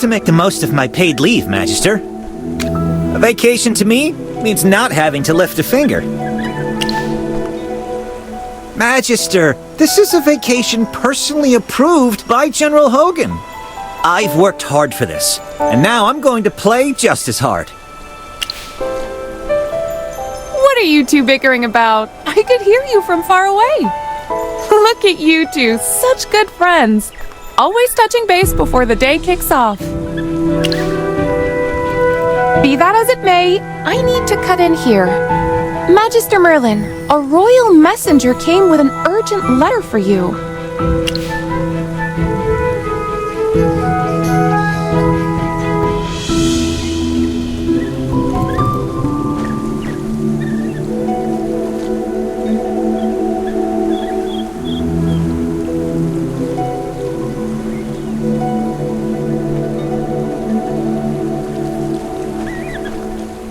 to make the most of my paid leave, Magister. A vacation to me means not having to lift a finger. Magister, this is a vacation personally approved by General Hogan. I've worked hard for this, and now I'm going to play just as hard. What are you two bickering about? I could hear you from far away. Look at you two, such good friends. Always touching base before the day kicks off. Be that as it may, I need to cut in here. Magister Merlin, a royal messenger came with an urgent letter for you.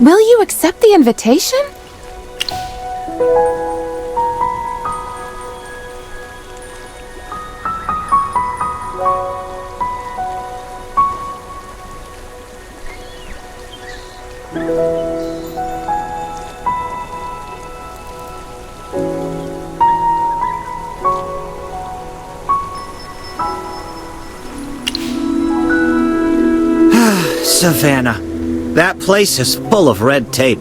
Will you accept the invitation? Savannah. That place is full of red tape.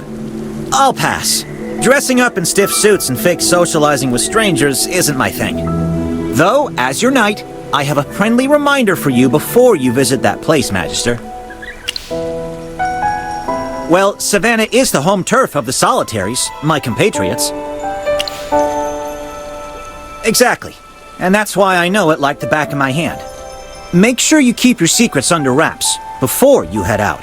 I'll pass. Dressing up in stiff suits and fake socializing with strangers isn't my thing. Though, as your knight, I have a friendly reminder for you before you visit that place, Magister. Well, Savannah is the home turf of the Solitaries, my compatriots. Exactly. And that's why I know it like the back of my hand. Make sure you keep your secrets under wraps before you head out.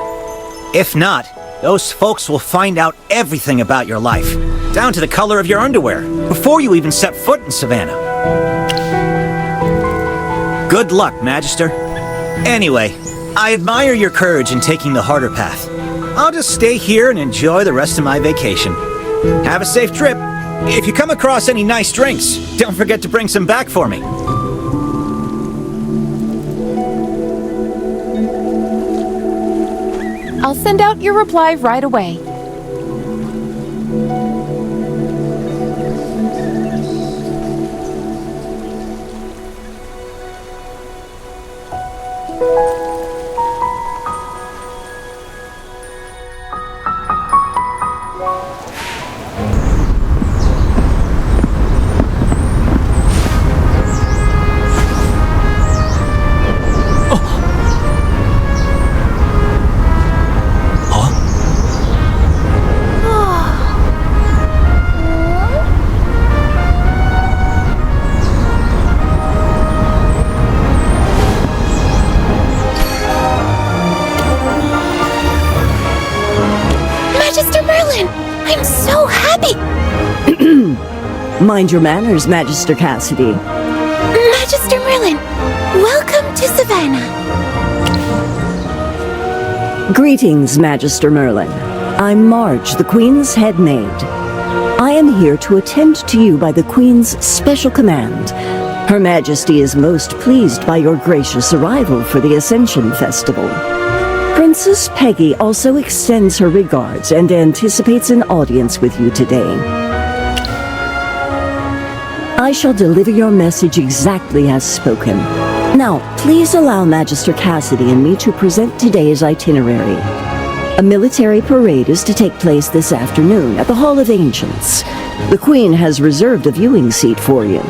If not, those folks will find out everything about your life, down to the color of your underwear, before you even set foot in Savannah. Good luck, Magister. Anyway, I admire your courage in taking the harder path. I'll just stay here and enjoy the rest of my vacation. Have a safe trip. If you come across any nice drinks, don't forget to bring some back for me. I'll send out your reply right away. Mind your manners, Magister Cassidy. Magister Merlin, welcome to Savannah. Greetings, Magister Merlin. I'm Marge, the Queen's head maid. I am here to attend to you by the Queen's special command. Her Majesty is most pleased by your gracious arrival for the Ascension Festival. Princess Peggy also extends her regards and anticipates an audience with you today. I shall deliver your message exactly as spoken. Now, please allow Magister Cassidy and me to present today's itinerary. A military parade is to take place this afternoon at the Hall of Ancients. The Queen has reserved a viewing seat for you.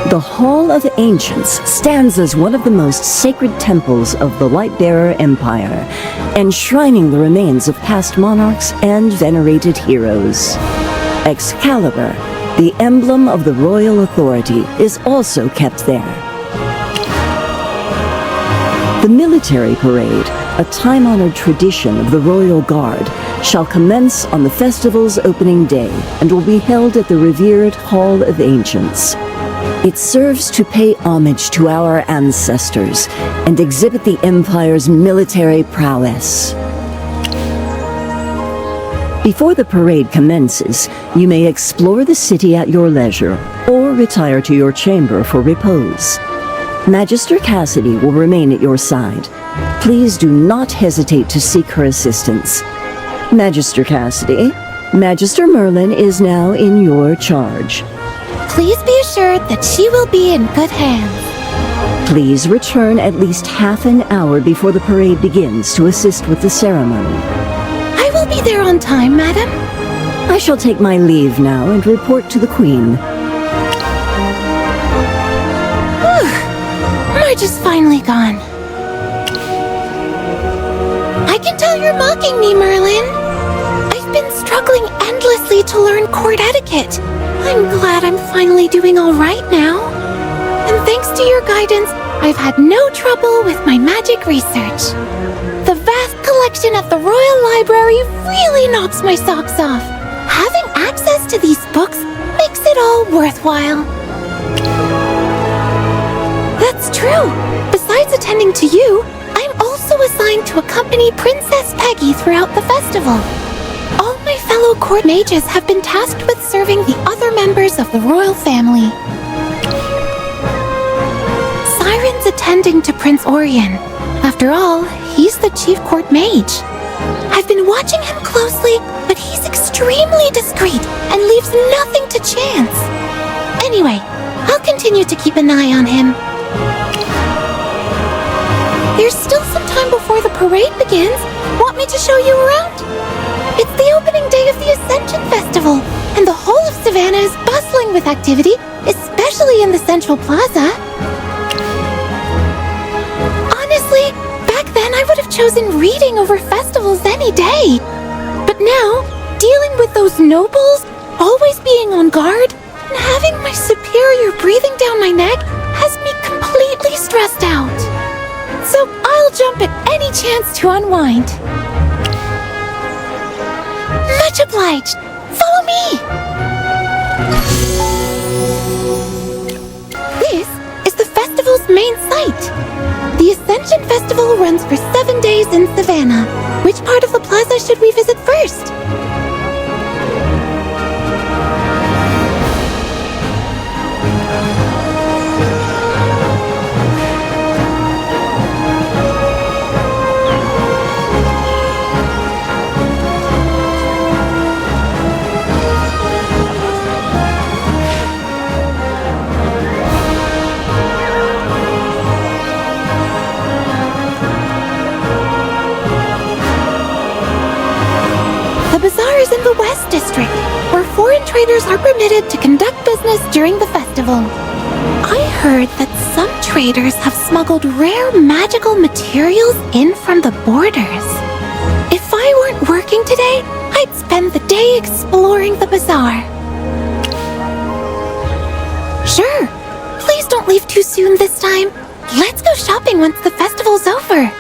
The Hall of Ancients stands as one of the most sacred temples of the Lightbearer Empire, enshrining the remains of past monarchs and venerated heroes. Excalibur, the emblem of the royal authority, is also kept there. The military parade, a time-honored tradition of the Royal Guard, shall commence on the festival's opening day and will be held at the revered Hall of Ancients. It serves to pay homage to our ancestors and exhibit the Empire's military prowess. Before the parade commences, you may explore the city at your leisure or retire to your chamber for repose. Magister Cassidy will remain at your side. Please do not hesitate to seek her assistance. Magister Cassidy, Magister Merlin is now in your charge. Please be assured that she will be in good hands. Please return at least half an hour before the parade begins to assist with the ceremony. I will be there on time, madam. I shall take my leave now and report to the Queen. Marge is finally gone. I can tell you're mocking me, Merlin. I've been struggling endlessly to learn court etiquette. I'm glad I'm finally doing all right now. And thanks to your guidance, I've had no trouble with my magic research. The vast collection at the Royal Library really knocks my socks off. Having access to these books makes it all worthwhile. That's true. Besides attending to you, I'm also assigned to accompany Princess Peggy throughout the festival. All my fellow court mages have been tasked with serving the other members of the royal family. Siren's attending to Prince Orion. After all, he's the chief court mage. I've been watching him closely, but he's extremely discreet and leaves nothing to chance. Anyway, I'll continue to keep an eye on him. There's still some time before the parade begins. Want me to show you around? It's the opening day of the Ascension Festival, and the whole of Savannah is bustling with activity, especially in the Central Plaza. Honestly, back then I would have chosen reading over festivals any day. But now, dealing with those nobles, always being on guard, and having my superior breathing down my neck has me completely stressed out. So I'll jump at any chance to unwind. Much obliged. Follow me. This is the festival's main site. The Ascension Festival runs for 7 days in Savannah. Which part of the plaza should we visit first? The bazaar is in the West District, where foreign traders are permitted to conduct business during the festival. I heard that some traders have smuggled rare magical materials in from the borders. If I weren't working today, I'd spend the day exploring the bazaar. Sure, please don't leave too soon this time. Let's go shopping once the festival's over.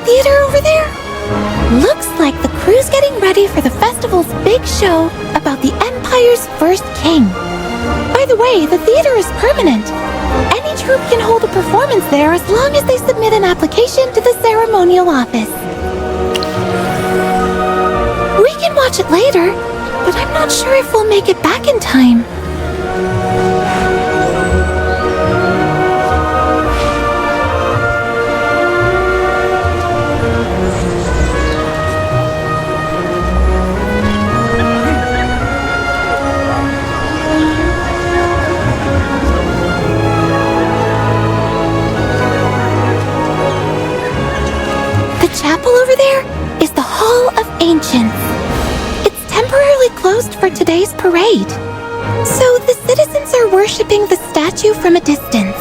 Theater over there? Looks like the crew's getting ready for the festival's big show about the Empire's first king. By the way, the theater is permanent. Any troupe can hold a performance there as long as they submit an application to the ceremonial office. We can watch it later, but I'm not sure if we'll make it back in time. Chapel over there is the Hall of Ancients. It's temporarily closed for today's parade, so the citizens are worshipping the statue from a distance.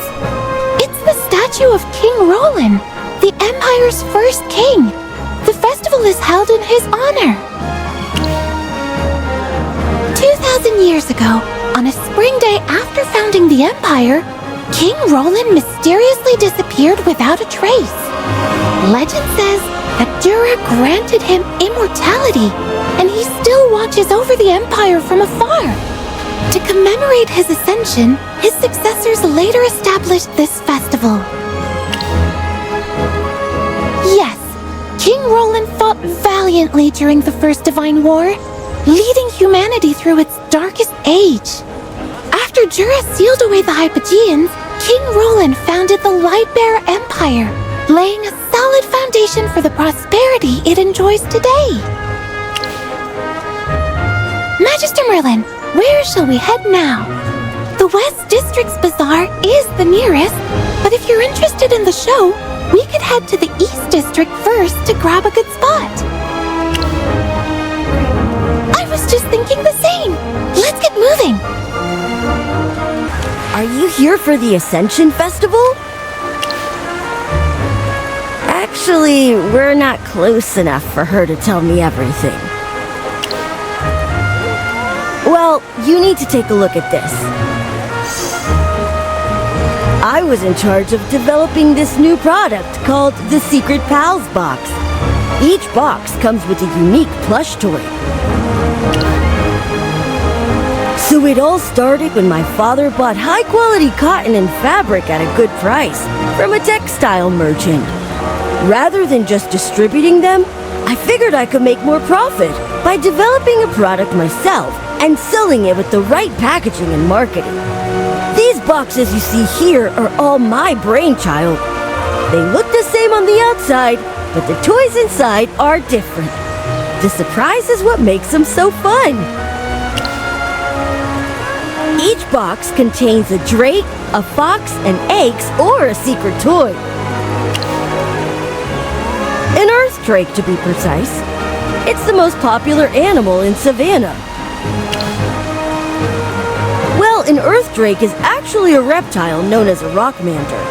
It's the statue of King Roland, the Empire's first king. The festival is held in his honor. 2,000 years ago, on a spring day after founding the Empire, King Roland mysteriously disappeared without a trace. Legend says that Dura granted him immortality, and he still watches over the Empire from afar. To commemorate his ascension, his successors later established this festival. Yes, King Roland fought valiantly during the First Divine War, leading humanity through its darkest age. After Jura sealed away the Hypogeans, King Roland founded the Lightbearer Empire, laying a solid foundation for the prosperity it enjoys today. Magister Merlin, where shall we head now? The West District's Bazaar is the nearest, but if you're interested in the show, we could head to the East District first to grab a good spot. I was just thinking the same. Let's get moving. Are you here for the Ascension Festival? Actually, we're not close enough for her to tell me everything. Well, you need to take a look at this. I was in charge of developing this new product called the Secret Pals Box. Each box comes with a unique plush toy. So it all started when my father bought high-quality cotton and fabric at a good price from a textile merchant. Rather than just distributing them, I figured I could make more profit by developing a product myself and selling it with the right packaging and marketing. These boxes you see here are all my brainchild. They look the same on the outside, but the toys inside are different. The surprise is what makes them so fun. Each box contains a drake, a fox, an eggs, or a secret toy. An earth drake, to be precise. It's the most popular animal in Savannah. Well, an earth drake is actually a reptile known as a rock manter.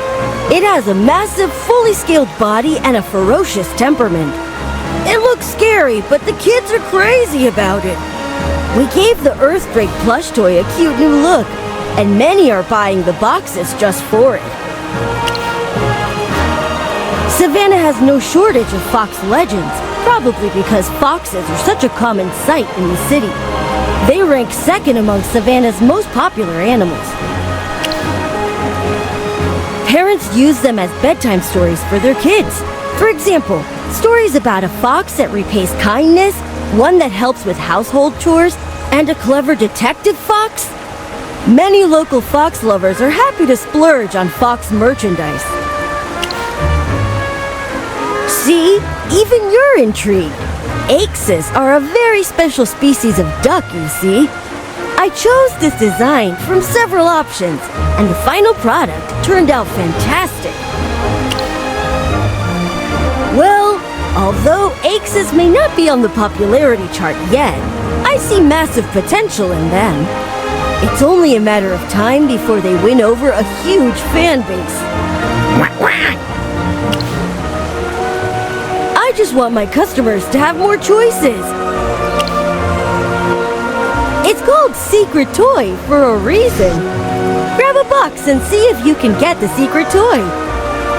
It has a massive, fully scaled body and a ferocious temperament. It looks scary, but the kids are crazy about it. We gave the earth drake plush toy a cute new look, and many are buying the boxes just for it. Savannah has no shortage of fox legends, probably because foxes are such a common sight in the city. They rank second among Savannah's most popular animals. Parents use them as bedtime stories for their kids. For example, stories about a fox that repays kindness, one that helps with household chores, and a clever detective fox. Many local fox lovers are happy to splurge on fox merchandise. See? Even you're intrigued. Axes are a very special species of duck, you see. I chose this design from several options, and the final product turned out fantastic. Well, although Axes may not be on the popularity chart yet, I see massive potential in them. It's only a matter of time before they win over a huge fan base. I just want my customers to have more choices. It's called Secret Toy for a reason. Grab a box and see if you can get the secret toy.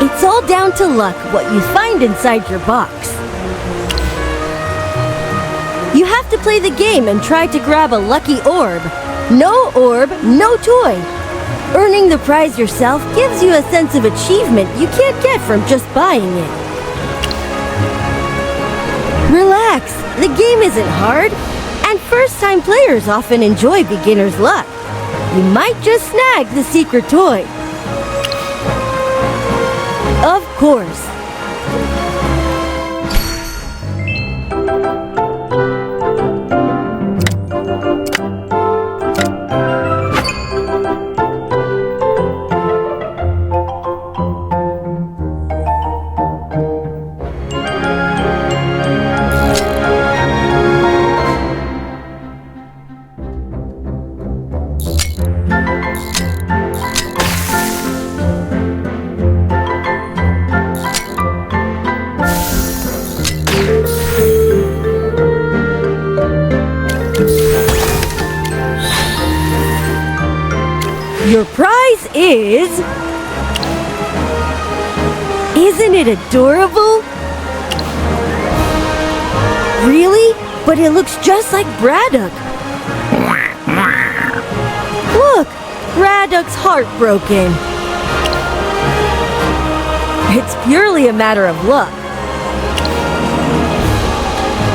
It's all down to luck what you find inside your box. You have to play the game and try to grab a lucky orb. No orb, no toy. Earning the prize yourself gives you a sense of achievement you can't get from just buying it. Relax, the game isn't hard, and first-time players often enjoy beginner's luck. You might just snag the secret toy. Of course. Your prize is... Isn't it adorable? Really? But it looks just like Braddock. Braddock's heartbroken. It's purely a matter of luck.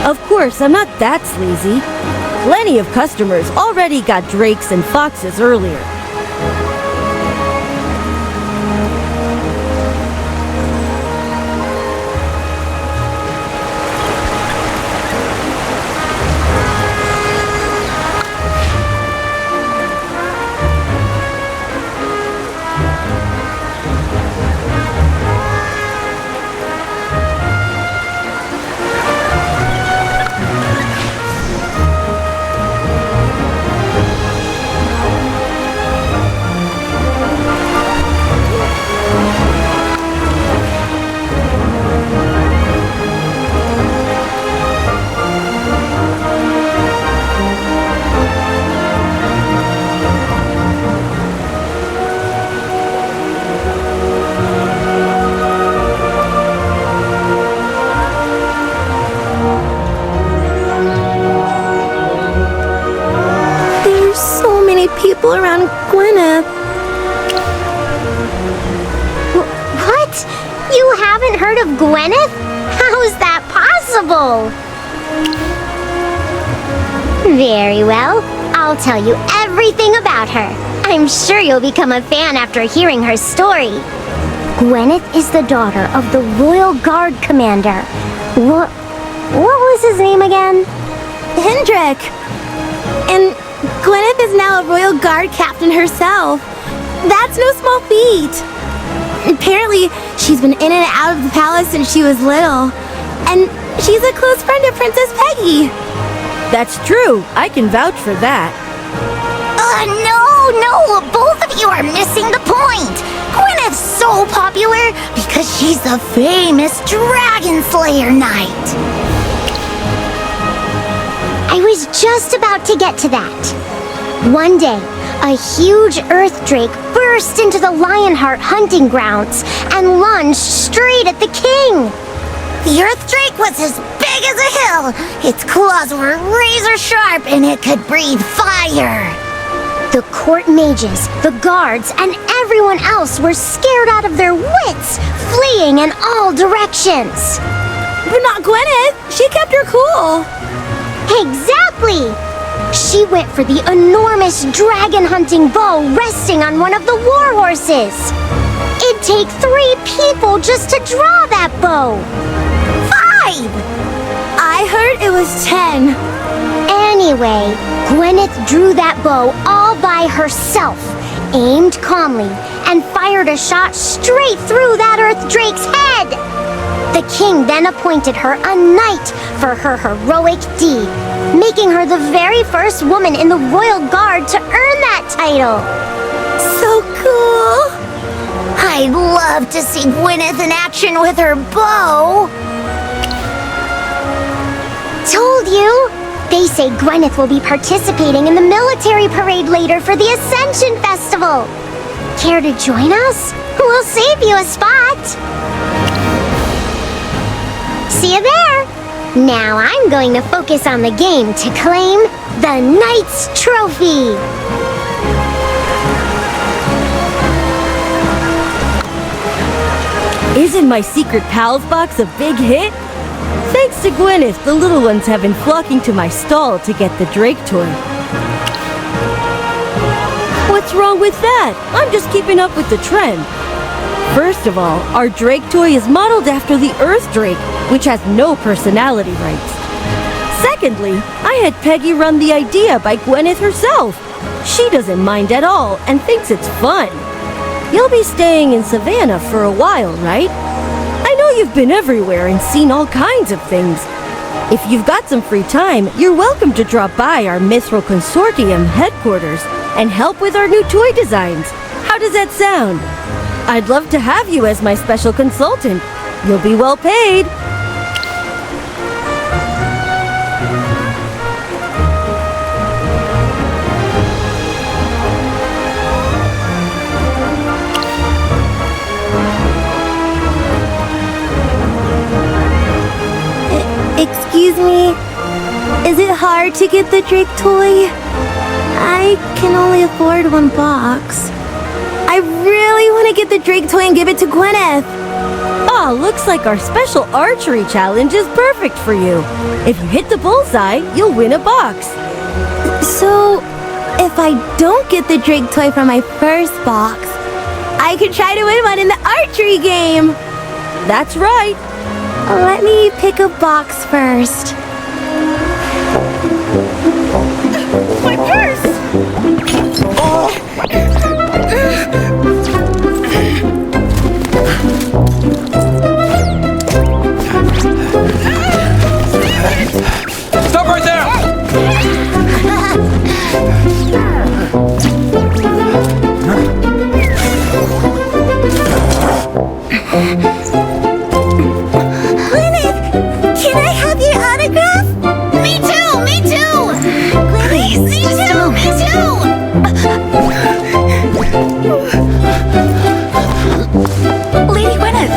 Of course, I'm not that sleazy. Plenty of customers already got drakes and foxes earlier. People around Gwyneth. What? You haven't heard of Gwyneth? How is that possible? Very well. I'll tell you everything about her. I'm sure you'll become a fan after hearing her story. Gwyneth is the daughter of the Royal Guard Commander. What was his name again? Hendrik. And Gwyneth is now a Royal Guard captain herself. That's no small feat. Apparently, she's been in and out of the palace since she was little. And she's a close friend of Princess Peggy. That's true. I can vouch for that. No, both of you are missing the point. Gwyneth's so popular because she's the famous Dragon Slayer Knight. I was just about to get to that. One day, a huge earth drake burst into the Lionheart hunting grounds and lunged straight at the king. The earth drake was as big as a hill. Its claws were razor sharp and it could breathe fire. The court mages, the guards, and everyone else were scared out of their wits, fleeing in all directions. But not Gwyneth. She kept her cool. Exactly! She went for the enormous dragon hunting bow resting on one of the war horses. It'd take 3 people just to draw that bow. 5! I heard it was 10. Anyway, Gwyneth drew that bow all by herself, aimed calmly, and fired a shot straight through that earth drake's head. The king then appointed her a knight for her heroic deed, making her the very first woman in the Royal Guard to earn that title. So cool! I'd love to see Gwyneth in action with her bow. Told you! They say Gwyneth will be participating in the military parade later for the Ascension Festival. Care to join us? We'll save you a spot. See you there! Now I'm going to focus on the game to claim the Knight's Trophy! Isn't my secret pals box a big hit? Thanks to Gwyneth, the little ones have been flocking to my stall to get the Drake toy. What's wrong with that? I'm just keeping up with the trend. First of all, our Drake toy is modeled after the Earth Drake, which has no personality rights. Secondly, I had Peggy run the idea by Gwyneth herself. She doesn't mind at all and thinks it's fun. You'll be staying in Savannah for a while, right? I know you've been everywhere and seen all kinds of things. If you've got some free time, you're welcome to drop by our Mithril Consortium headquarters and help with our new toy designs. How does that sound? I'd love to have you as my special consultant. You'll be well paid. Excuse me, is it hard to get the Drake toy? I can only afford one box. I really want to get the Drake toy and give it to Gwyneth. Oh, looks like our special archery challenge is perfect for you. If you hit the bullseye, you'll win a box. So, if I don't get the Drake toy from my first box, I could try to win one in the archery game. That's right. Let me pick a box first. My purse! Stop right there! Gwyneth, can I have your autograph? Me too! Me too! Please, Me too! Me too! Lady Gwyneth,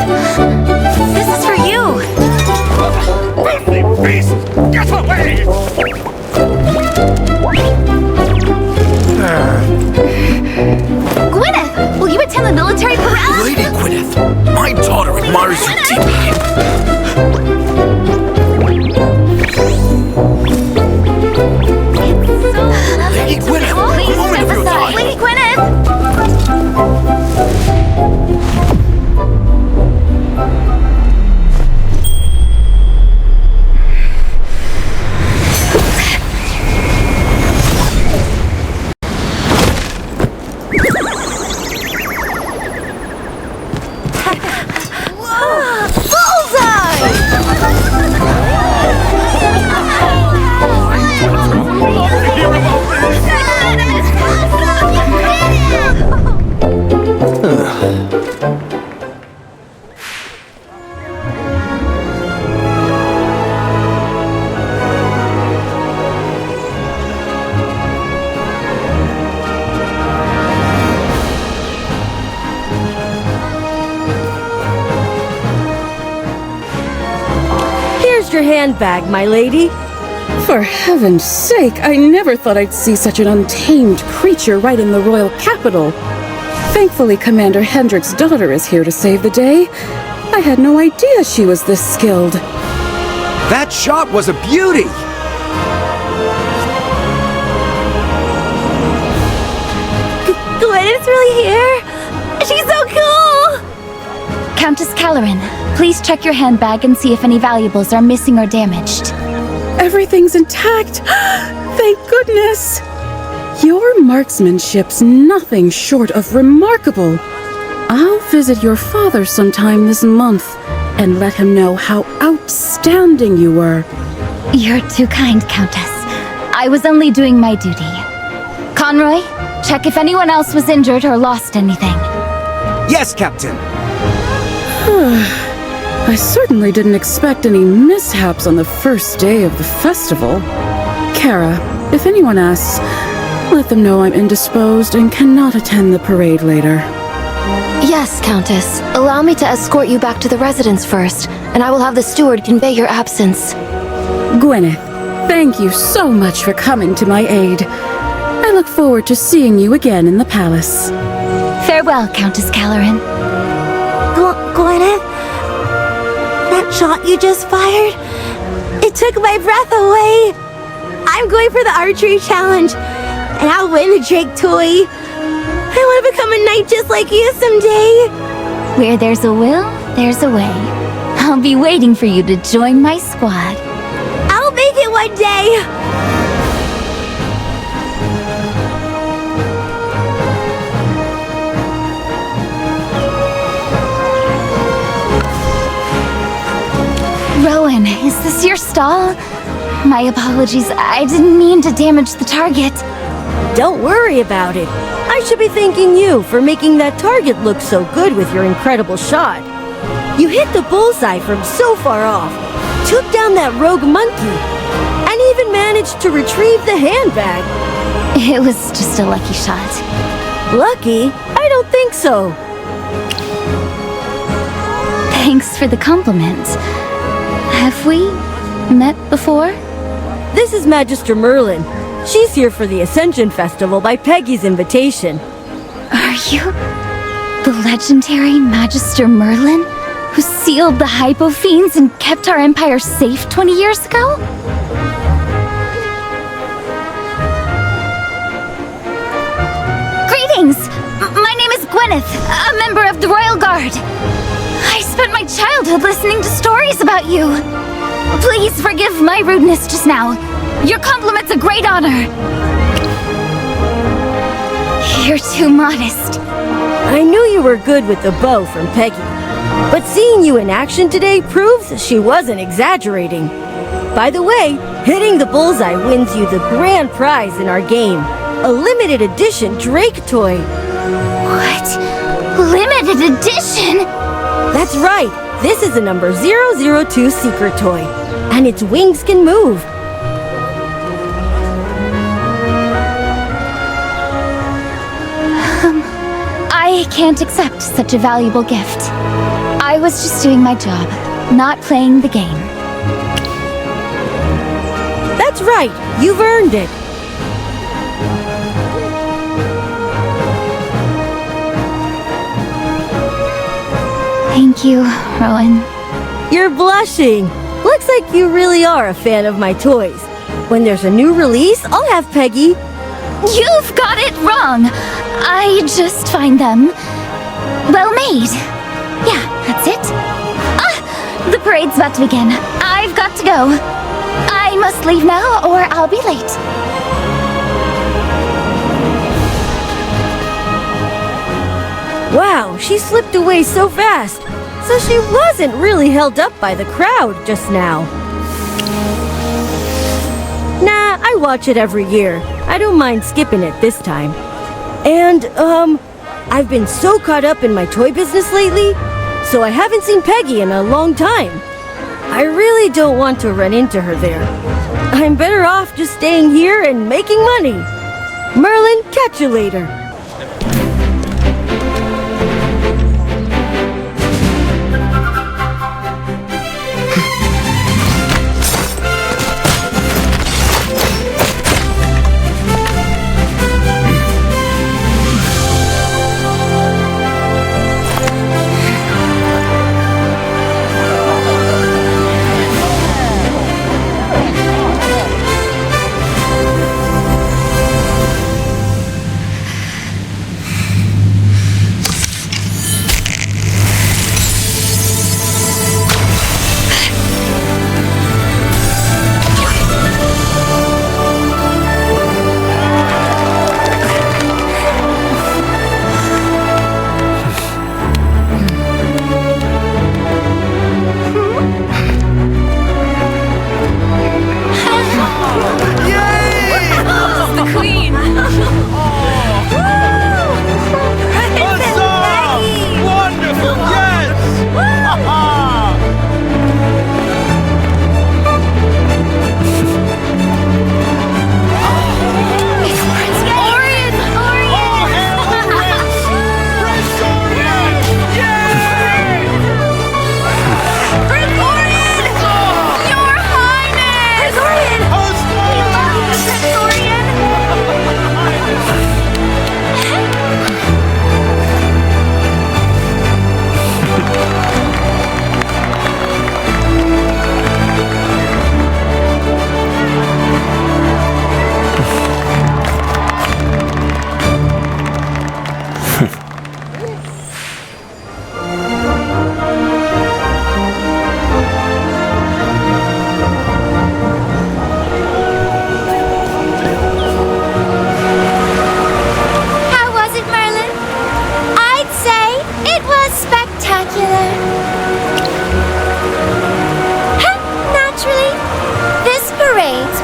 this is for you. Beast! Get away! Gwyneth, will you attend the military parade? Lady Gwyneth, my daughter admires you deeply. Lady Gwyneth, Please moment of step your aside. time. Lady Gwyneth! Here's your handbag, my lady. For heaven's sake, I never thought I'd see such an untamed creature right in the royal capital. Thankfully, Commander Hendrick's daughter is here to save the day. I had no idea she was this skilled. That shot was a beauty! Gwyneth's really here? She's so cool! Countess Caloran, please check your handbag and see if any valuables are missing or damaged. Everything's intact. Thank goodness. Your marksmanship's nothing short of remarkable. I'll visit your father sometime this month and let him know how outstanding you were. You're too kind, Countess. I was only doing my duty. Conroy, check if anyone else was injured or lost anything. Yes, Captain! I certainly didn't expect any mishaps on the first day of the festival. Kara, if anyone asks, let them know I'm indisposed and cannot attend the parade later. Yes, Countess. Allow me to escort you back to the residence first, and I will have the steward convey your absence. Gwyneth, thank you so much for coming to my aid. I look forward to seeing you again in the palace. Farewell, Countess Caloran. Gwyneth? That shot you just fired? It took my breath away. I'm going for the archery challenge, and I'll win the Drake toy. I want to become a knight just like you someday. Where there's a will, there's a way. I'll be waiting for you to join my squad. I'll make it one day. Rowan, is this your stall? My apologies, I didn't mean to damage the target. Don't worry about it. I should be thanking you for making that target look so good with your incredible shot. You hit the bullseye from so far off, took down that rogue monkey, and even managed to retrieve the handbag. It was just a lucky shot. Lucky? I don't think so. Thanks for the compliment. Have we met before? This is Magister Merlin. She's here for the Ascension Festival by Peggy's invitation. Are you the legendary Magister Merlin, who sealed the Hypofiends and kept our empire safe 20 years ago? Greetings! My name is Gwyneth, a member of the Royal Guard. I spent my childhood listening to stories about you. Please forgive my rudeness just now. Your compliment's a great honor. You're too modest. I knew you were good with the bow from Peggy, but seeing you in action today proves she wasn't exaggerating. By the way, hitting the bullseye wins you the grand prize in our game, a limited edition Drake toy. What? Limited edition? That's right. This is a number 002 secret toy, and its wings can move. I can't accept such a valuable gift. I was just doing my job, not playing the game. That's right. You've earned it. Thank you, Rowan. You're blushing. Looks like you really are a fan of my toys. When there's a new release, I'll have Peggy. You've got it wrong. I just find them well made. Yeah, that's it. Ah, the parade's about to begin. I've got to go. I must leave now or I'll be late. Wow, she slipped away so fast. So she wasn't really held up by the crowd just now. Nah, I watch it every year. I don't mind skipping it this time. And, I've been so caught up in my toy business lately, so I haven't seen Peggy in a long time. I really don't want to run into her there. I'm better off just staying here and making money. Merlin, catch you later.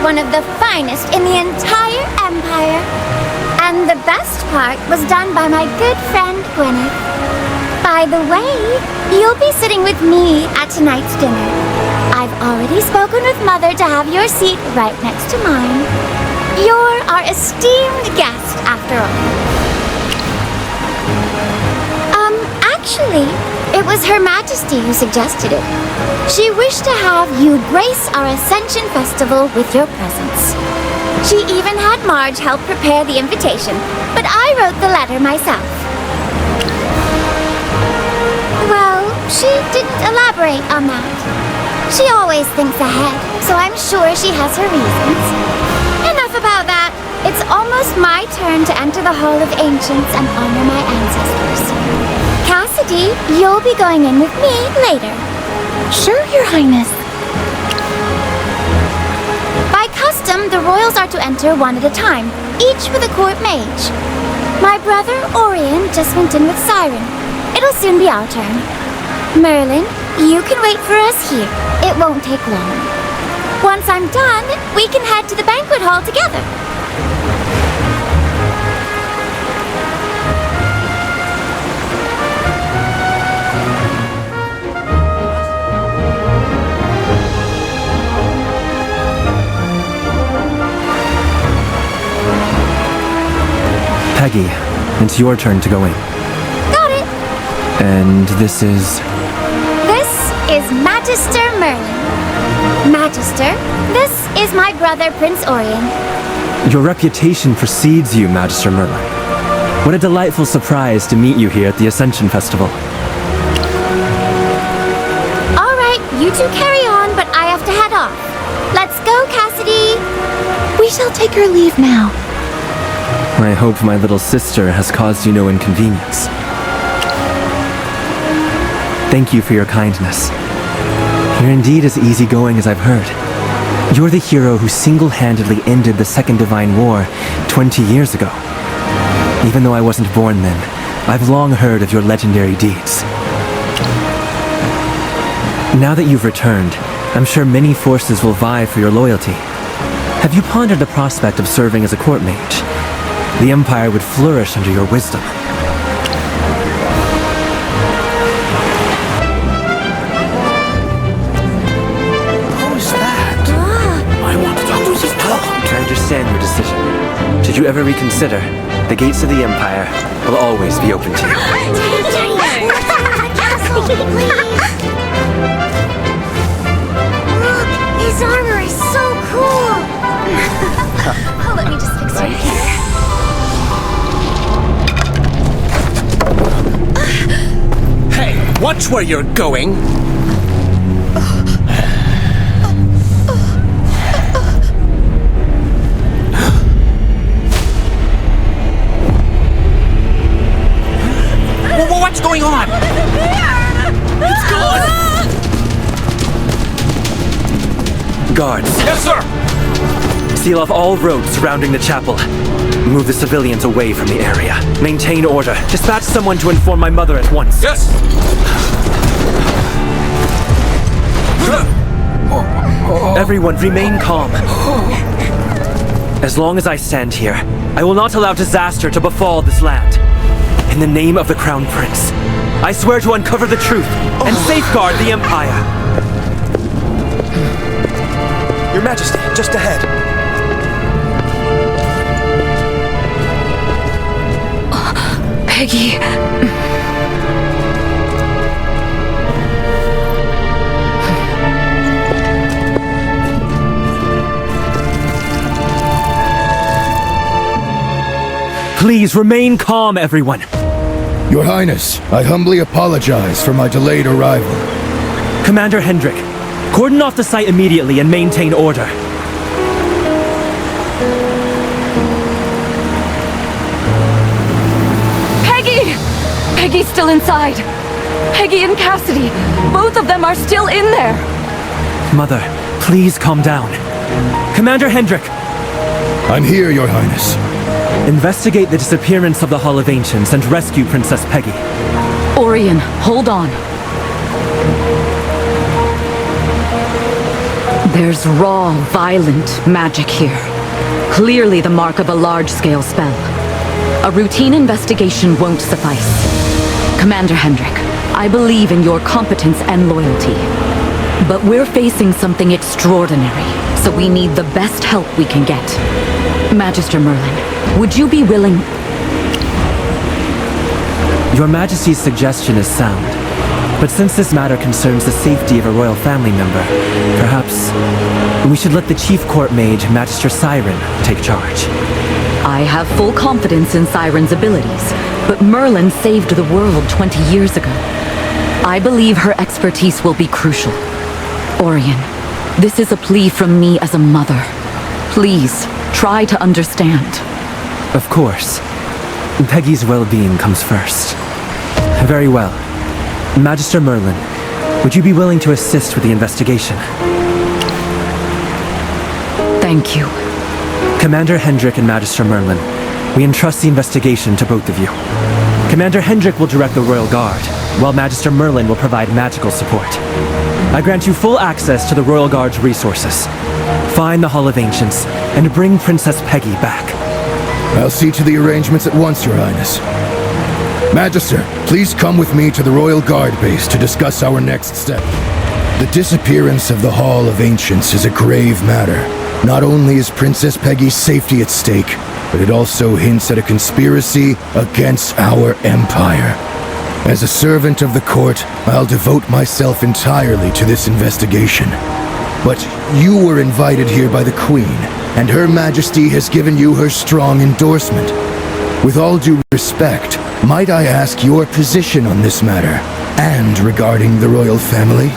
one of the finest in the entire Empire. And the best part was done by my good friend Gwyneth. By the way, you'll be sitting with me at tonight's dinner. I've already spoken with Mother to have your seat right next to mine. You're our esteemed guest, after all. Actually, it was Her Majesty who suggested it. She wished to have you grace our Ascension Festival with your presence. She even had Marge help prepare the invitation, but I wrote the letter myself. Well, she didn't elaborate on that. She always thinks ahead, so I'm sure she has her reasons. Enough about that. It's almost my turn to enter the Hall of Ancients and honor my ancestors. Cassidy, you'll be going in with me later. Sure, Your Highness. By custom, the royals are to enter one at a time, each with a court mage. My brother, Orion, just went in with Siren. It'll soon be our turn. Merlin, you can wait for us here. It won't take long. Once I'm done, we can head to the banquet hall together. Peggy, it's your turn to go in. Got it. And this is... This is Magister Merlin. Magister, this is my brother, Prince Orion. Your reputation precedes you, Magister Merlin. What a delightful surprise to meet you here at the Ascension Festival. All right, you two carry on, but I have to head off. Let's go, Cassidy. We shall take our leave now. I hope my little sister has caused you no inconvenience. Thank you for your kindness. You're indeed as easygoing as I've heard. You're the hero who single-handedly ended the Second Divine War 20 years ago. Even though I wasn't born then, I've long heard of your legendary deeds. Now that you've returned, I'm sure many forces will vie for your loyalty. Have you pondered the prospect of serving as a court mage? The Empire would flourish under your wisdom. Who's that? I want to talk to this dog. I understand your decision. Should you ever reconsider, the gates of the Empire will always be open to you. Look, his armor is so cool. Oh, let me just fix your hair. Hey, watch where you're going. What's going on? It's gone. Guards, Yes, sir. seal off all roads surrounding the chapel. Move the civilians away from the area. Maintain order. Dispatch someone to inform my mother at once. Yes. Everyone, remain calm. As long as I stand here, I will not allow disaster to befall this land. In the name of the Crown Prince, I swear to uncover the truth and safeguard the Empire. Your Majesty, just ahead. Peggy. Please remain calm, everyone. Your Highness, I humbly apologize for my delayed arrival. Commander Hendrik, cordon off the site immediately and maintain order. Peggy! Peggy's still inside. Peggy and Cassidy, both of them are still in there. Mother, please calm down. Commander Hendrik! I'm here, Your Highness. Investigate the disappearance of the Hall of Ancients and rescue Princess Peggy. Orion, hold on. There's raw, violent magic here. Clearly the mark of a large-scale spell. A routine investigation won't suffice. Commander Hendrik, I believe in your competence and loyalty. But we're facing something extraordinary, so we need the best help we can get. Magister Merlin, would you be willing... Your Majesty's suggestion is sound. But since this matter concerns the safety of a royal family member, perhaps We should let the Chief Court Mage, Magister Siren, take charge. I have full confidence in Siren's abilities, but Merlin saved the world 20 years ago. I believe her expertise will be crucial. Orion, this is a plea from me as a mother. Please, try to understand. Of course. Peggy's well-being comes first. Very well. Magister Merlin, would you be willing to assist with the investigation? Thank you. Commander Hendrik and Magister Merlin, we entrust the investigation to both of you. Commander Hendrik will direct the Royal Guard, while Magister Merlin will provide magical support. I grant you full access to the Royal Guard's resources. Find the Hall of Ancients, and bring Princess Peggy back. I'll see to the arrangements at once, Your Highness. Magister, please come with me to the Royal Guard base to discuss our next step. The disappearance of the Hall of Ancients is a grave matter. Not only is Princess Peggy's safety at stake, but it also hints at a conspiracy against our empire. As a servant of the court, I'll devote myself entirely to this investigation. But you were invited here by the Queen, and Her Majesty has given you her strong endorsement. With all due respect, might I ask your position on this matter, and regarding the royal family?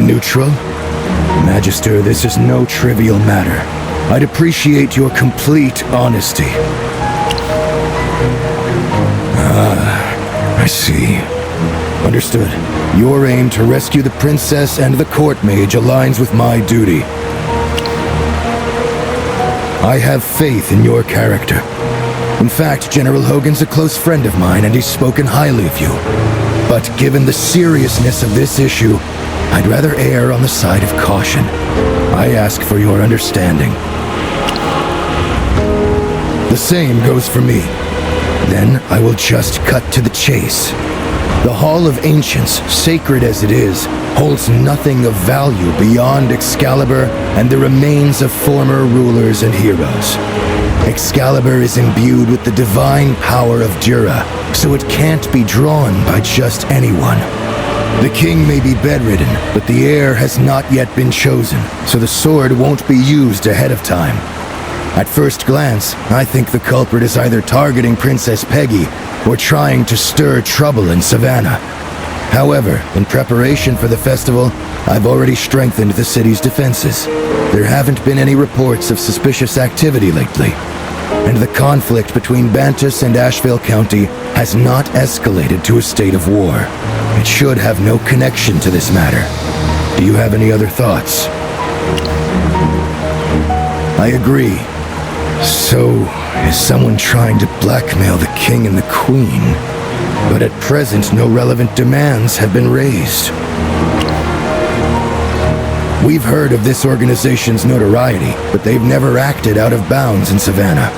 Neutral? Magister, this is no trivial matter. I'd appreciate your complete honesty. I see. Understood. Your aim to rescue the princess and the court mage aligns with my duty. I have faith in your character. In fact, General Hogan's a close friend of mine and he's spoken highly of you. But given the seriousness of this issue, I'd rather err on the side of caution. I ask for your understanding. The same goes for me. Then I will just cut to the chase. The Hall of Ancients, sacred as it is, holds nothing of value beyond Excalibur and the remains of former rulers and heroes. Excalibur is imbued with the divine power of Dura, so it can't be drawn by just anyone. The king may be bedridden, but the heir has not yet been chosen, so the sword won't be used ahead of time. At first glance, I think the culprit is either targeting Princess Peggy or trying to stir trouble in Savannah. However, in preparation for the festival, I've already strengthened the city's defenses. There haven't been any reports of suspicious activity lately, and the conflict between Bantus and Asheville County has not escalated to a state of war. It should have no connection to this matter. Do you have any other thoughts? I agree. So, is someone trying to blackmail the king and the queen? But at present, no relevant demands have been raised. We've heard of this organization's notoriety, but they've never acted out of bounds in Savannah.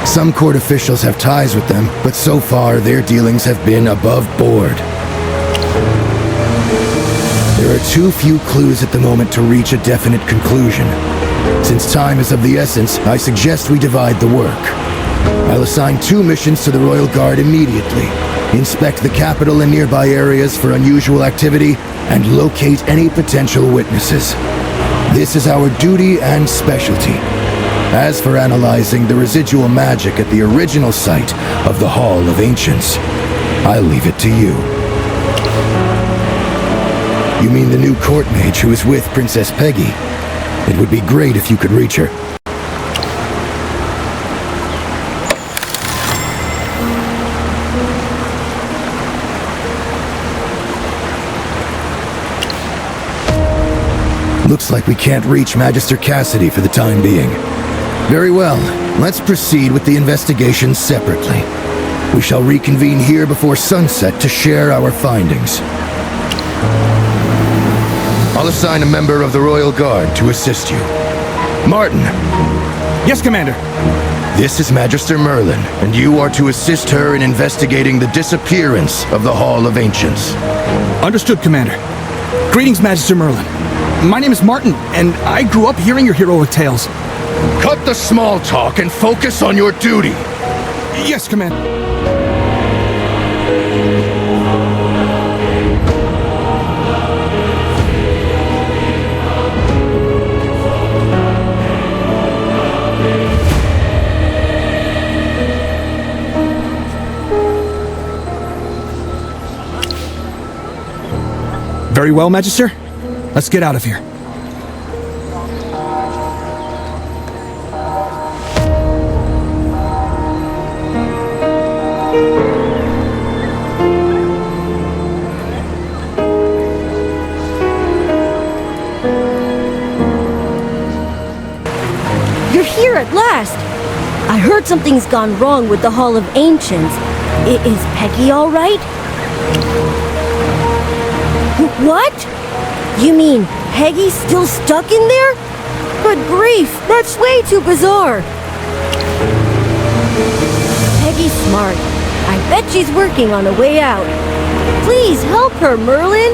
Some court officials have ties with them, but so far their dealings have been above board. There are too few clues at the moment to reach a definite conclusion. Since time is of the essence, I suggest we divide the work. I'll assign 2 missions to the Royal Guard immediately. Inspect the capital and nearby areas for unusual activity, and locate any potential witnesses. This is our duty and specialty. As for analyzing the residual magic at the original site of the Hall of Ancients, I'll leave it to you. You mean the new court mage who is with Princess Peggy? It would be great if you could reach her. Looks like we can't reach Magister Cassidy for the time being. Very well, let's proceed with the investigation separately. We shall reconvene here before sunset to share our findings. I'll assign a member of the Royal Guard to assist you. Martin. Yes, Commander. This is Magister Merlin, and you are to assist her in investigating the disappearance of the Hall of Ancients. Understood, Commander. Greetings, Magister Merlin. My name is Martin, and I grew up hearing your heroic tales. Cut the small talk and focus on your duty. Yes, Commander. Very well, Magister. Let's get out of here. You're here at last! I heard something's gone wrong with the Hall of Ancients. Is Peggy all right? What? You mean Peggy's still stuck in there? Good grief, that's way too bizarre. Peggy's smart. I bet she's working on a way out. Please help her, Merlin.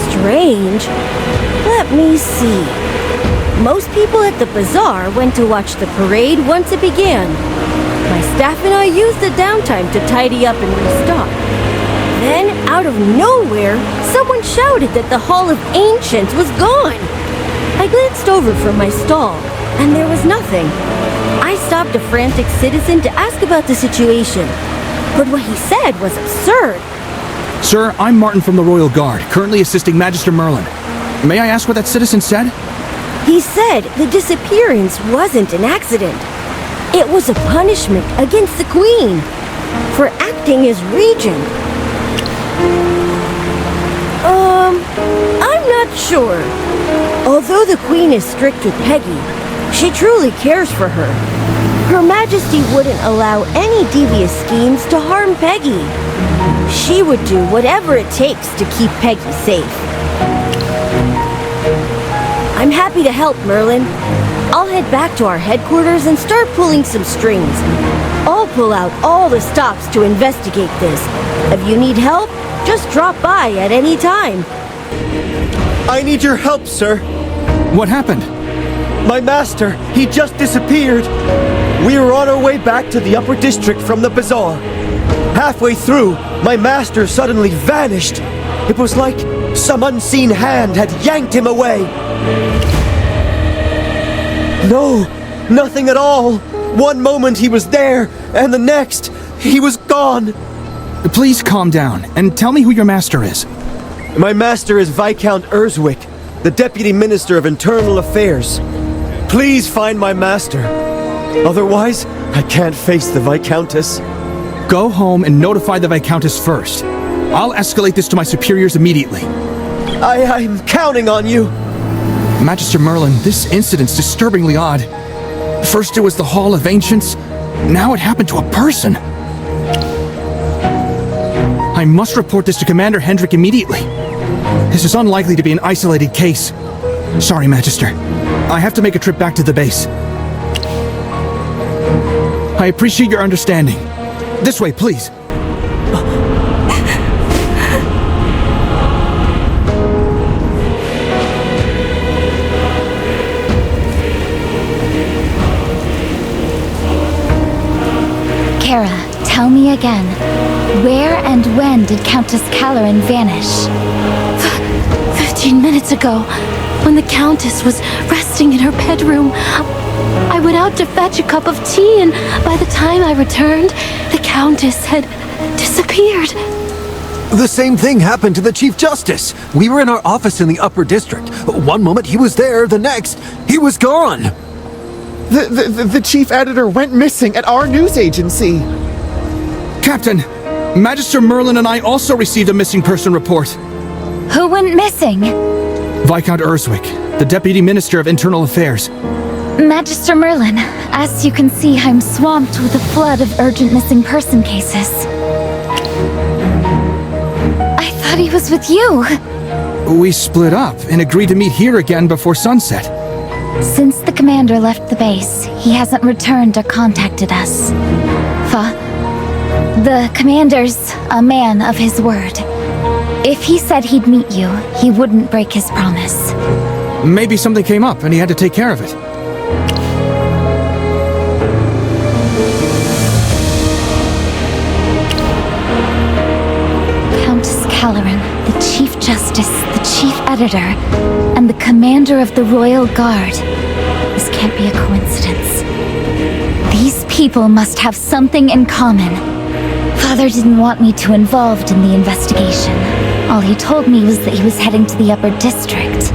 Strange. Let me see. Most people at the bazaar went to watch the parade once it began. My staff and I used the downtime to tidy up and restock. Then, out of nowhere, someone shouted that the Hall of Ancients was gone. I glanced over from my stall, and there was nothing. I stopped a frantic citizen to ask about the situation, but what he said was absurd. Sir, I'm Martin from the Royal Guard, currently assisting Magister Merlin. May I ask what that citizen said? He said the disappearance wasn't an accident. It was a punishment against the Queen for acting as regent. I'm not sure. Although the Queen is strict with Peggy, she truly cares for her. Her Majesty wouldn't allow any devious schemes to harm Peggy. She would do whatever it takes to keep Peggy safe. I'm happy to help, Merlin. I'll head back to our headquarters and start pulling some strings. I'll pull out all the stops to investigate this. If you need help, just drop by at any time. I need your help, sir. What happened? My master, he just disappeared. We were on our way back to the upper district from the bazaar. Halfway through, my master suddenly vanished. It was like some unseen hand had yanked him away. No, nothing at all. One moment he was there, and the next, he was gone. Please calm down, and tell me who your master is. My master is Viscount Erzwick, the Deputy Minister of Internal Affairs. Please find my master. Otherwise, I can't face the Viscountess. Go home and notify the Viscountess first. I'll escalate this to my superiors immediately. I'm counting on you. Magister Merlin, this incident's disturbingly odd. First it was the Hall of Ancients, now it happened to a person. I must report this to Commander Hendrik immediately. This is unlikely to be an isolated case. Sorry, Magister. I have to make a trip back to the base. I appreciate your understanding. This way, please. Kara, tell me again. Where and when did Countess Caloran vanish? 15 minutes ago, when the Countess was resting in her bedroom, I went out to fetch a cup of tea, and by the time I returned, the Countess had disappeared. The same thing happened to the Chief Justice. We were in our office in the Upper District. One moment he was there, the next, he was gone. The chief editor went missing at our news agency. Captain, Magister Merlin and I also received a missing person report. Who went missing? Viscount Erzwick, the Deputy Minister of Internal Affairs. Magister Merlin, as you can see, I'm swamped with a flood of urgent missing person cases. I thought he was with you. We split up and agreed to meet here again before sunset. Since the commander left the base, he hasn't returned or contacted us. The commander's a man of his word. If he said he'd meet you, he wouldn't break his promise. Maybe something came up and he had to take care of it. Countess Caloran, the Chief Justice, the Chief Editor, and the Commander of the Royal Guard. This can't be a coincidence. These people must have something in common. Father didn't want me too involved in the investigation. All he told me was that he was heading to the Upper District.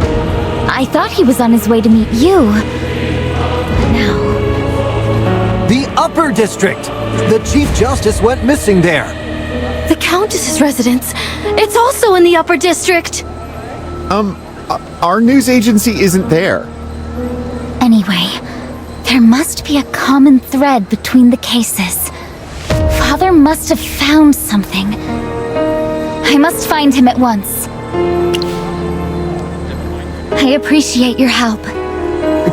I thought he was on his way to meet you. But now... The Upper District! The Chief Justice went missing there. The Countess's residence. It's also in the Upper District. Our news agency isn't there. Anyway, there must be a common thread between the cases. Father must have found something. I must find him at once. I appreciate your help.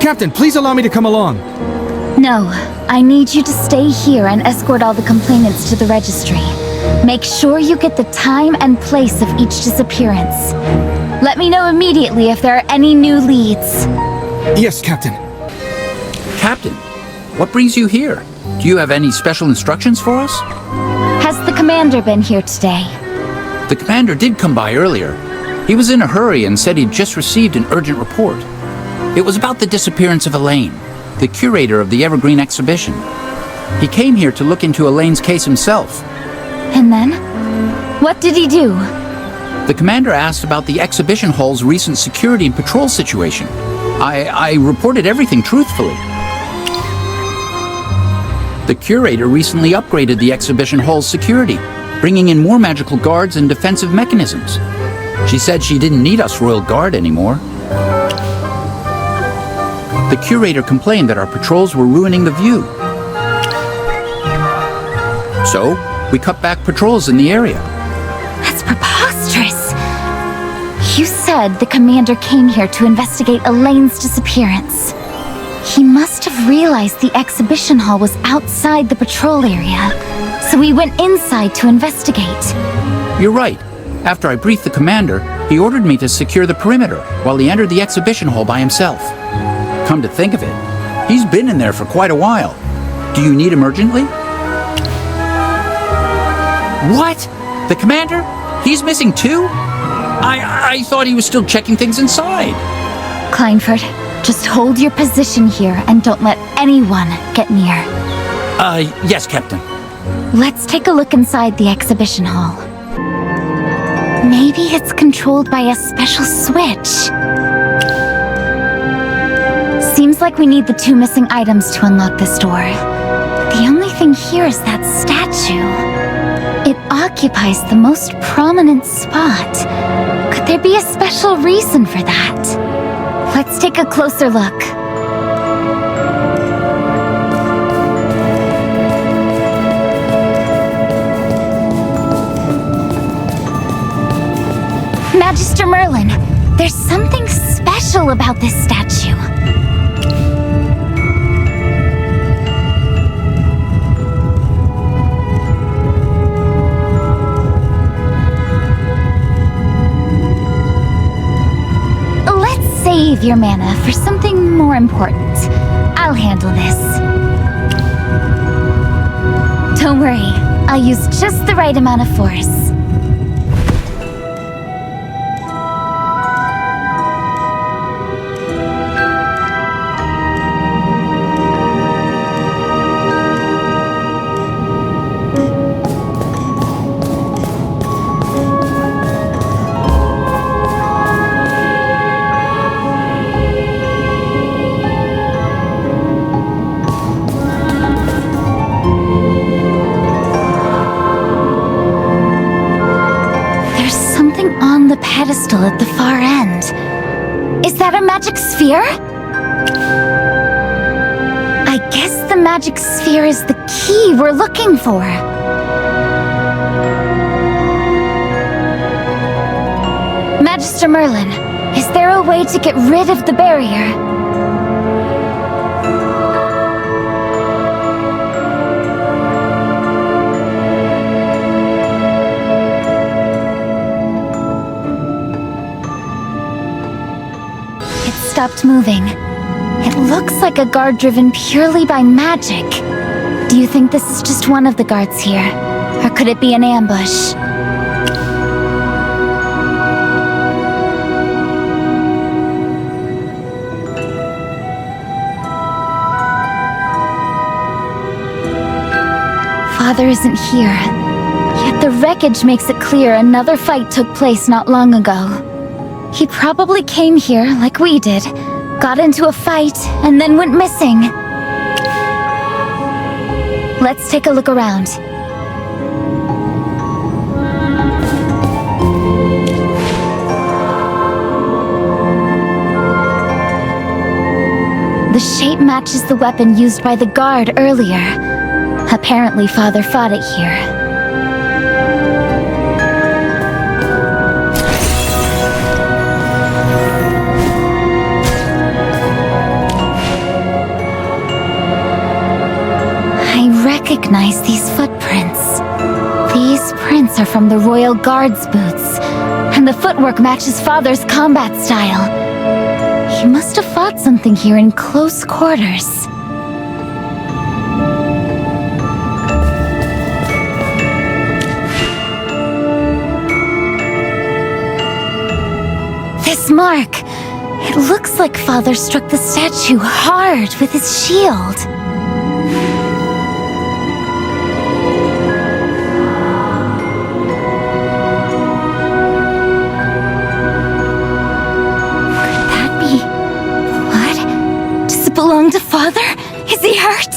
Captain, please allow me to come along. No, I need you to stay here and escort all the complainants to the registry. Make sure you get the time and place of each disappearance. Let me know immediately if there are any new leads. Yes, Captain. Captain, what brings you here? Do you have any special instructions for us? Has the commander been here today? The commander did come by earlier. He was in a hurry and said he'd just received an urgent report. It was about the disappearance of Elaine, the curator of the Evergreen exhibition. He came here to look into Elaine's case himself. And then? What did he do? The commander asked about the exhibition hall's recent security and patrol situation. I reported everything truthfully. The curator recently upgraded the exhibition hall's security, bringing in more magical guards and defensive mechanisms. She said she didn't need us Royal Guard anymore. The curator complained that our patrols were ruining the view. So, we cut back patrols in the area. That's preposterous. You said the commander came here to investigate Elaine's disappearance. He must have realized the exhibition hall was outside the patrol area, so he went inside to investigate. You're right. After I briefed the commander, he ordered me to secure the perimeter while he entered the exhibition hall by himself. Come to think of it, he's been in there for quite a while. Do you need him urgently? What? The commander? He's missing too? I thought he was still checking things inside. Kleinford, just hold your position here and don't let anyone get near. Yes, Captain. Let's take a look inside the exhibition hall. Maybe it's controlled by a special switch. Seems like we need the 2 missing items to unlock this door. The only thing here is that statue. It occupies the most prominent spot. Could there be a special reason for that? Let's take a closer look. Magister Merlin, there's something special about this statue. Save your mana for something more important. I'll handle this. Don't worry, I'll use just the right amount of force. Pedestal at the far end. Is that a magic sphere? I guess the magic sphere is the key we're looking for. Magister Merlin, is there a way to get rid of the barrier? Stopped moving. It looks like a guard driven purely by magic. Do you think this is just one of the guards here? Or could it be an ambush? Father isn't here. wreckage makes it clear another fight took place not long ago. He probably came here like we did, got into a fight, and then went missing. Let's take a look around. The shape matches the weapon used by the guard earlier. Apparently, Father fought it here. I recognize these footprints. These prints are from the Royal Guard's boots, and the footwork matches Father's combat style. He must have fought something here in close quarters. This mark! It looks like Father struck the statue hard with his shield. Belong to Father? Is he hurt?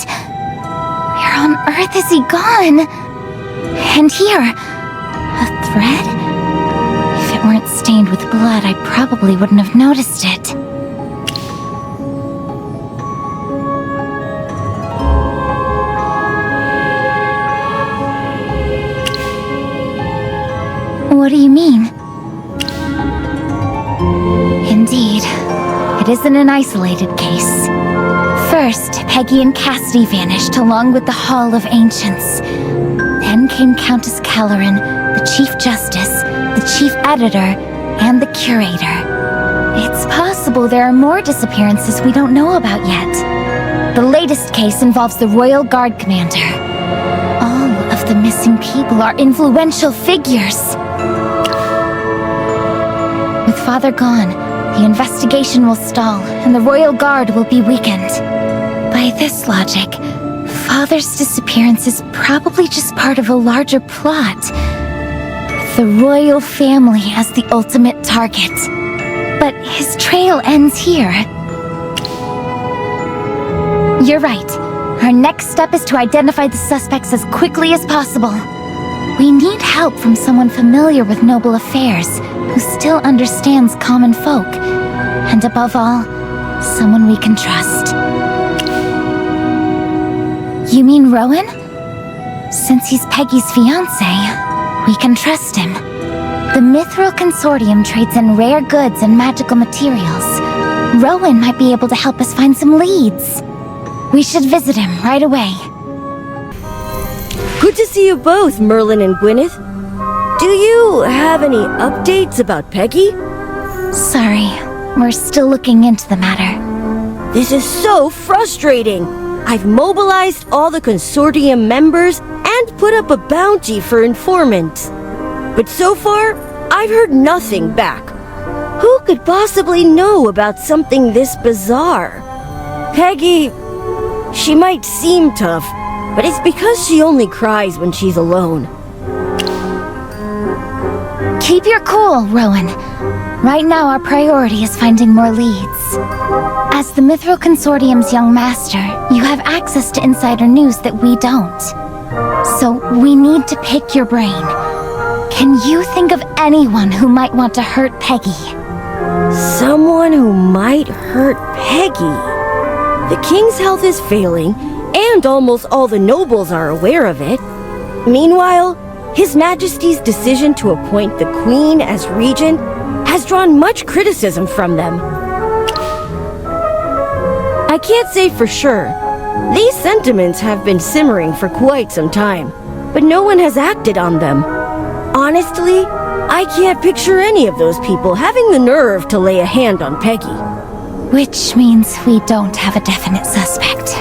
Where on earth is he gone? And here, a thread? If it weren't stained with blood, I probably wouldn't have noticed it. What do you mean? Indeed, it isn't an isolated case. First, Peggy and Cassidy vanished along with the Hall of Ancients. Then came Countess Kelleran, the Chief Justice, the Chief Editor, and the Curator. It's possible there are more disappearances we don't know about yet. The latest case involves the Royal Guard Commander. All of the missing people are influential figures. With Father gone, the investigation will stall, and the Royal Guard will be weakened. By this logic, Father's disappearance is probably just part of a larger plot, with the royal family as the ultimate target. But his trail ends here. You're right. Our next step is to identify the suspects as quickly as possible. We need help from someone familiar with noble affairs, who still understands common folk, and above all, someone we can trust. You mean Rowan? Since he's Peggy's fiancé, we can trust him. The Mithril Consortium trades in rare goods and magical materials. Rowan might be able to help us find some leads. We should visit him right away. Good to see you both, Merlin and Gwyneth. Do you have any updates about Peggy? Sorry, we're still looking into the matter. This is so frustrating. I've mobilized all the consortium members and put up a bounty for informants. But so far, I've heard nothing back. Who could possibly know about something this bizarre? Peggy, she might seem tough, but it's because she only cries when she's alone. Keep your cool, Rowan. Right now, our priority is finding more leads. As the Mithril Consortium's young master, you have access to insider news that we don't. So, we need to pick your brain. Can you think of anyone who might want to hurt Peggy? Someone who might hurt Peggy? The king's health is failing, and almost all the nobles are aware of it. Meanwhile, His Majesty's decision to appoint the Queen as regent has drawn much criticism from them. I can't say for sure. These sentiments have been simmering for quite some time, but no one has acted on them. Honestly, I can't picture any of those people having the nerve to lay a hand on Peggy. Which means we don't have a definite suspect.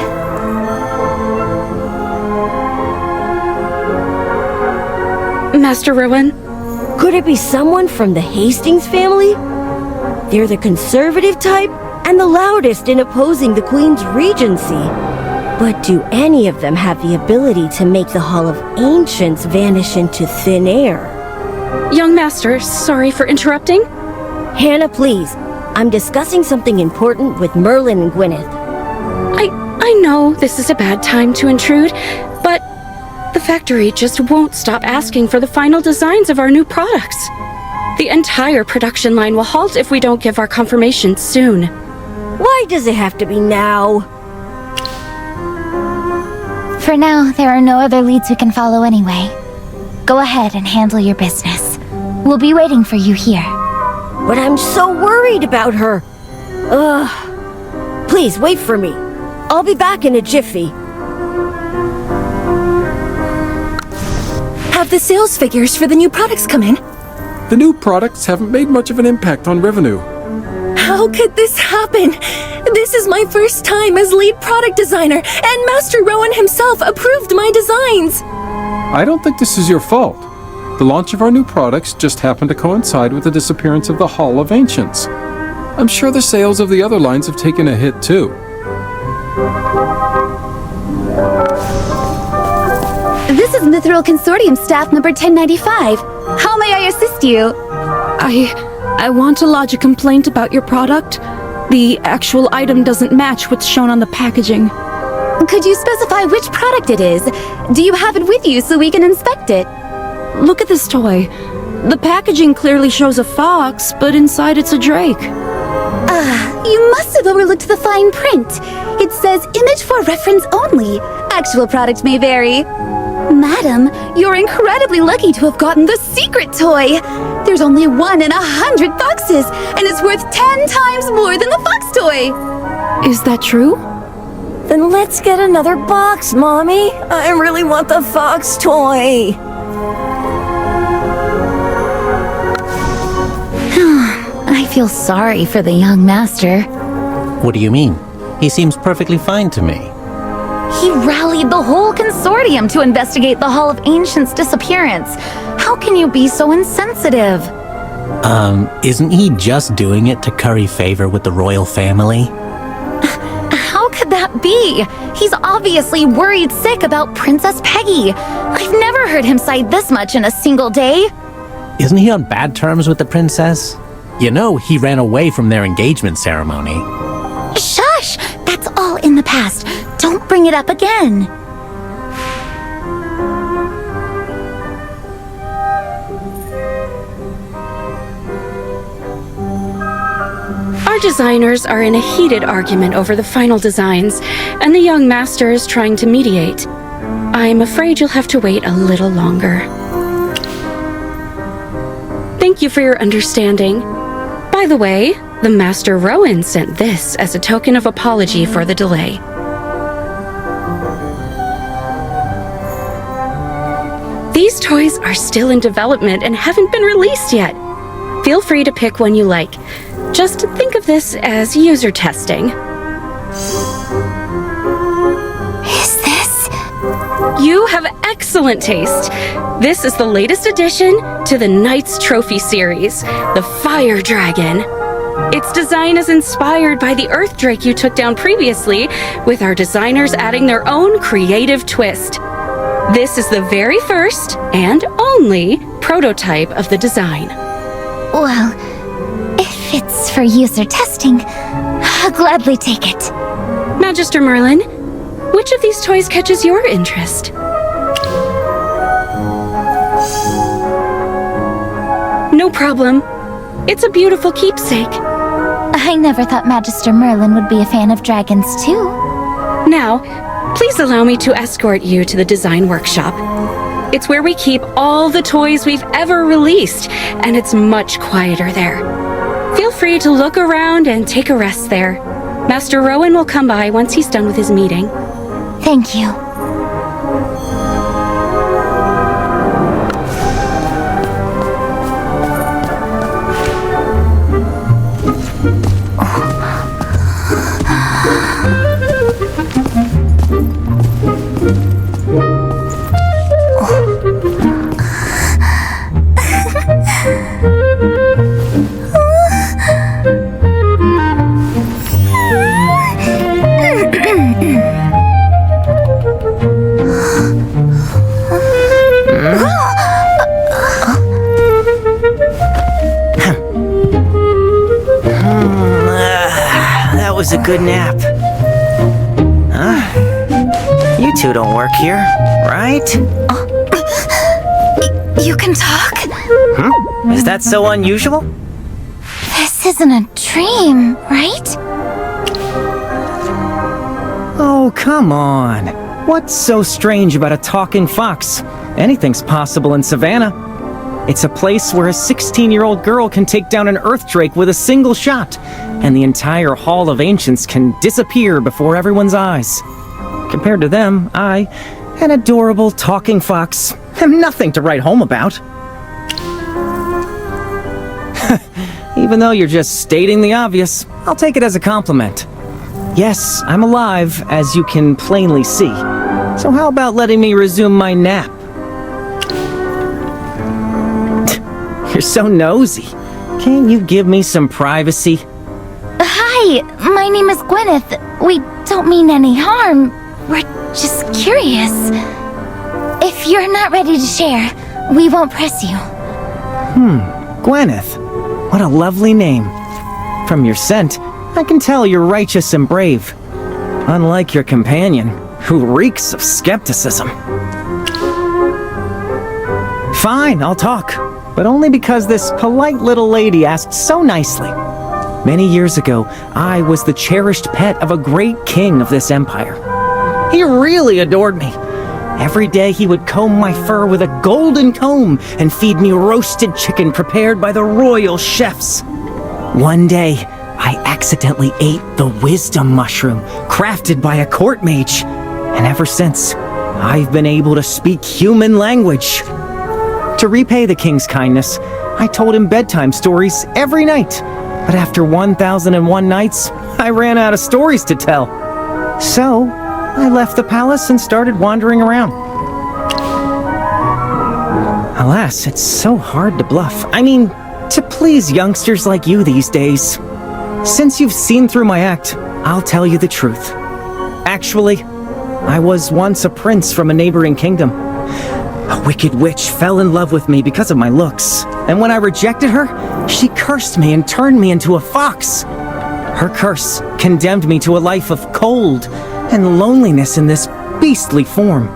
Master Rowan? Could it be someone from the Hastings family? They're the conservative type and the loudest in opposing the Queen's regency. But do any of them have the ability to make the Hall of Ancients vanish into thin air? Young Master, sorry for interrupting. Hannah, please. I'm discussing something important with Merlin and Gwyneth. I know this is a bad time to intrude, but the factory just won't stop asking for the final designs of our new products. The entire production line will halt if we don't give our confirmation soon. Why does it have to be now? For now, there are no other leads we can follow anyway. Go ahead and handle your business. We'll be waiting for you here. But I'm so worried about her. Ugh. Please, wait for me. I'll be back in a jiffy. Have the sales figures for the new products come in? The new products haven't made much of an impact on revenue. How could this happen? This is my first time as lead product designer, and Master Rowan himself approved my designs. I don't think this is your fault. The launch of our new products just happened to coincide with the disappearance of the Hall of Ancients. I'm sure the sales of the other lines have taken a hit too. This is Mithril Consortium staff number 1095. How may I assist you? I want to lodge a complaint about your product. The actual item doesn't match what's shown on the packaging. Could you specify which product it is? Do you have it with you so we can inspect it? Look at this toy. The packaging clearly shows a fox, but inside it's a drake. You must have overlooked the fine print. It says image for reference only. Actual product may vary. Madam, you're incredibly lucky to have gotten the secret toy. There's only 1 in 100 boxes, and it's worth 10 times more than the fox toy. Is that true? Then let's get another box, Mommy. I really want the fox toy. I feel sorry for the young master. What do you mean? He seems perfectly fine to me. He rallied the whole consortium to investigate the Hall of Ancients' disappearance. How can you be so insensitive? Isn't he just doing it to curry favor with the royal family? How could that be? He's obviously worried sick about Princess Peggy. I've never heard him sigh this much in a single day. Isn't he on bad terms with the princess? You know, he ran away from their engagement ceremony. Shush! That's all in the past. Don't bring it up again. Our designers are in a heated argument over the final designs, and the young master is trying to mediate. I'm afraid you'll have to wait a little longer. Thank you for your understanding. By the way, the Master Rowan sent this as a token of apology for the delay. These toys are still in development and haven't been released yet. Feel free to pick one you like. Just think of this as user testing. Is this? You have excellent taste. This is the latest addition to the Knight's Trophy series, the Fire Dragon. Its design is inspired by the Earth Drake you took down previously, with our designers adding their own creative twist. This is the very first and only prototype of the design. Well, if it's for user testing, I'll gladly take it. Magister Merlin, which of these toys catches your interest? No problem. It's a beautiful keepsake. I never thought Magister Merlin would be a fan of dragons, too. Now, please allow me to escort you to the design workshop. It's where we keep all the toys we've ever released, and it's much quieter there. Feel free to look around and take a rest there. Master Rowan will come by once he's done with his meeting. Thank you. use a good nap. Huh? You two don't work here, right? You can talk? Is that so unusual? This isn't a dream, right? Oh, come on. What's so strange about a talking fox? Anything's possible in Savannah. It's a place where a 16-year-old girl can take down an earth drake with a single shot, and the entire Hall of Ancients can disappear before everyone's eyes. Compared to them, I, an adorable talking fox, am nothing to write home about. Even though you're just stating the obvious, I'll take it as a compliment. Yes, I'm alive, as you can plainly see. So how about letting me resume my nap? You're so nosy. Can't you give me some privacy? Hi, my name is Gwyneth. We don't mean any harm. We're just curious. If you're not ready to share, we won't press you. Gwyneth. What a lovely name. From your scent, I can tell you're righteous and brave. Unlike your companion, who reeks of skepticism. Fine, I'll talk. But only because this polite little lady asked so nicely. Many years ago, I was the cherished pet of a great king of this empire. He really adored me. Every day he would comb my fur with a golden comb and feed me roasted chicken prepared by the royal chefs. One day, I accidentally ate the wisdom mushroom crafted by a court mage. And ever since, I've been able to speak human language. To repay the king's kindness, I told him bedtime stories every night. But after 1001 nights, I ran out of stories to tell. So, I left the palace and started wandering around. Alas, it's so hard to bluff. I mean, to please youngsters like you these days. Since you've seen through my act, I'll tell you the truth. Actually, I was once a prince from a neighboring kingdom. A wicked witch fell in love with me because of my looks, and when I rejected her, she cursed me and turned me into a fox. Her curse condemned me to a life of cold and loneliness in this beastly form.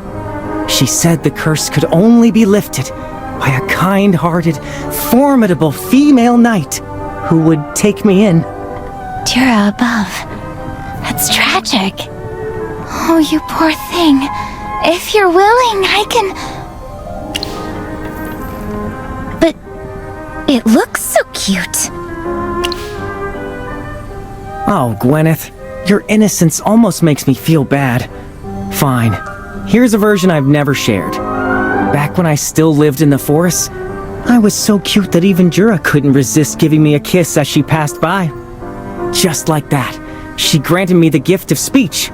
She said the curse could only be lifted by a kind-hearted, formidable female knight who would take me in. Dura above. That's tragic. Oh, you poor thing. If you're willing, I can... But it looks so cute. Oh, Gwyneth, your innocence almost makes me feel bad. Fine. Here's a version I've never shared. Back when I still lived in the forest, I was so cute that even Jura couldn't resist giving me a kiss as she passed by. Just like that, she granted me the gift of speech.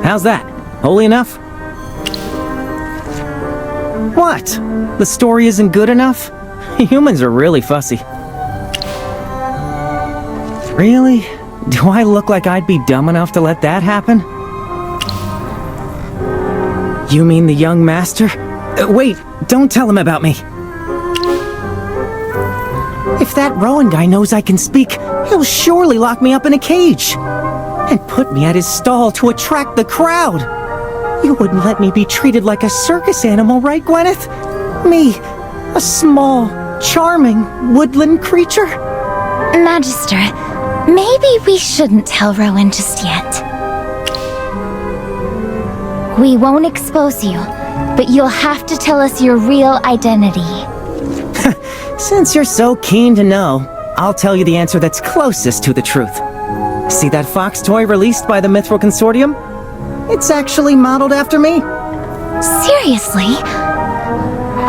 How's that? Holy enough? What? The story isn't good enough? Humans are really fussy. Really? Do I look like I'd be dumb enough to let that happen? You mean the young master? Wait, don't tell him about me. If that Rowan guy knows I can speak, he'll surely lock me up in a cage and put me at his stall to attract the crowd. You wouldn't let me be treated like a circus animal, right, Gwyneth? Me, a small, charming woodland creature? Magister, maybe we shouldn't tell Rowan just yet. We won't expose you, but you'll have to tell us your real identity. Since you're so keen to know, I'll tell you the answer that's closest to the truth. See that fox toy released by the Mithril Consortium? It's actually modeled after me. Seriously?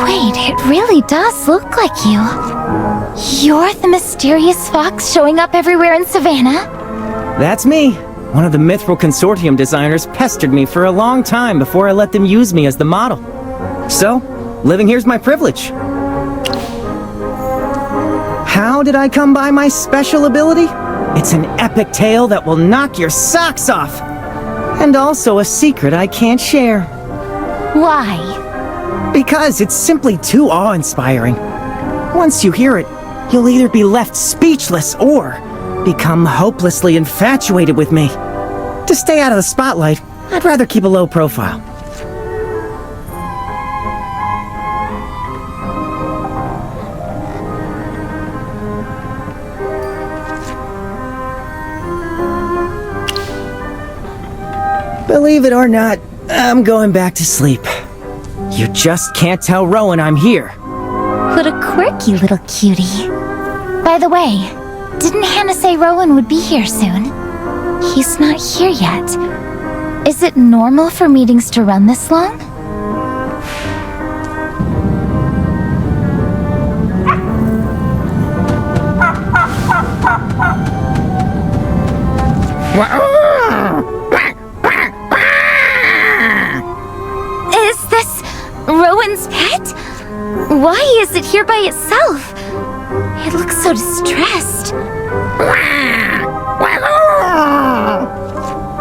Wait, it really does look like you. You're the mysterious fox showing up everywhere in Savannah? That's me. One of the Mithril Consortium designers pestered me for a long time before I let them use me as the model. So, living here's my privilege. How did I come by my special ability? It's an epic tale that will knock your socks off. And also a secret I can't share. Why? Because it's simply too awe-inspiring. Once you hear it, you'll either be left speechless or become hopelessly infatuated with me. To stay out of the spotlight, I'd rather keep a low profile. Believe it or not, I'm going back to sleep. You just can't tell Rowan I'm here. What a quirky little cutie. By the way, didn't Hannah say Rowan would be here soon? He's not here yet. Is it normal for meetings to run this long? Is this Rowan's pet? Why is it here by itself? It looks so distressed.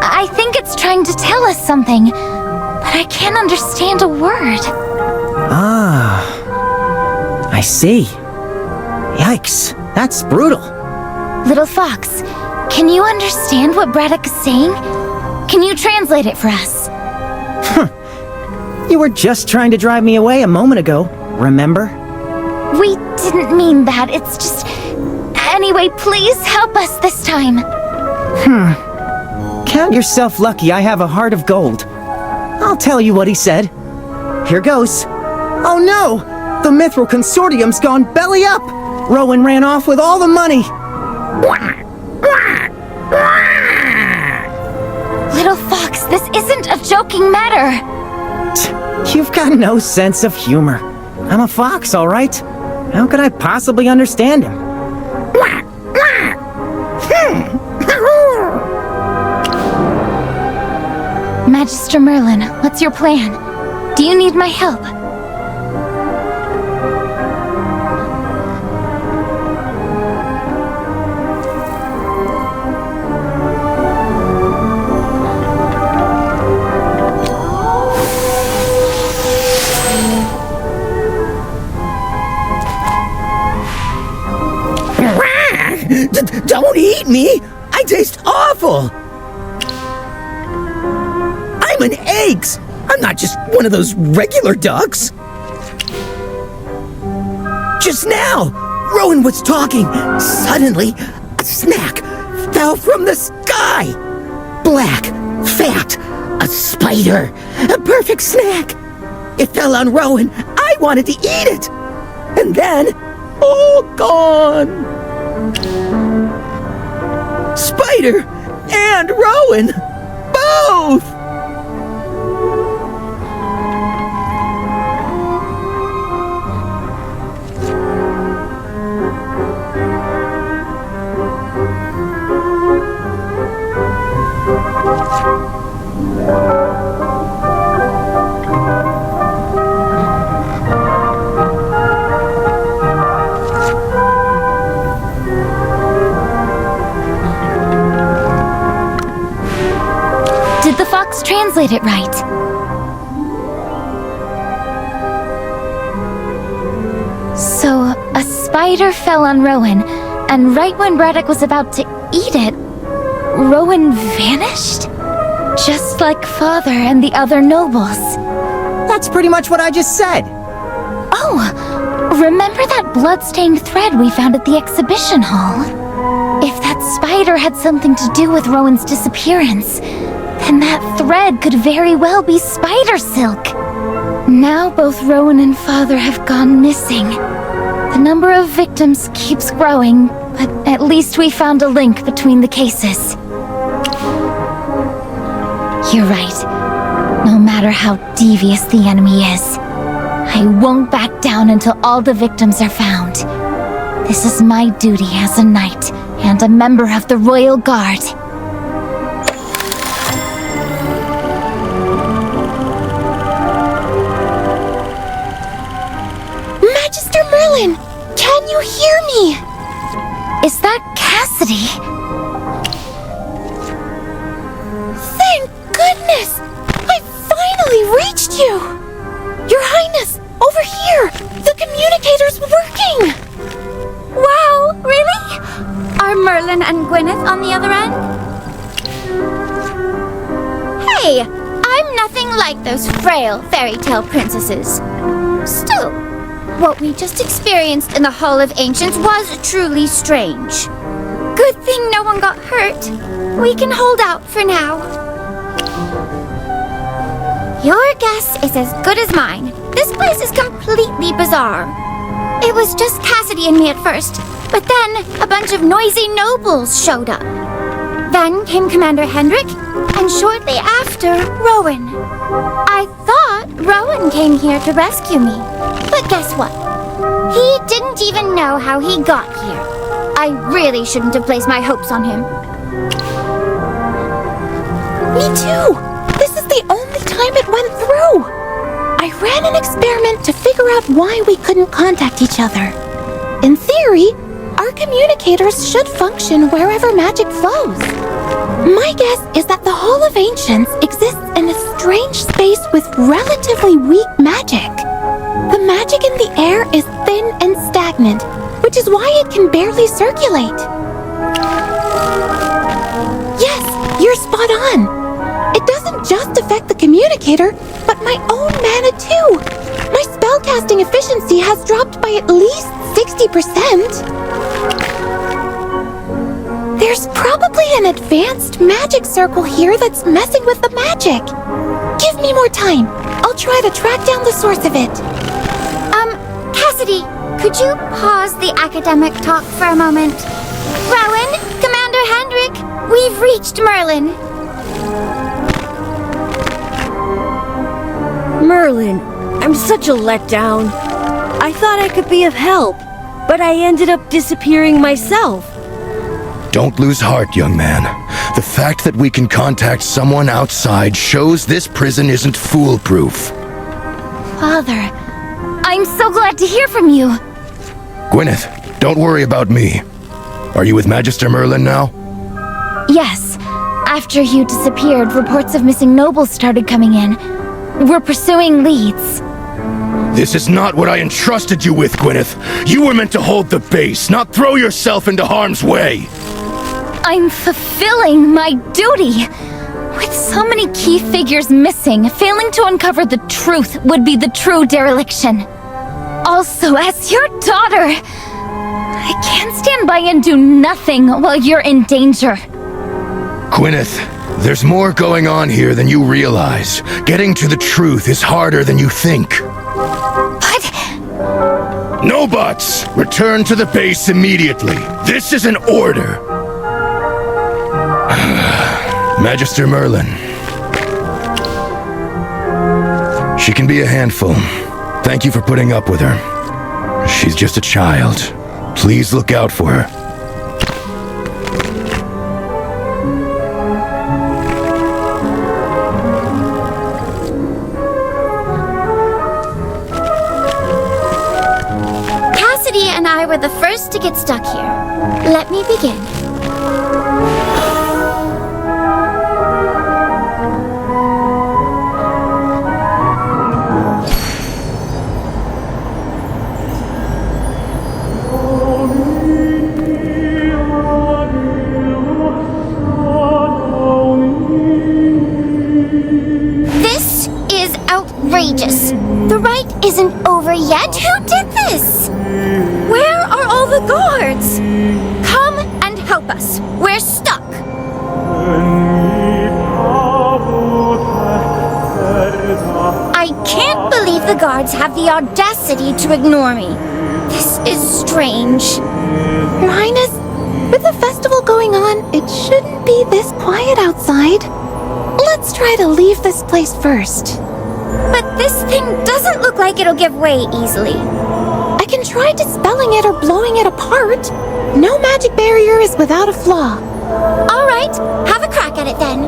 I think it's trying to tell us something, but I can't understand a word. Ah, I see. Yikes, that's brutal. Little Fox, can you understand what Braddock is saying? Can you translate it for us? You were just trying to drive me away a moment ago, remember? We didn't mean that, it's just... Anyway, please help us this time. Count yourself lucky I have a heart of gold. I'll tell you what he said. Here goes. Oh no! The Mithril Consortium's gone belly up! Rowan ran off with all the money! Little Fox, this isn't a joking matter! You've got no sense of humor. I'm a fox, all right? How could I possibly understand him? Magister Merlin, what's your plan? Do you need my help? Don't eat me! I taste awful! I'm an eggs! I'm not just one of those regular ducks! Just now, Rowan was talking. Suddenly, a snack fell from the sky! Black, fat, a spider, a perfect snack! It fell on Rowan. I wanted to eat it! And then, all gone! Spider and Rowan! Both! Did the fox translate it right? So, a spider fell on Rowan, and right when Braddock was about to eat it, Rowan vanished? Just like Father and the other nobles. That's pretty much what I just said. Oh, remember that blood-stained thread we found at the exhibition hall? If that spider had something to do with Rowan's disappearance, then that thread could very well be spider silk. Now both Rowan and Father have gone missing. The number of victims keeps growing, but at least we found a link between the cases. You're right. No matter how devious the enemy is, I won't back down until all the victims are found. This is my duty as a knight and a member of the Royal Guard. Magister Merlin, can you hear me? Is that Cassidy? Thank goodness! I finally reached you! Your Highness, over here! The communicator's working! Wow, really? Are Merlin and Gwyneth on the other end? Hey, I'm nothing like those frail fairy tale princesses. Still, what we just experienced in the Hall of Ancients was truly strange. Good thing no one got hurt. We can hold out for now. Your guess is as good as mine. This place is completely bizarre. It was just Cassidy and me at first, but then a bunch of noisy nobles showed up. Then came Commander Hendrik, and shortly after, Rowan. I thought Rowan came here to rescue me, but guess what? He didn't even know how he got here. I really shouldn't have placed my hopes on him. Me too! This is the only time it went through! I ran an experiment to figure out why we couldn't contact each other. In theory, our communicators should function wherever magic flows. My guess is that the Hall of Ancients exists in a strange space with relatively weak magic. The magic in the air is thin and stagnant, which is why it can barely circulate. Yes, you're spot on. It doesn't just affect the communicator, but my own mana too. My spellcasting efficiency has dropped by at least 60%. There's probably an advanced magic circle here that's messing with the magic. Give me more time. I'll try to track down the source of it. Cassidy, could you pause the academic talk for a moment? Rowan, Commander Hendrik, we've reached Merlin. Merlin, I'm such a letdown. I thought I could be of help, but I ended up disappearing myself. Don't lose heart, young man. The fact that we can contact someone outside shows this prison isn't foolproof. Father, I'm so glad to hear from you. Gwyneth, don't worry about me. Are you with Magister Merlin now? Yes. After you disappeared, reports of missing nobles started coming in. We're pursuing leads. This is not what I entrusted you with, Gwyneth. You were meant to hold the base, not throw yourself into harm's way. I'm fulfilling my duty. With so many key figures missing, failing to uncover the truth would be the true dereliction. Also, as your daughter, I can't stand by and do nothing while you're in danger. Gwyneth, there's more going on here than you realize. Getting to the truth is harder than you think. But... No buts! Return to the base immediately. This is an order. Magister Merlin. She can be a handful. Thank you for putting up with her. She's just a child. Please look out for her. Cassidy and I were the first to get stuck here. Let me begin. The rite isn't over yet. Who did this? Where are all the guards? Come and help us. We're stuck. I can't believe the guards have the audacity to ignore me. This is strange. Your Highness, with the festival going on, it shouldn't be this quiet outside. Let's try to leave this place first. But this thing doesn't look like it'll give way easily. I can try dispelling it or blowing it apart. No magic barrier is without a flaw. All right, have a crack at it then.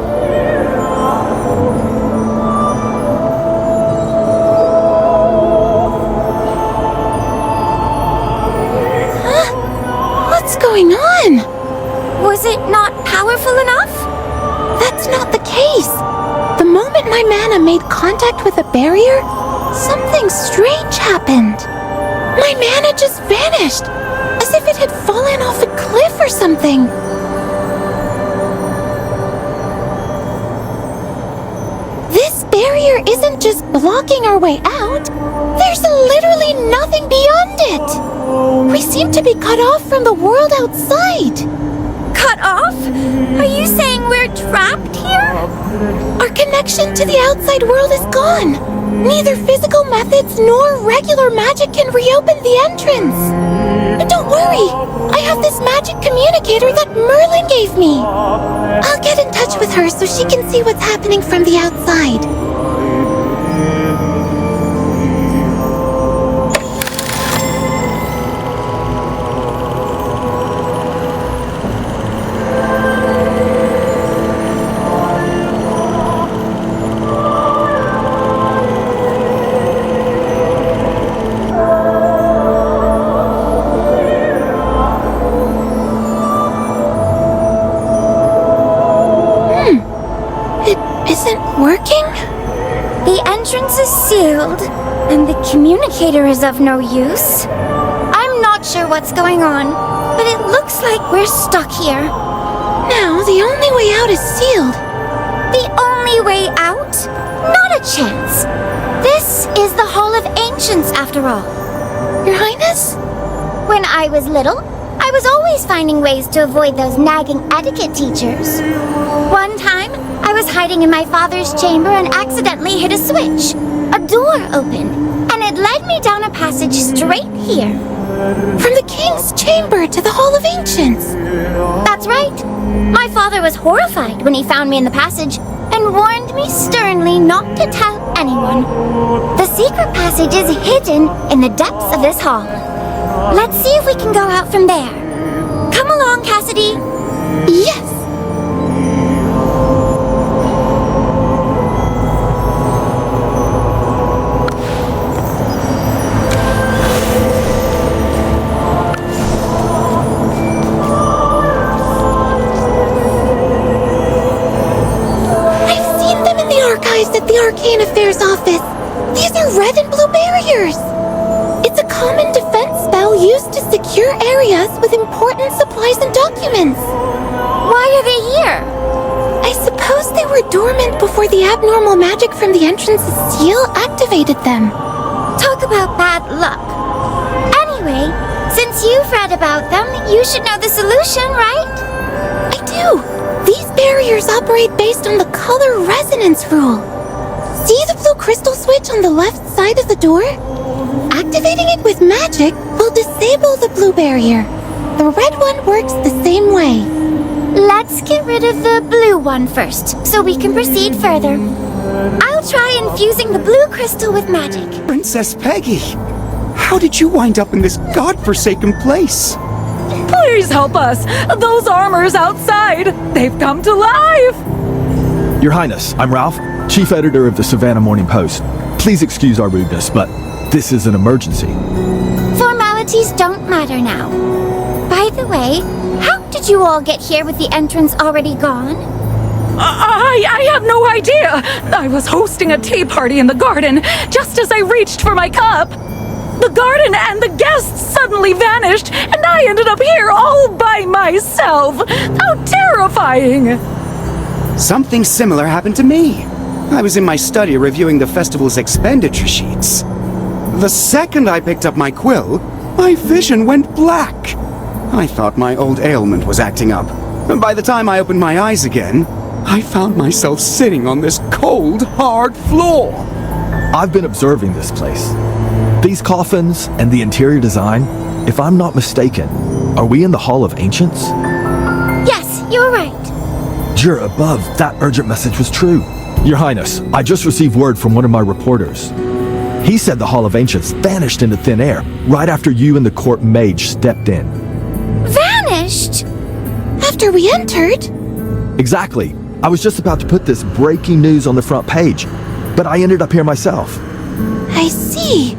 Huh? What's going on? Was it not powerful enough? That's not the case. The moment my mana made contact with a barrier, something strange happened. My mana just vanished, as if it had fallen off a cliff or something. This barrier isn't just blocking our way out. There's literally nothing beyond it. We seem to be cut off from the world outside. Cut off? Are you saying we're trapped here? Our connection to the outside world is gone. Neither physical methods nor regular magic can reopen the entrance. But don't worry, I have this magic communicator that Merlin gave me. I'll get in touch with her so she can see what's happening from the outside. Working? The entrance is sealed, and the communicator is of no use. I'm not sure what's going on, but it looks like we're stuck here. Now, the only way out is sealed. The only way out? Not a chance. This is the Hall of Ancients, after all. Your Highness? When I was little, I was always finding ways to avoid those nagging etiquette teachers. One time, I was hiding in my father's chamber and accidentally hit a switch. A door opened, and it led me down a passage straight here. From the king's chamber to the Hall of Ancients. That's right. My father was horrified when he found me in the passage and warned me sternly not to tell anyone. The secret passage is hidden in the depths of this hall. Let's see if we can go out from there. Come along, Cassidy. Yes. At the Arcane Affairs office. These are red and blue barriers. It's a common defense spell used to secure areas with important supplies and documents. Why are they here? I suppose they were dormant before the abnormal magic from the entrance's seal activated them. Talk about bad luck. Anyway, since you've read about them, you should know the solution, right? I do. These barriers operate based on the color resonance rule. See the blue crystal switch on the left side of the door? Activating it with magic will disable the blue barrier. The red one works the same way. Let's get rid of the blue one first, so we can proceed further. I'll try infusing the blue crystal with magic. Princess Peggy, how did you wind up in this godforsaken place? Please help us! Those armors outside! They've come to life! Your Highness, I'm Ralph, Chief Editor of the Savannah Morning Post. Please excuse our rudeness, but this is an emergency. Formalities don't matter now. By the way, how did you all get here with the entrance already gone? I have no idea! I was hosting a tea party in the garden just as I reached for my cup. The garden and the guests suddenly vanished, and I ended up here all by myself. How terrifying! Something similar happened to me. I was in my study reviewing the festival's expenditure sheets. The second I picked up my quill, my vision went black. I thought my old ailment was acting up. And by the time I opened my eyes again, I found myself sitting on this cold, hard floor. I've been observing this place. These coffins and the interior design, if I'm not mistaken, are we in the Hall of Ancients? Yes, you're right. Jura above, that urgent message was true. Your Highness, I just received word from one of my reporters. He said the Hall of Ancients vanished into thin air right after you and the court mage stepped in. Vanished? After we entered? Exactly. I was just about to put this breaking news on the front page, but I ended up here myself. I see.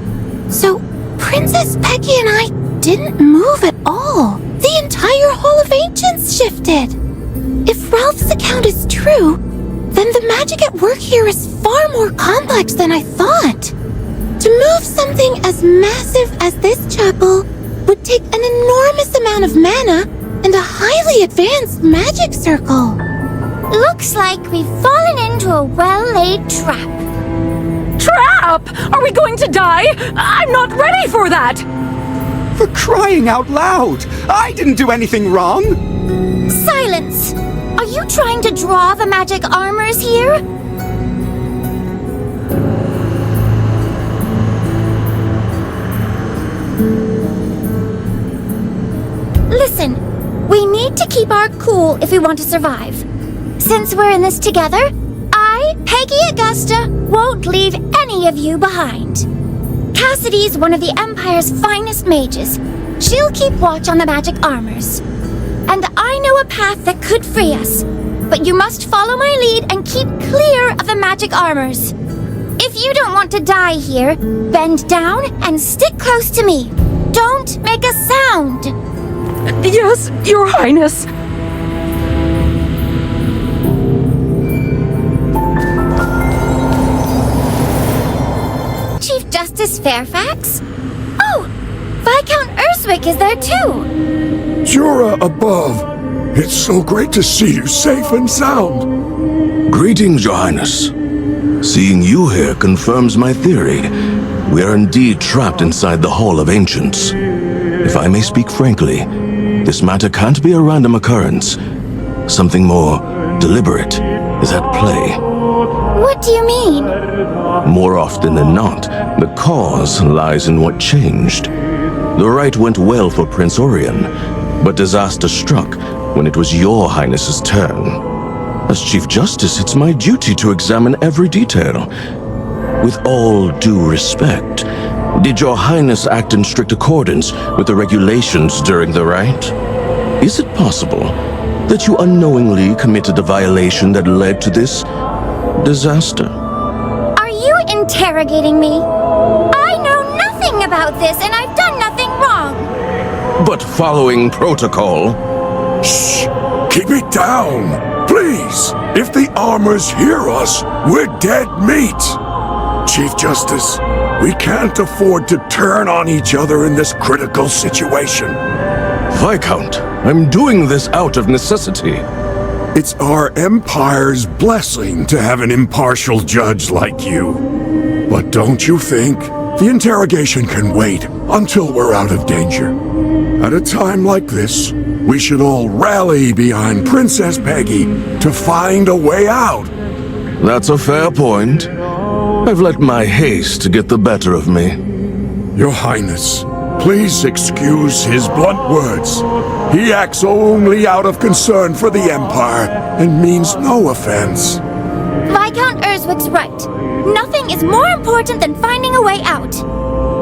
So, Princess Peggy and I didn't move at all. The entire Hall of Ancients shifted. If Ralph's account is true, then the magic at work here is far more complex than I thought. To move something as massive as this chapel would take an enormous amount of mana and and a highly advanced magic circle. Looks like we've fallen into a well-laid trap. Trap? Are we going to die? I'm not ready for that! For crying out loud! I didn't do anything wrong! Silence! Are you trying to draw the magic armors here? Listen, we need to keep our cool if we want to survive. Since we're in this together, I, Peggy Augusta, won't leave any of you behind. Cassidy's one of the Empire's finest mages. She'll keep watch on the magic armors. And I know a path that could free us. But you must follow my lead and keep clear of the magic armors. If you don't want to die here, bend down and stick close to me. Don't make a sound. Yes, Your Highness. Chief Justice Fairfax? Oh, Viscount Urswick is there too. Jura above. It's so great to see you safe and sound. Greetings, Your Highness. Seeing you here confirms my theory. We are indeed trapped inside the Hall of Ancients. If I may speak frankly, this matter can't be a random occurrence. Something more deliberate is at play. What do you mean? More often than not, the cause lies in what changed. The rite went well for Prince Orion, but disaster struck when it was Your Highness's turn. As Chief Justice, it's my duty to examine every detail. With all due respect, did Your Highness act in strict accordance with the regulations during the rite? Is it possible that you unknowingly committed a violation that led to this disaster? Are you interrogating me? I know nothing about this and I've done nothing wrong. But following protocol... Shh! Keep it down! Please! If the armors hear us, we're dead meat! Chief Justice, we can't afford to turn on each other in this critical situation. Viscount, I'm doing this out of necessity. It's our Empire's blessing to have an impartial judge like you. But don't you think the interrogation can wait until we're out of danger? At a time like this, we should all rally behind Princess Peggy to find a way out. That's a fair point. I've let my haste get the better of me. Your Highness, please excuse his blunt words. He acts only out of concern for the Empire and means no offense. Viscount Urswick's right. Nothing is more important than finding a way out.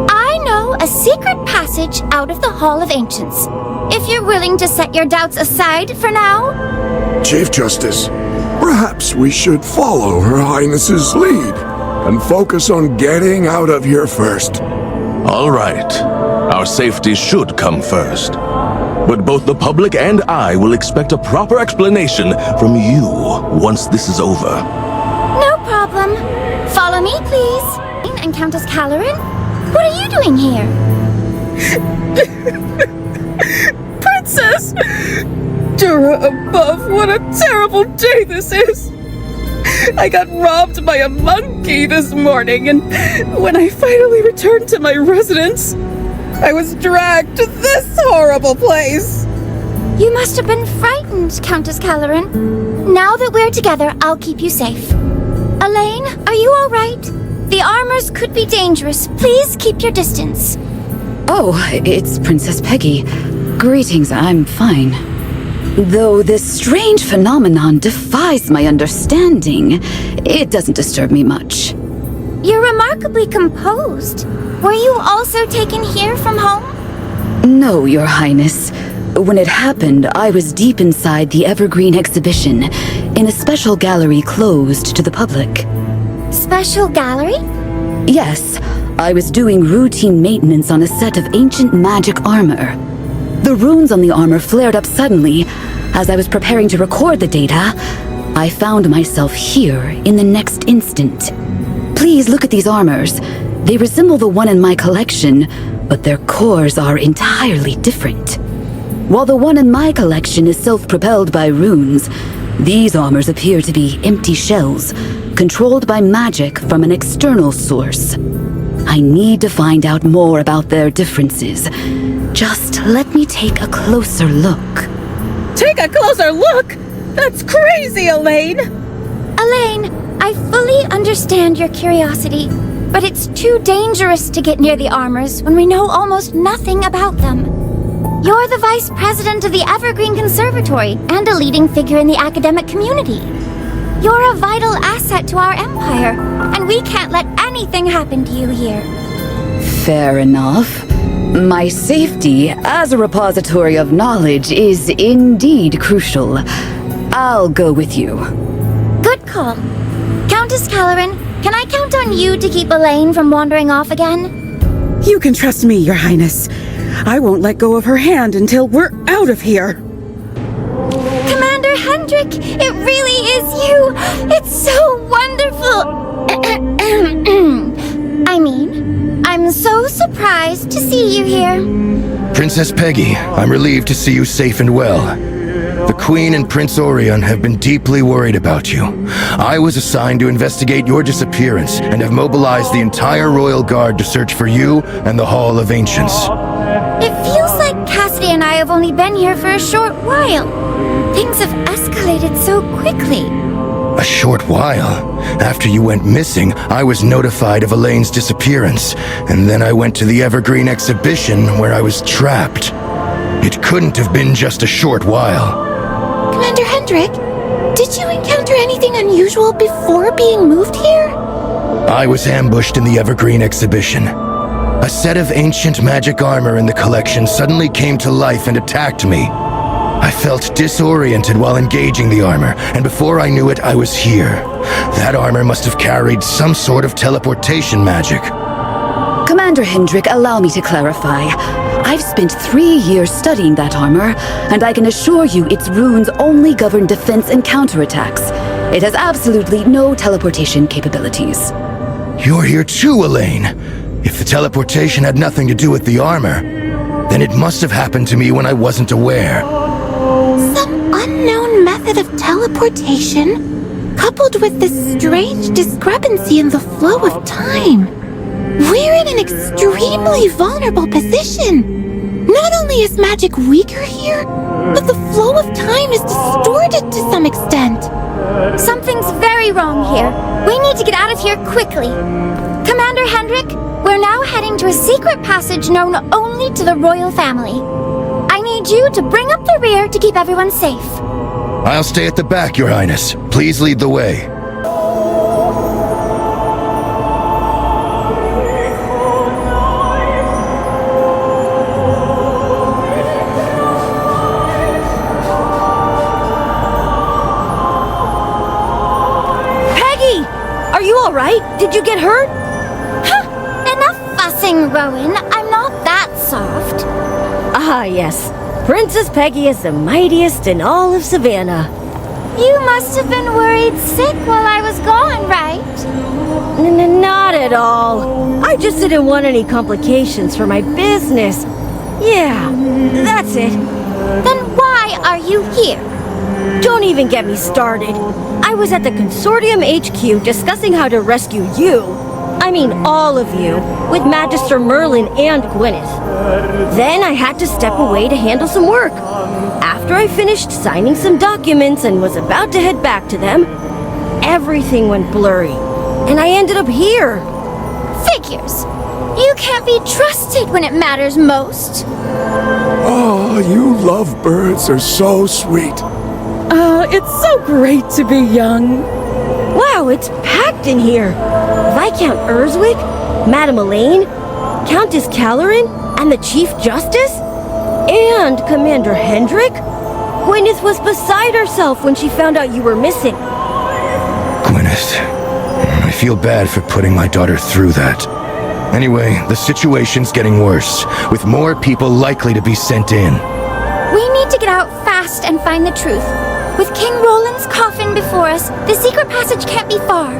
I know a secret passage out of the Hall of Ancients. If you're willing to set your doubts aside for now... Chief Justice, perhaps we should follow Her Highness's lead and focus on getting out of here first. All right. Our safety should come first. But both the public and I will expect a proper explanation from you once this is over. No problem. Follow me, please. And Countess Calorin, what are you doing here? Princess! Jura above, what a terrible day this is! I got robbed by a monkey this morning, and when I finally returned to my residence, I was dragged to this horrible place. You must have been frightened, Countess Calorin. Now that we're together, I'll keep you safe. Elaine, are you all right? The armors could be dangerous. Please keep your distance. Oh, it's Princess Peggy. Greetings, I'm fine. Though this strange phenomenon defies my understanding, it doesn't disturb me much. You're remarkably composed. Were you also taken here from home? No, Your Highness. When it happened, I was deep inside the Evergreen exhibition, in a special gallery closed to the public. Special gallery? Yes, I was doing routine maintenance on a set of ancient magic armor. The runes on the armor flared up suddenly. As I was preparing to record the data, I found myself here in the next instant. Please look at these armors. They resemble the one in my collection, but their cores are entirely different. While the one in my collection is self-propelled by runes, these armors appear to be empty shells, controlled by magic from an external source. I need to find out more about their differences. Just let me take a closer look. Take a closer look? That's crazy, Elaine! Elaine, I fully understand your curiosity, but it's too dangerous to get near the armors when we know almost nothing about them. You're the vice president of the Evergreen Conservatory and a leading figure in the academic community. You're a vital asset to our empire, and we can't let anything happen to you here. Fair enough. My safety as a repository of knowledge is indeed crucial. I'll go with you. Good call. Countess Caloran, can I count on you to keep Elaine from wandering off again? You can trust me, Your Highness. I won't let go of her hand until we're out of here. Commander Hendrik, it really is you! It's so wonderful! I'm so surprised to see you here. Princess Peggy, I'm relieved to see you safe and well. The Queen and Prince Orion have been deeply worried about you. I was assigned to investigate your disappearance and have mobilized the entire Royal Guard to search for you and the Hall of Ancients. It feels like Cassidy and I have only been here for a short while. Things have escalated so quickly. A short while. After you went missing, I was notified of Elaine's disappearance, and then I went to the Evergreen exhibition where I was trapped. It couldn't have been just a short while. Commander Hendrik, did you encounter anything unusual before being moved here? I was ambushed in the Evergreen exhibition. A set of ancient magic armor in the collection suddenly came to life and attacked me. I felt disoriented while engaging the armor, and before I knew it, I was here. That armor must have carried some sort of teleportation magic. Commander Hendrik, allow me to clarify. I've spent 3 years studying that armor, and I can assure you its runes only govern defense and counterattacks. It has absolutely no teleportation capabilities. You're here too, Elaine. If the teleportation had nothing to do with the armor, then it must have happened to me when I wasn't aware. Some unknown method of teleportation, coupled with this strange discrepancy in the flow of time. We're in an extremely vulnerable position. Not only is magic weaker here, but the flow of time is distorted to some extent. Something's very wrong here. We need to get out of here quickly. Commander Hendrik, we're now heading to a secret passage known only to the royal family. I need you to bring up the rear to keep everyone safe. I'll stay at the back, Your Highness. Please lead the way. Peggy! Are you alright? Did you get hurt? Enough fussing, Rowan. I'm not that soft. Ah, yes. Princess Peggy is the mightiest in all of Savannah. You must have been worried sick while I was gone, right? Not at all. I just didn't want any complications for my business. Yeah, that's it. Then why are you here? Don't even get me started. I was at the Consortium HQ discussing how to rescue you. I mean all of you, with Magister Merlin and Gwyneth. Then I had to step away to handle some work. After I finished signing some documents and was about to head back to them, everything went blurry, and I ended up here. Figures. You can't be trusted when it matters most. Oh, you lovebirds are so sweet. It's so great to be young. Wow, it's packed in here. Viscount Urswick, Madame Elaine, Countess Caloran, and the Chief Justice? And Commander Hendrik? Gwyneth was beside herself when she found out you were missing. Gwyneth, I feel bad for putting my daughter through that. Anyway, the situation's getting worse, with more people likely to be sent in. We need to get out fast and find the truth. With King Roland's coffin before us, the secret passage can't be far.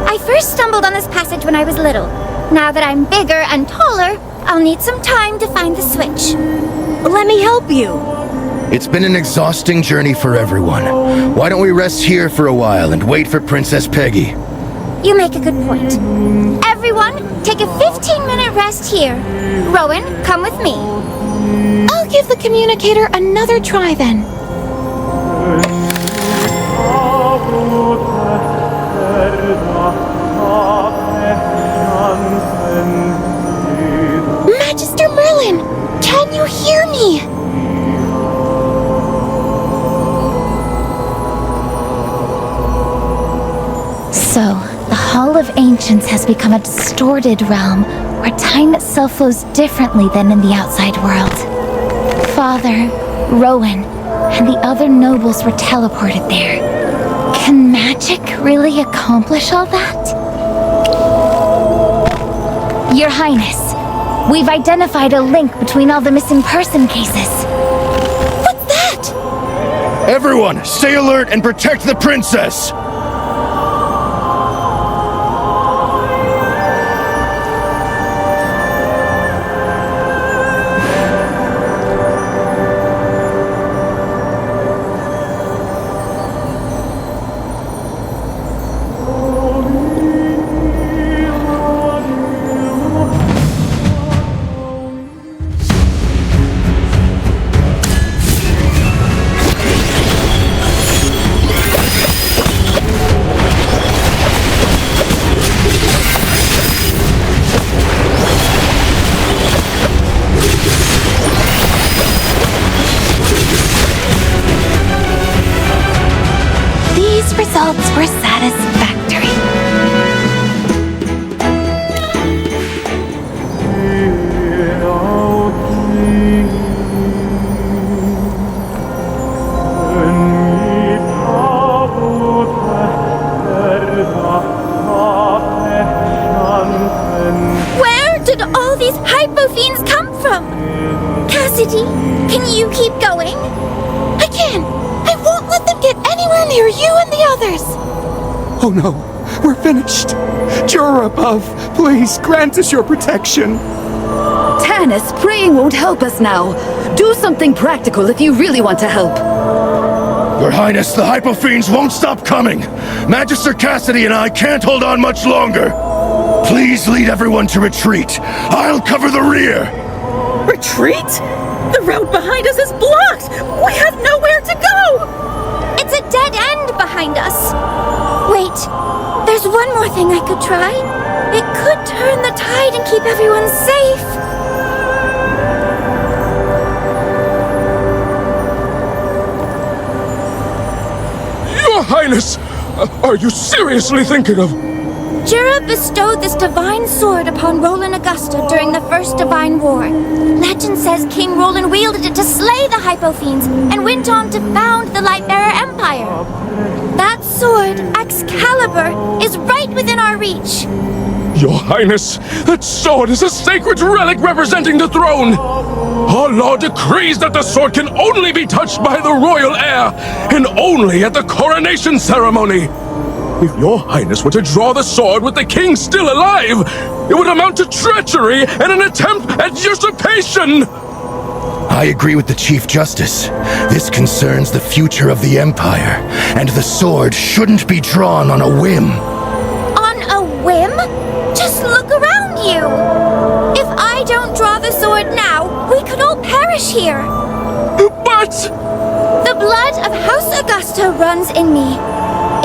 I first stumbled on this passage when I was little. Now that I'm bigger and taller, I'll need some time to find the switch. Let me help you. It's been an exhausting journey for everyone. Why don't we rest here for a while and wait for Princess Peggy? You make a good point. Everyone, take a 15-minute rest here. Rowan, come with me. I'll give the communicator another try then. Magister Merlin, can you hear me? So, the Hall of Ancients has become a distorted realm where time itself flows differently than in the outside world. Father, Rowan, and the other nobles were teleported there. Can magic really accomplish all that? Your Highness, we've identified a link between all the missing person cases. What's that? Everyone, stay alert and protect the princess! Results were satisfactory. Where did all these hypofiends come from? Cassidy, can you keep going? I can. I won't let them get anywhere near you and the others. Oh no, we're finished. Juror above, please grant us your protection. Tanis, praying won't help us now. Do something practical if you really want to help. Your Highness, the Hypofiends won't stop coming. Magister Cassidy and I can't hold on much longer. Please lead everyone to retreat. I'll cover the rear. Retreat? The road behind us is blocked! We have nowhere to go! It's a dead end behind us. Wait, there's one more thing I could try. It could turn the tide and keep everyone safe. Your Highness! Are you seriously thinking of... Jura bestowed this divine sword upon Roland Augusta during the First Divine War. Legend says King Roland wielded it to slay the Hypofiends and went on to found the Lightbearer Empire. That sword, Excalibur, is right within our reach. Your Highness, that sword is a sacred relic representing the throne! Our law decrees that the sword can only be touched by the royal heir, and only at the coronation ceremony! If your Highness were to draw the sword with the king still alive, it would amount to treachery and an attempt at usurpation! I agree with the Chief Justice. This concerns the future of the Empire, and the sword shouldn't be drawn on a whim. On a whim? Just look around you! If I don't draw the sword now, we could all perish here! But... The blood of House Augusta runs in me.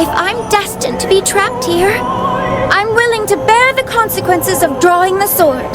If I'm destined to be trapped here, I'm willing to bear the consequences of drawing the sword.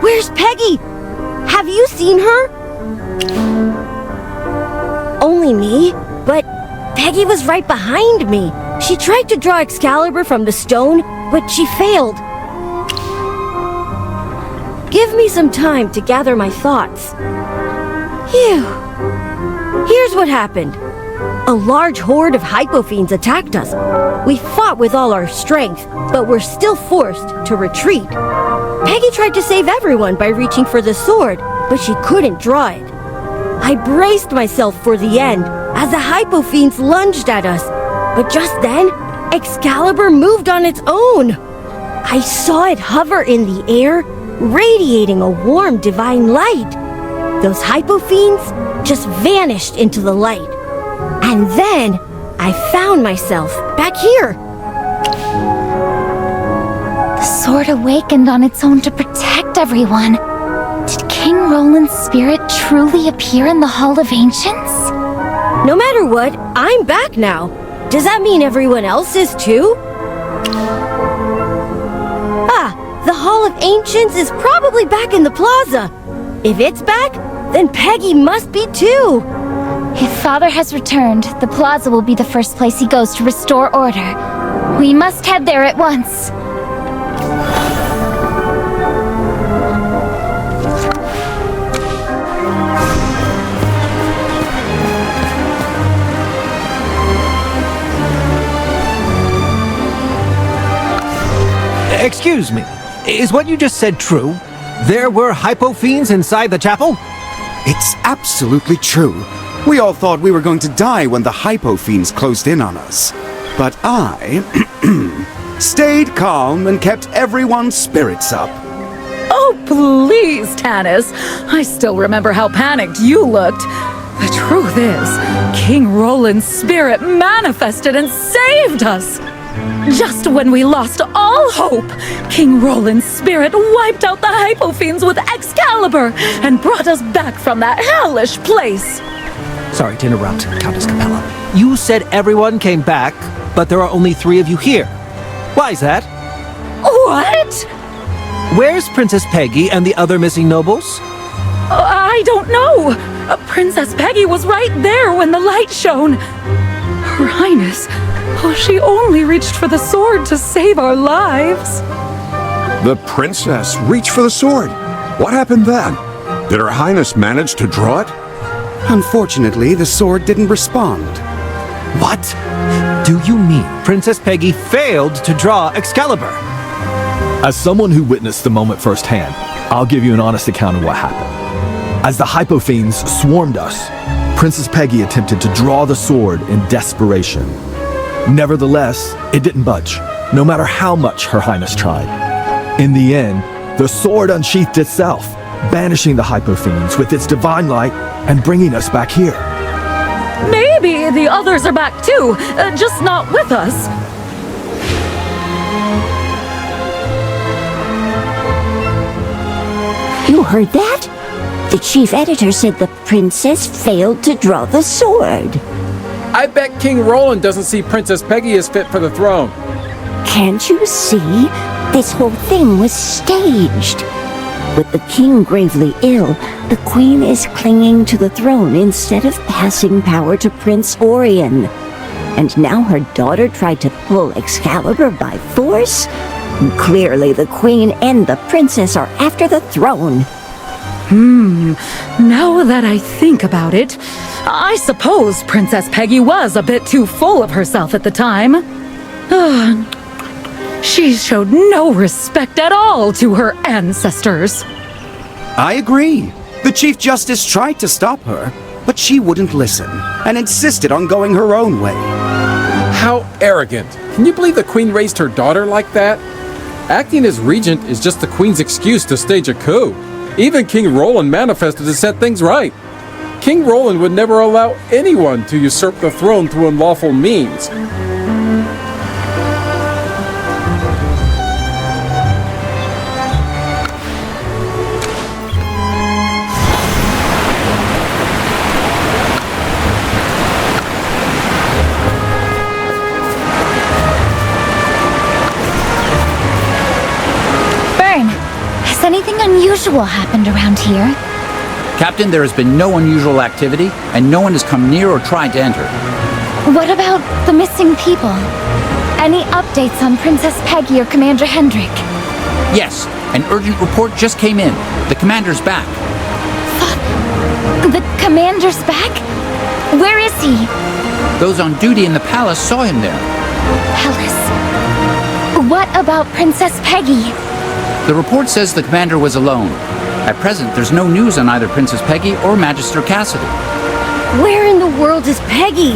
Where's Peggy? Have you seen her? Only me? But Peggy was right behind me. She tried to draw Excalibur from the stone, but she failed. Give me some time to gather my thoughts. Phew. Here's what happened. A large horde of hypofiends attacked us. We fought with all our strength, but were still forced to retreat. Peggy tried to save everyone by reaching for the sword, but she couldn't draw it. I braced myself for the end as the hypofiends lunged at us, but just then, Excalibur moved on its own. I saw it hover in the air, radiating a warm divine light. Those hypofiends just vanished into the light. And then, I found myself back here. The sword awakened on its own to protect everyone. Did King Roland's spirit truly appear in the Hall of Ancients? No matter what, I'm back now. Does that mean everyone else is too? Ah, the Hall of Ancients is probably back in the plaza. If it's back, then Peggy must be too. If Father has returned, the plaza will be the first place he goes to restore order. We must head there at once. Excuse me, is what you just said true? There were hypofiends inside the chapel? It's absolutely true. We all thought we were going to die when the hypofiends closed in on us. But I stayed calm and kept everyone's spirits up. Oh, please, Tanis. I still remember how panicked you looked. The truth is, King Roland's spirit manifested and saved us. Just when we lost all hope, King Roland's spirit wiped out the hypofiends with Excalibur and brought us back from that hellish place. Sorry to interrupt, Countess Capella. You said everyone came back, but there are only 3 of you here. Why is that? What? Where's Princess Peggy and the other missing nobles? I don't know. Princess Peggy was right there when the light shone. Her Highness, she only reached for the sword to save our lives. The princess reached for the sword. What happened then? Did Her Highness manage to draw it? Unfortunately, the sword didn't respond. What? Do you mean Princess Peggy failed to draw Excalibur? As someone who witnessed the moment firsthand, I'll give you an honest account of what happened. As the hypofiends swarmed us, Princess Peggy attempted to draw the sword in desperation. Nevertheless, it didn't budge, no matter how much Her Highness tried. In the end, the sword unsheathed itself, banishing the hypofiends with its divine light and bringing us back here. Maybe the others are back too, just not with us. You heard that? The chief editor said the princess failed to draw the sword. I bet King Roland doesn't see Princess Peggy as fit for the throne. Can't you see? This whole thing was staged. With the king gravely ill, the queen is clinging to the throne instead of passing power to Prince Orion. And now her daughter tried to pull Excalibur by force? Clearly the queen and the princess are after the throne. Now that I think about it, I suppose Princess Peggy was a bit too full of herself at the time. She showed no respect at all to her ancestors. I agree. The Chief Justice tried to stop her, but she wouldn't listen and insisted on going her own way. How arrogant. Can you believe the queen raised her daughter like that? Acting as regent is just the queen's excuse to stage a coup. Even King Roland manifested to set things right. King Roland would never allow anyone to usurp the throne through unlawful means. unusual happened around here? Captain, there has been no unusual activity, and no one has come near or tried to enter. What about the missing people? Any updates on Princess Peggy or Commander Hendrik? Yes, an urgent report just came in. The commander's back. The commander's back? Where is he? Those on duty in the palace saw him there. Palace? What about Princess Peggy? The report says the commander was alone. At present, there's no news on either Princess Peggy or Magister Cassidy. Where in the world is Peggy?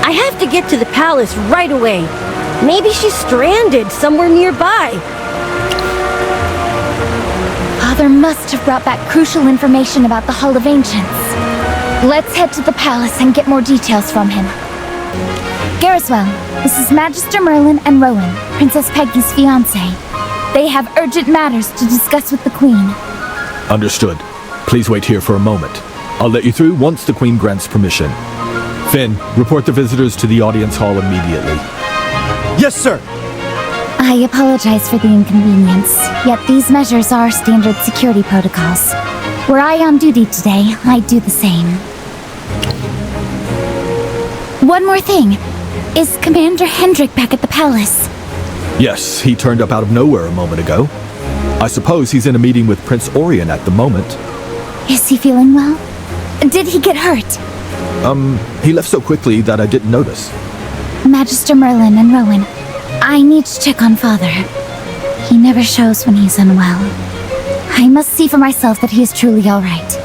I have to get to the palace right away. Maybe she's stranded somewhere nearby. Father must have brought back crucial information about the Hall of Ancients. Let's head to the palace and get more details from him. Garriswell, this is Magister Merlin and Rowan, Princess Peggy's fiancé. They have urgent matters to discuss with the Queen. Understood. Please wait here for a moment. I'll let you through once the Queen grants permission. Finn, report the visitors to the audience hall immediately. Yes, sir! I apologize for the inconvenience, yet these measures are standard security protocols. Were I on duty today, I'd do the same. One more thing. Is Commander Hendrik back at the palace? Yes, he turned up out of nowhere a moment ago. I suppose he's in a meeting with Prince Orion at the moment. Is he feeling well? Did he get hurt? He left so quickly that I didn't notice. Magister Merlin and Rowan, I need to check on Father. He never shows when he's unwell. I must see for myself that he is truly all right.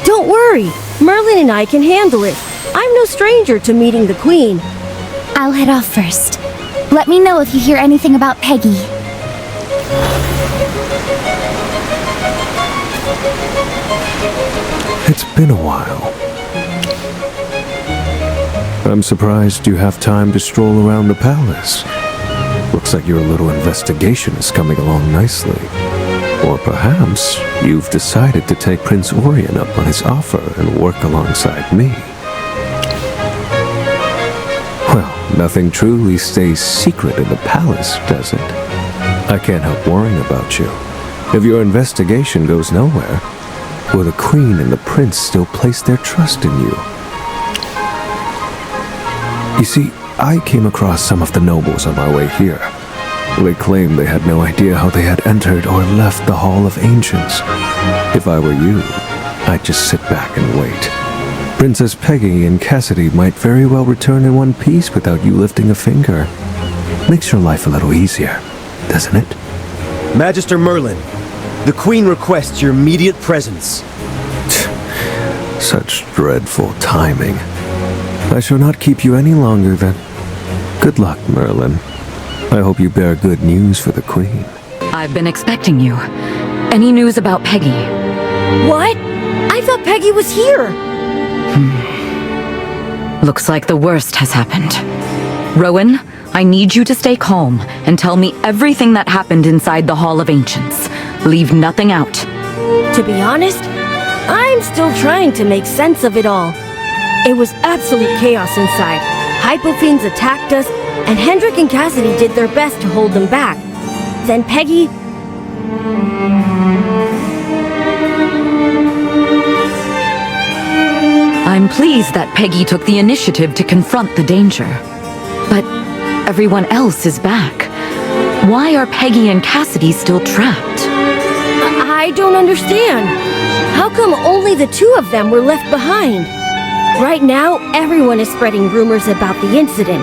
Don't worry, Merlin and I can handle it. I'm no stranger to meeting the Queen. I'll head off first. Let me know if you hear anything about Peggy. It's been a while. I'm surprised you have time to stroll around the palace. Looks like your little investigation is coming along nicely. Or perhaps you've decided to take Prince Orion up on his offer and work alongside me. Well, nothing truly stays secret in the palace, does it? I can't help worrying about you. If your investigation goes nowhere, will the Queen and the Prince still place their trust in you? You see, I came across some of the nobles on my way here. They claimed they had no idea how they had entered or left the Hall of Ancients. If I were you, I'd just sit back and wait. Princess Peggy and Cassidy might very well return in one piece without you lifting a finger. Makes your life a little easier, doesn't it? Magister Merlin, the Queen requests your immediate presence. Such dreadful timing. I shall not keep you any longer then. Good luck, Merlin. I hope you bear good news for the Queen. I've been expecting you. Any news about Peggy? What? I thought Peggy was here. Looks like the worst has happened. Rowan, I need you to stay calm and tell me everything that happened inside the Hall of Ancients. Leave nothing out. To be honest, I'm still trying to make sense of it all. It was absolute chaos inside. Hypofiends attacked us, and Hendrik and Cassidy did their best to hold them back. Then Peggy... I'm pleased that Peggy took the initiative to confront the danger. But everyone else is back. Why are Peggy and Cassidy still trapped? I don't understand. How come only the two of them were left behind? Right now, everyone is spreading rumors about the incident.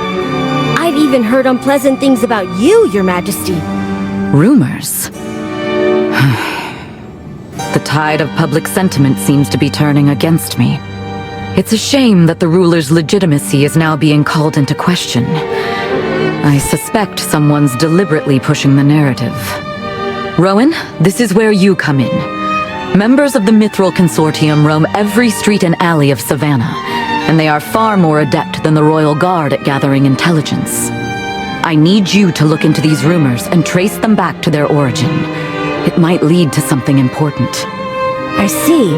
I've even heard unpleasant things about you, Your Majesty. Rumors? The tide of public sentiment seems to be turning against me. It's a shame that the ruler's legitimacy is now being called into question. I suspect someone's deliberately pushing the narrative. Rowan, this is where you come in. Members of the Mithril Consortium roam every street and alley of Savannah, and they are far more adept than the Royal Guard at gathering intelligence. I need you to look into these rumors and trace them back to their origin. It might lead to something important. I see.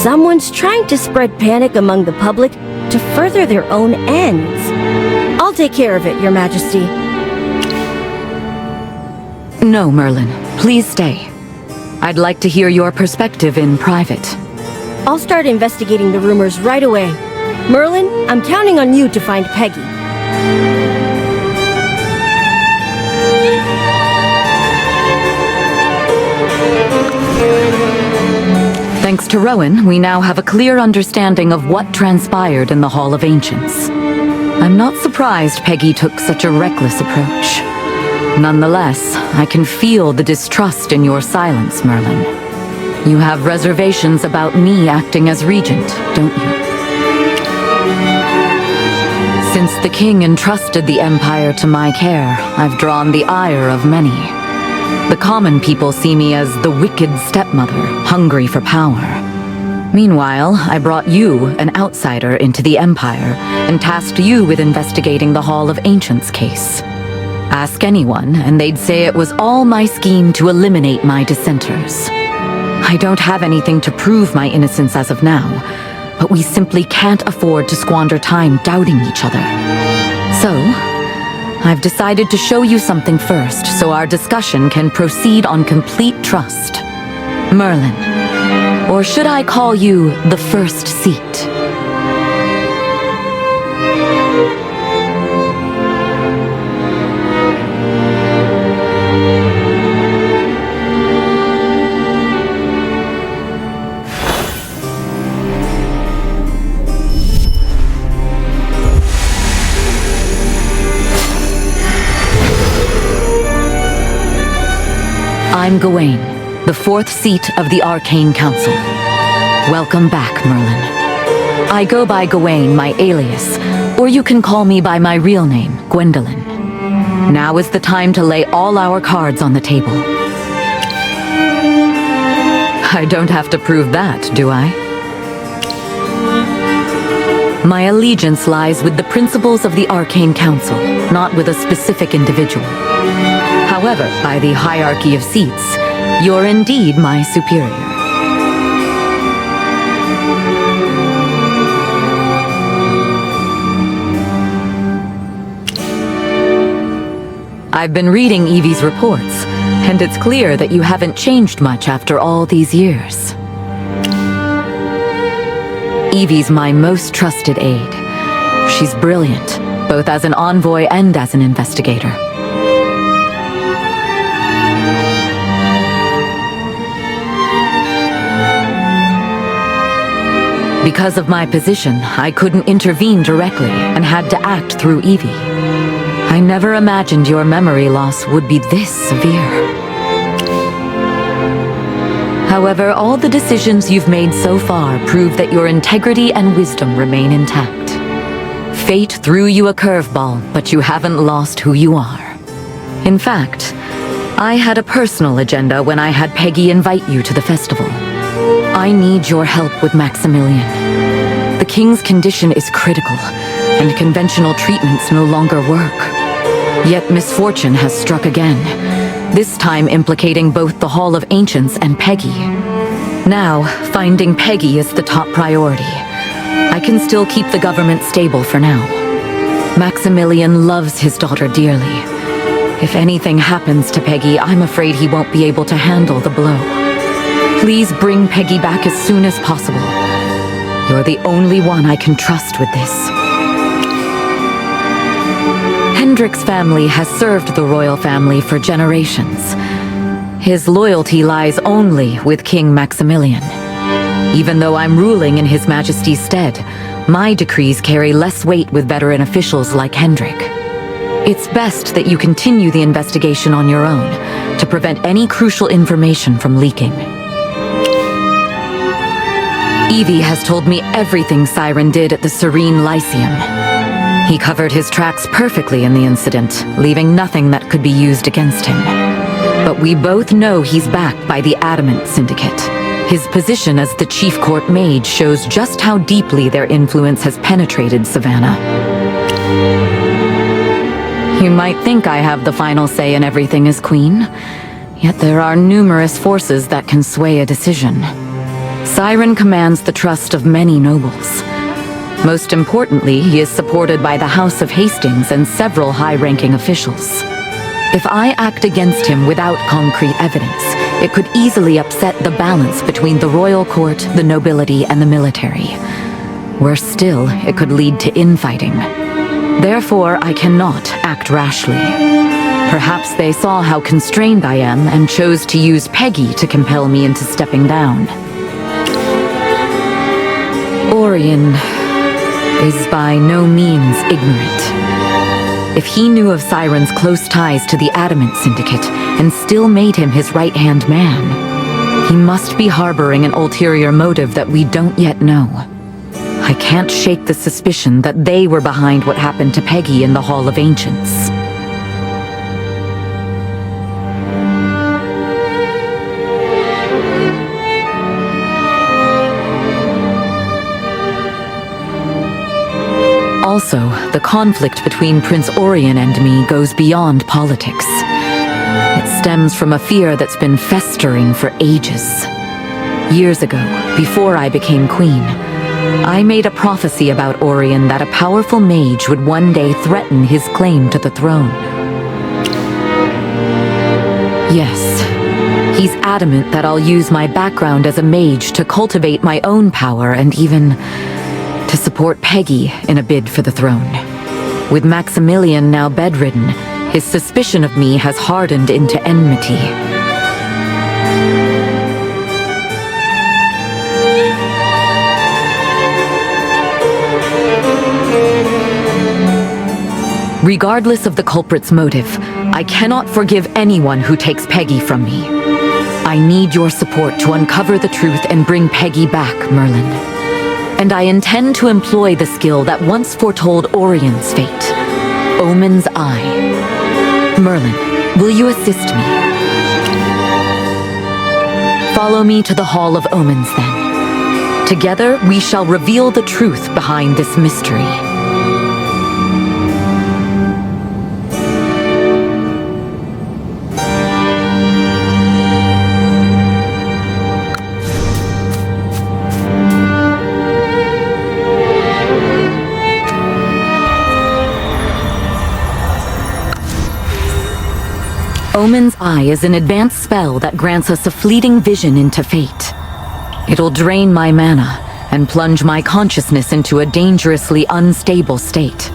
Someone's trying to spread panic among the public to further their own ends. I'll take care of it, Your Majesty. No, Merlin. Please stay. I'd like to hear your perspective in private. I'll start investigating the rumors right away. Merlin, I'm counting on you to find Peggy. Thanks to Rowan, we now have a clear understanding of what transpired in the Hall of Ancients. I'm not surprised Peggy took such a reckless approach. Nonetheless, I can feel the distrust in your silence, Merlin. You have reservations about me acting as regent, don't you? Since the king entrusted the Empire to my care, I've drawn the ire of many. The common people see me as the wicked stepmother, hungry for power. Meanwhile, I brought you, an outsider, into the Empire and tasked you with investigating the Hall of Ancients case. Ask anyone, and they'd say it was all my scheme to eliminate my dissenters. I don't have anything to prove my innocence as of now, but we simply can't afford to squander time doubting each other. So, I've decided to show you something first, so our discussion can proceed on complete trust. Merlin. Or should I call you the first seat? I'm Gawain, the fourth seat of the Arcane Council. Welcome back, Merlin. I go by Gawain, my alias, or you can call me by my real name, Gwendolyn. Now is the time to lay all our cards on the table. I don't have to prove that, do I? My allegiance lies with the principles of the Arcane Council, not with a specific individual. However, by the hierarchy of seats, you're indeed my superior. I've been reading Evie's reports, and it's clear that you haven't changed much after all these years. Evie's my most trusted aide. She's brilliant, both as an envoy and as an investigator. Because of my position, I couldn't intervene directly and had to act through Evie. I never imagined your memory loss would be this severe. However, all the decisions you've made so far prove that your integrity and wisdom remain intact. Fate threw you a curveball, but you haven't lost who you are. In fact, I had a personal agenda when I had Peggy invite you to the festival. I need your help with Maximilian. The king's condition is critical, and conventional treatments no longer work. Yet misfortune has struck again, this time implicating both the Hall of Ancients and Peggy. Now, finding Peggy is the top priority. I can still keep the government stable for now. Maximilian loves his daughter dearly. If anything happens to Peggy, I'm afraid he won't be able to handle the blow. Please bring Peggy back as soon as possible. You're the only one I can trust with this. Hendrik's family has served the royal family for generations. His loyalty lies only with King Maximilian. Even though I'm ruling in His Majesty's stead, my decrees carry less weight with veteran officials like Hendrik. It's best that you continue the investigation on your own to prevent any crucial information from leaking. Evie has told me everything Siren did at the Serene Lyceum. He covered his tracks perfectly in the incident, leaving nothing that could be used against him. But we both know he's backed by the Adamant Syndicate. His position as the chief court mage shows just how deeply their influence has penetrated Savannah. You might think I have the final say in everything as queen, yet there are numerous forces that can sway a decision. Siren commands the trust of many nobles. Most importantly, he is supported by the House of Hastings and several high-ranking officials. If I act against him without concrete evidence, it could easily upset the balance between the royal court, the nobility, and the military. Worse still, it could lead to infighting. Therefore, I cannot act rashly. Perhaps they saw how constrained I am and chose to use Peggy to compel me into stepping down. Orion is by no means ignorant. If he knew of Siren's close ties to the Adamant Syndicate and still made him his right-hand man, he must be harboring an ulterior motive that we don't yet know. I can't shake the suspicion that they were behind what happened to Peggy in the Hall of Ancients. Also, the conflict between Prince Orion and me goes beyond politics. It stems from a fear that's been festering for ages. Years ago, before I became queen, I made a prophecy about Orion that a powerful mage would one day threaten his claim to the throne. Yes, he's adamant that I'll use my background as a mage to cultivate my own power and even to support Peggy in a bid for the throne. With Maximilian now bedridden, his suspicion of me has hardened into enmity. Regardless of the culprit's motive, I cannot forgive anyone who takes Peggy from me. I need your support to uncover the truth and bring Peggy back, Merlin. And I intend to employ the skill that once foretold Orion's fate, Omen's Eye. Merlin, will you assist me? Follow me to the Hall of Omens, then. Together, we shall reveal the truth behind this mystery. Omen's Eye is an advanced spell that grants us a fleeting vision into fate. It'll drain my mana and plunge my consciousness into a dangerously unstable state.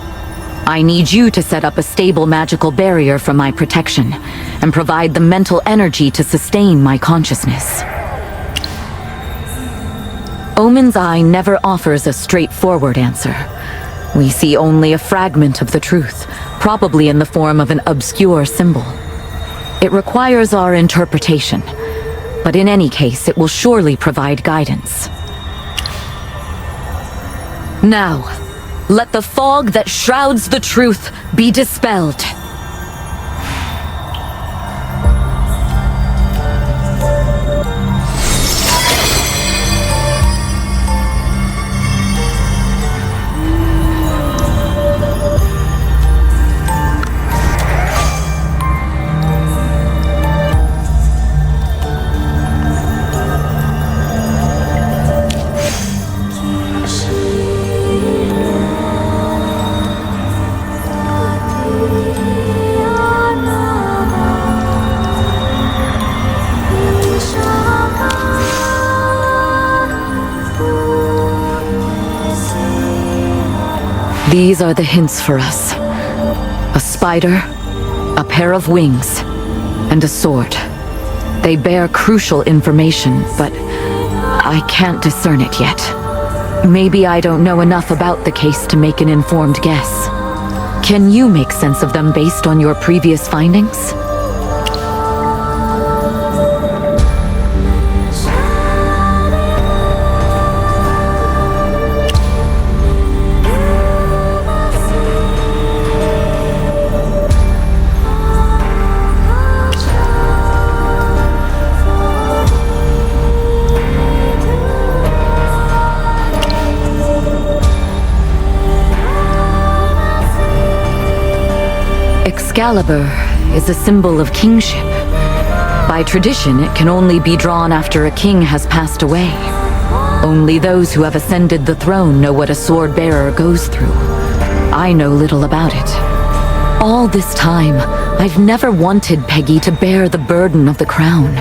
I need you to set up a stable magical barrier for my protection and provide the mental energy to sustain my consciousness. Omen's Eye never offers a straightforward answer. We see only a fragment of the truth, probably in the form of an obscure symbol. It requires our interpretation, but in any case, it will surely provide guidance. Now, let the fog that shrouds the truth be dispelled. These are the hints for us. A spider, a pair of wings, and a sword. They bear crucial information, but I can't discern it yet. Maybe I don't know enough about the case to make an informed guess. Can you make sense of them based on your previous findings? Excalibur is a symbol of kingship. By tradition, it can only be drawn after a king has passed away. Only those who have ascended the throne know what a sword bearer goes through. I know little about it. All this time, I've never wanted Peggy to bear the burden of the crown.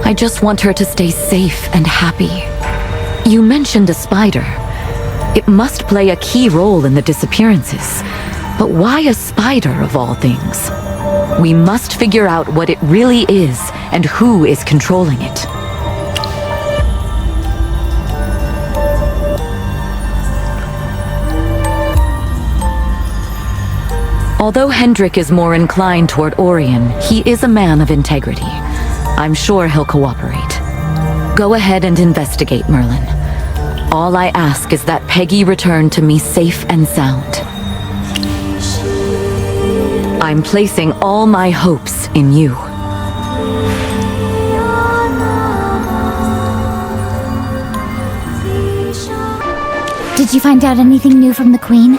I just want her to stay safe and happy. You mentioned a spider. It must play a key role in the disappearances. But why a spider, of all things? We must figure out what it really is and who is controlling it. Although Hendrik is more inclined toward Orion, he is a man of integrity. I'm sure he'll cooperate. Go ahead and investigate, Merlin. All I ask is that Peggy return to me safe and sound. I'm placing all my hopes in you. Did you find out anything new from the Queen?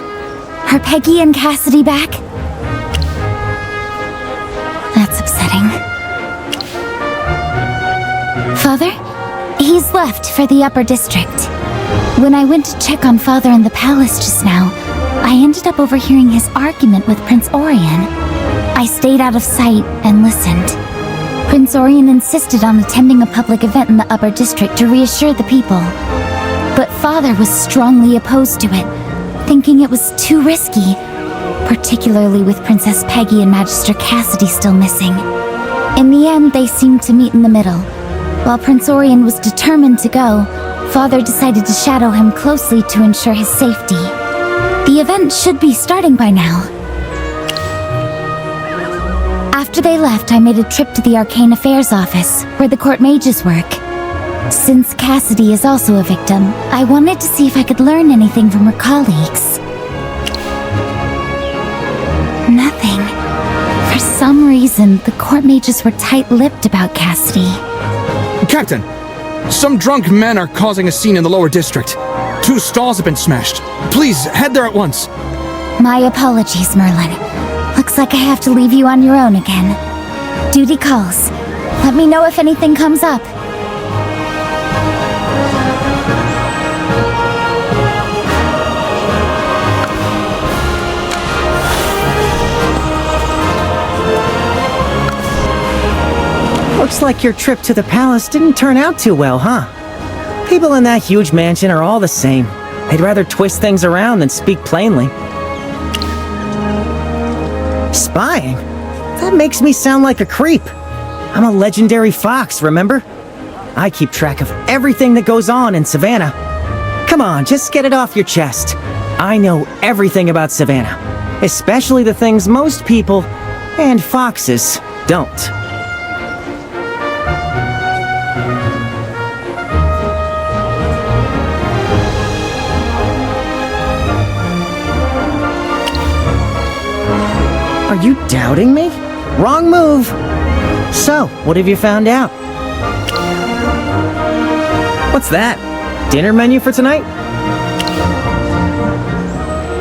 Are Peggy and Cassidy back? That's upsetting. Father? He's left for the upper district. When I went to check on Father in the palace just now, I ended up overhearing his argument with Prince Orion. I stayed out of sight and listened. Prince Orion insisted on attending a public event in the upper district to reassure the people. But Father was strongly opposed to it, thinking it was too risky, particularly with Princess Peggy and Magister Cassidy still missing. In the end, they seemed to meet in the middle. While Prince Orion was determined to go, Father decided to shadow him closely to ensure his safety. The event should be starting by now. After they left, I made a trip to the Arcane Affairs office, where the court mages work. Since Cassidy is also a victim, I wanted to see if I could learn anything from her colleagues. Nothing. For some reason, the court mages were tight-lipped about Cassidy. Captain, some drunk men are causing a scene in the lower district. 2 stalls have been smashed. Please, head there at once. My apologies, Merlin. Looks like I have to leave you on your own again. Duty calls. Let me know if anything comes up. Looks like your trip to the palace didn't turn out too well, huh? People in that huge mansion are all the same. They'd rather twist things around than speak plainly. Spying? That makes me sound like a creep. I'm a legendary fox, remember? I keep track of everything that goes on in Savannah. Come on, just get it off your chest. I know everything about Savannah, especially the things most people and foxes don't. Are you doubting me? Wrong move! So, what have you found out? What's that? Dinner menu for tonight?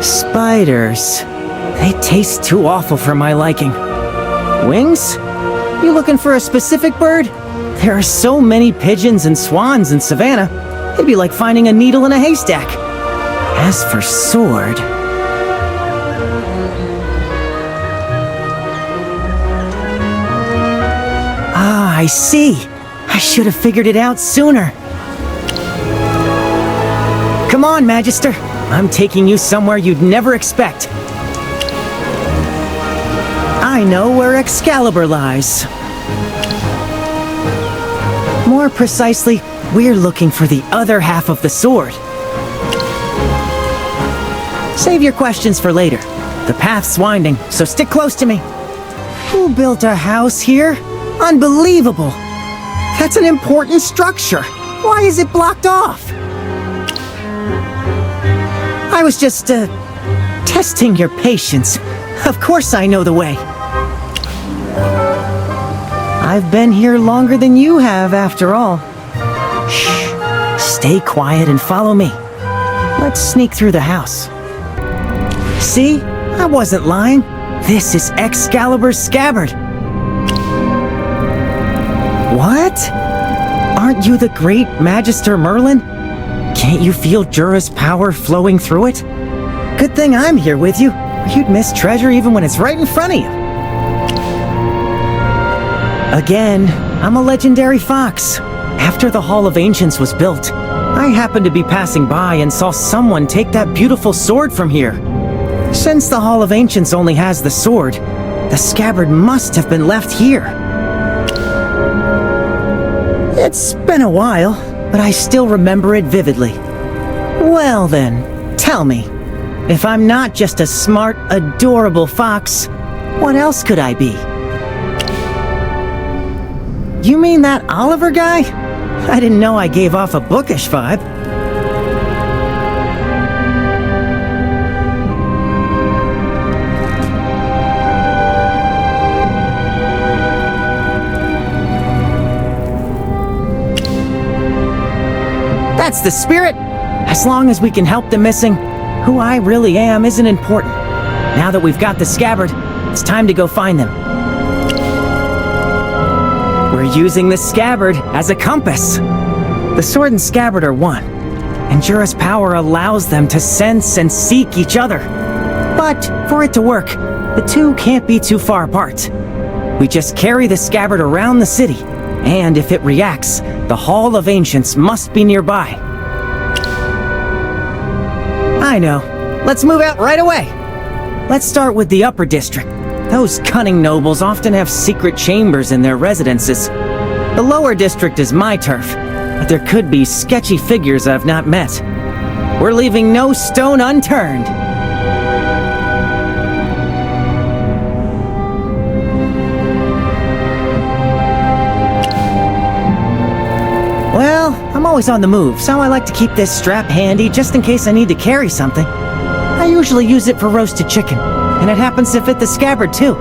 Spiders. They taste too awful for my liking. Wings? You looking for a specific bird? There are so many pigeons and swans in Savannah. It'd be like finding a needle in a haystack. As for sword... I see. I should have figured it out sooner. Come on, Magister. I'm taking you somewhere you'd never expect. I know where Excalibur lies. More precisely, we're looking for the other half of the sword. Save your questions for later. The path's winding, so stick close to me. Who built a house here? Unbelievable! That's an important structure. Why is it blocked off? I was just, testing your patience. Of course I know the way. I've been here longer than you have, after all. Shh. Stay quiet and follow me. Let's sneak through the house. See? I wasn't lying. This is Excalibur's scabbard. What? Aren't you the great Magister Merlin? Can't you feel Jura's power flowing through it? Good thing I'm here with you. You'd miss treasure even when it's right in front of you. Again, I'm a legendary fox. After the Hall of Ancients was built, I happened to be passing by and saw someone take that beautiful sword from here. Since the Hall of Ancients only has the sword, the scabbard must have been left here. It's been a while, but I still remember it vividly. Well then, tell me, if I'm not just a smart, adorable fox, what else could I be? You mean that Oliver guy? I didn't know I gave off a bookish vibe. That's the spirit! As long as we can help the missing, who I really am isn't important. Now that we've got the scabbard, it's time to go find them. We're using the scabbard as a compass. The sword and scabbard are one, and Jura's power allows them to sense and seek each other. But for it to work, the two can't be too far apart. We just carry the scabbard around the city, and if it reacts, the Hall of Ancients must be nearby. I know. Let's move out right away. Let's start with the upper district. Those cunning nobles often have secret chambers in their residences. The lower district is my turf, but there could be sketchy figures I've not met. We're leaving no stone unturned. Well, I'm always on the move, so I like to keep this strap handy just in case I need to carry something. I usually use it for roasted chicken, and it happens to fit the scabbard too.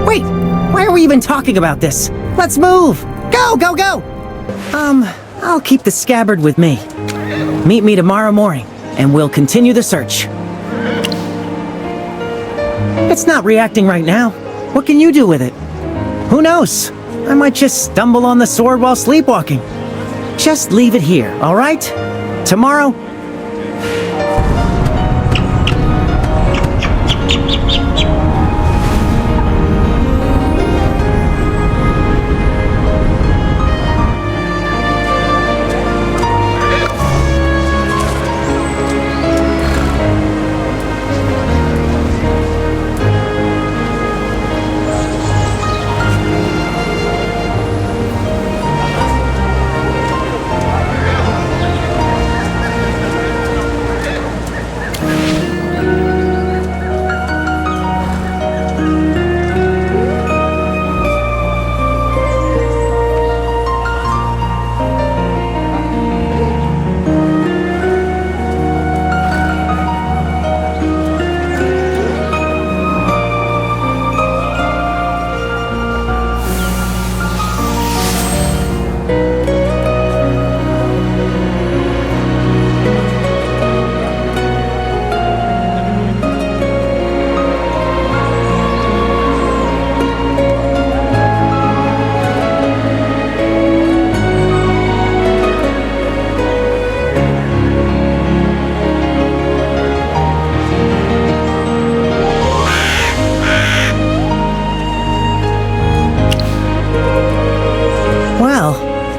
Wait, why are we even talking about this? Let's move! Go, go, go! I'll keep the scabbard with me. Meet me tomorrow morning, and we'll continue the search. It's not reacting right now. What can you do with it? Who knows? I might just stumble on the sword while sleepwalking. Just leave it here, all right? Tomorrow...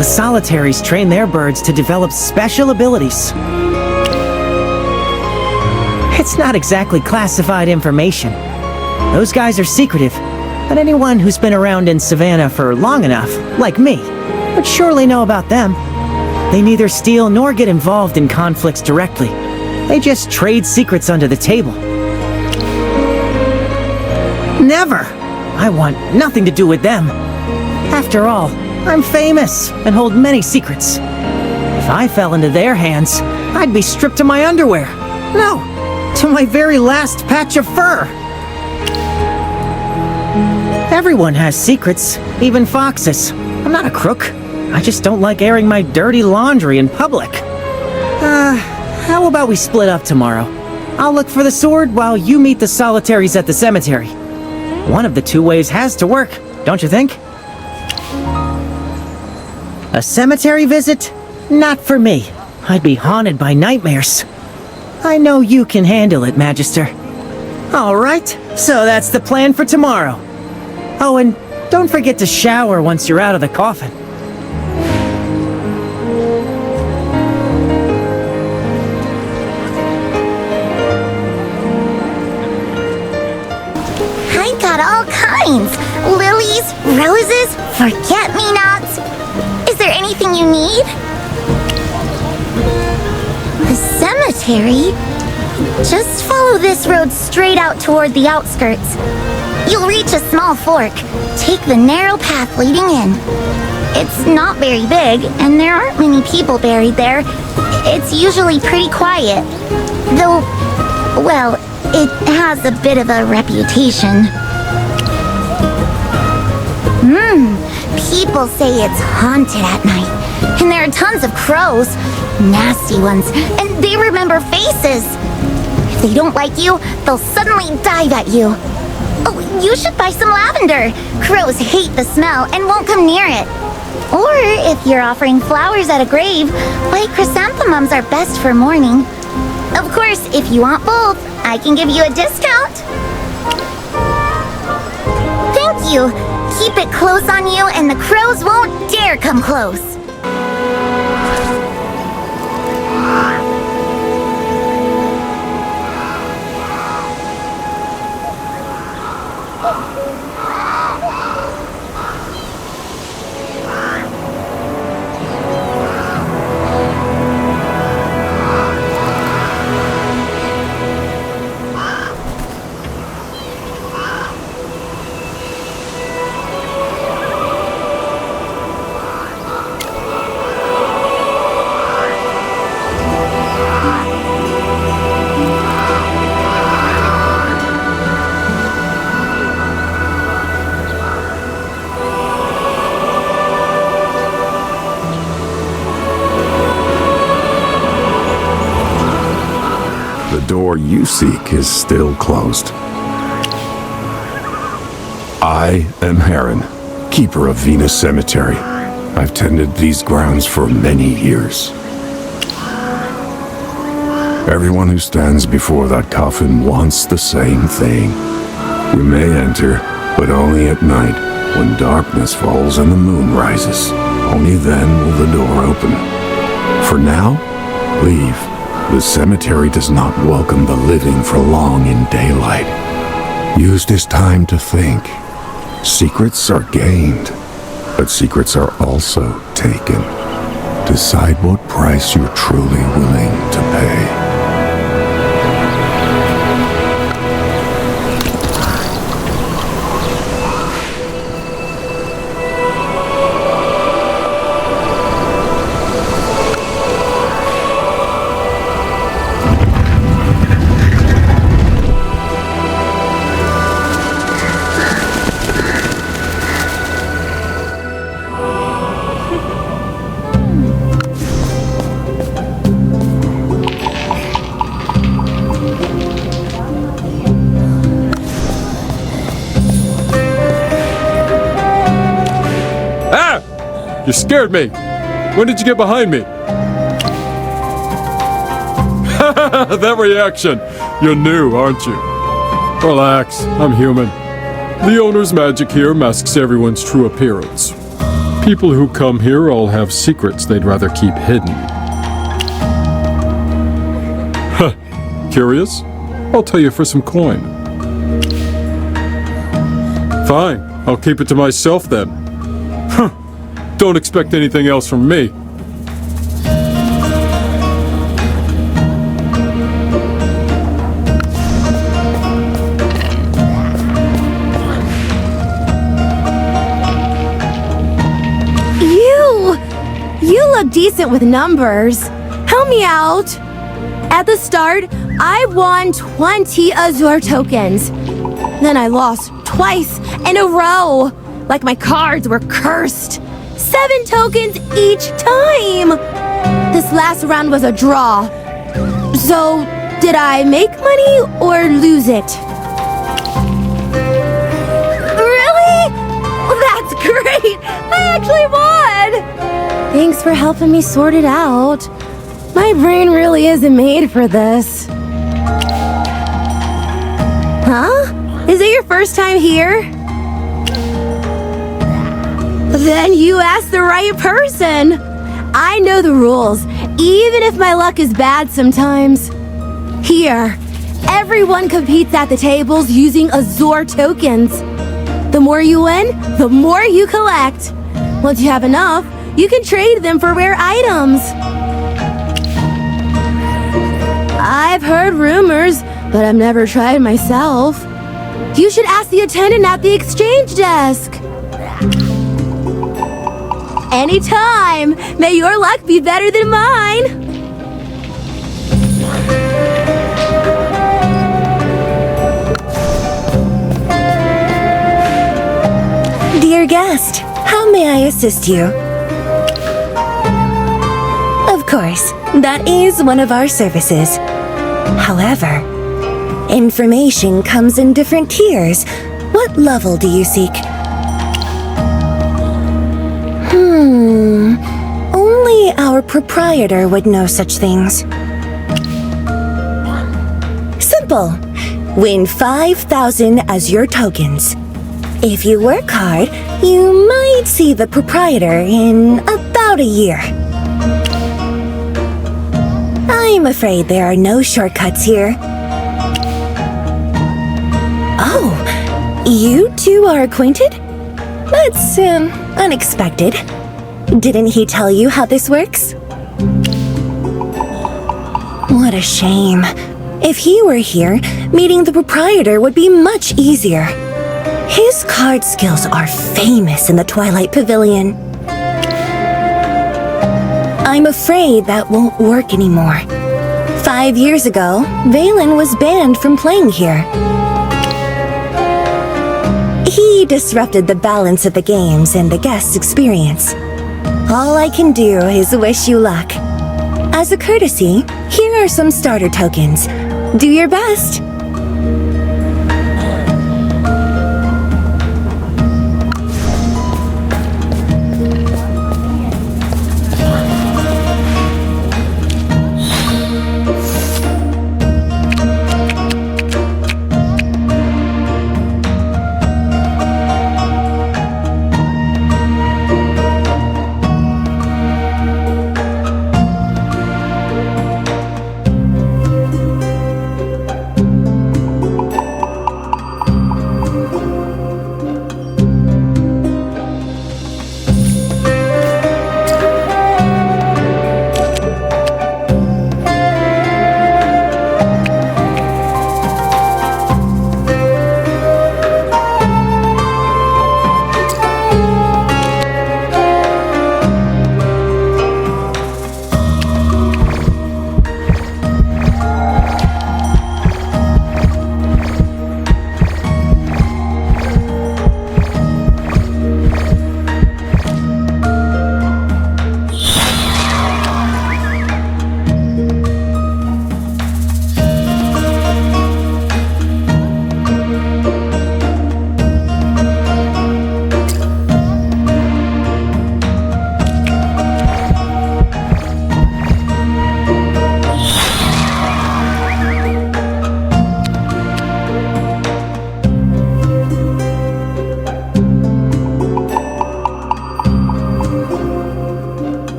Solitaries train their birds to develop special abilities. It's not exactly classified information. Those guys are secretive, but anyone who's been around in Savannah for long enough, like me, would surely know about them. They neither steal nor get involved in conflicts directly. They just trade secrets under the table. Never! I want nothing to do with them. After all, I'm famous and hold many secrets. If I fell into their hands, I'd be stripped to my underwear. No, to my very last patch of fur. Everyone has secrets, even foxes. I'm not a crook. I just don't like airing my dirty laundry in public. How about we split up tomorrow? I'll look for the sword while you meet the solitaries at the cemetery. One of the two ways has to work, don't you think? A cemetery visit? Not for me. I'd be haunted by nightmares. I know you can handle it, Magister. All right, so that's the plan for tomorrow. Oh, and don't forget to shower once you're out of the coffin. I got all kinds. Lilies, roses, forget-me-nots. Is there anything you need? The cemetery? Just follow this road straight out toward the outskirts. You'll reach a small fork. Take the narrow path leading in. It's not very big, and there aren't many people buried there. It's usually pretty quiet. Though, well, it has a bit of a reputation. People say it's haunted at night, and there are tons of crows. Nasty ones, and they remember faces. If they don't like you, they'll suddenly dive at you. Oh, you should buy some lavender. Crows hate the smell and won't come near it. Or if you're offering flowers at a grave, white chrysanthemums are best for mourning. Of course, if you want both, I can give you a discount. Thank you. Keep it close on you and the crows won't dare come close. The door you seek is still closed. I am Heron, keeper of Venus Cemetery. I've tended these grounds for many years. Everyone who stands before that coffin wants the same thing. We may enter, but only at night, when darkness falls and the moon rises. Only then will the door open. For now, leave. The cemetery does not welcome the living for long in daylight. Use this time to think. Secrets are gained, but secrets are also taken. Decide what price you're truly willing to pay. You scared me! When did you get behind me? That reaction! You're new, aren't you? Relax, I'm human. The owner's magic here masks everyone's true appearance. People who come here all have secrets they'd rather keep hidden. Huh. Curious? I'll tell you for some coin. Fine, I'll keep it to myself then. Huh. Don't expect anything else from me. You look decent with numbers. Help me out. At the start, I won 20 Azure tokens. Then I lost twice in a row. Like my cards were cursed. 7 tokens each time. This last round was a draw. So, did I make money or lose it? Really? That's great! I actually won! Thanks for helping me sort it out. My brain really isn't made for this. Huh? Is it your first time here? Then you asked the right person. I know the rules, even if my luck is bad sometimes. Here, everyone competes at the tables using Azure tokens. The more you win, the more you collect. Once you have enough, you can trade them for rare items. I've heard rumors, but I've never tried myself. You should ask the attendant at the exchange desk. Anytime! May your luck be better than mine! Dear guest, how may I assist you? Of course, that is one of our services. However, information comes in different tiers. What level do you seek? Only our proprietor would know such things. Simple. Win 5,000 as your tokens. If you work hard, you might see the proprietor in about a year. I'm afraid there are no shortcuts here. Oh, you two are acquainted? That's, unexpected. Didn't he tell you how this works? What a shame. If he were here, meeting the proprietor would be much easier. His card skills are famous in the Twilight Pavilion. I'm afraid that won't work anymore. 5 years ago, Valen was banned from playing here. He disrupted the balance of the games and the guests' experience. All I can do is wish you luck. As a courtesy, here are some starter tokens. Do your best.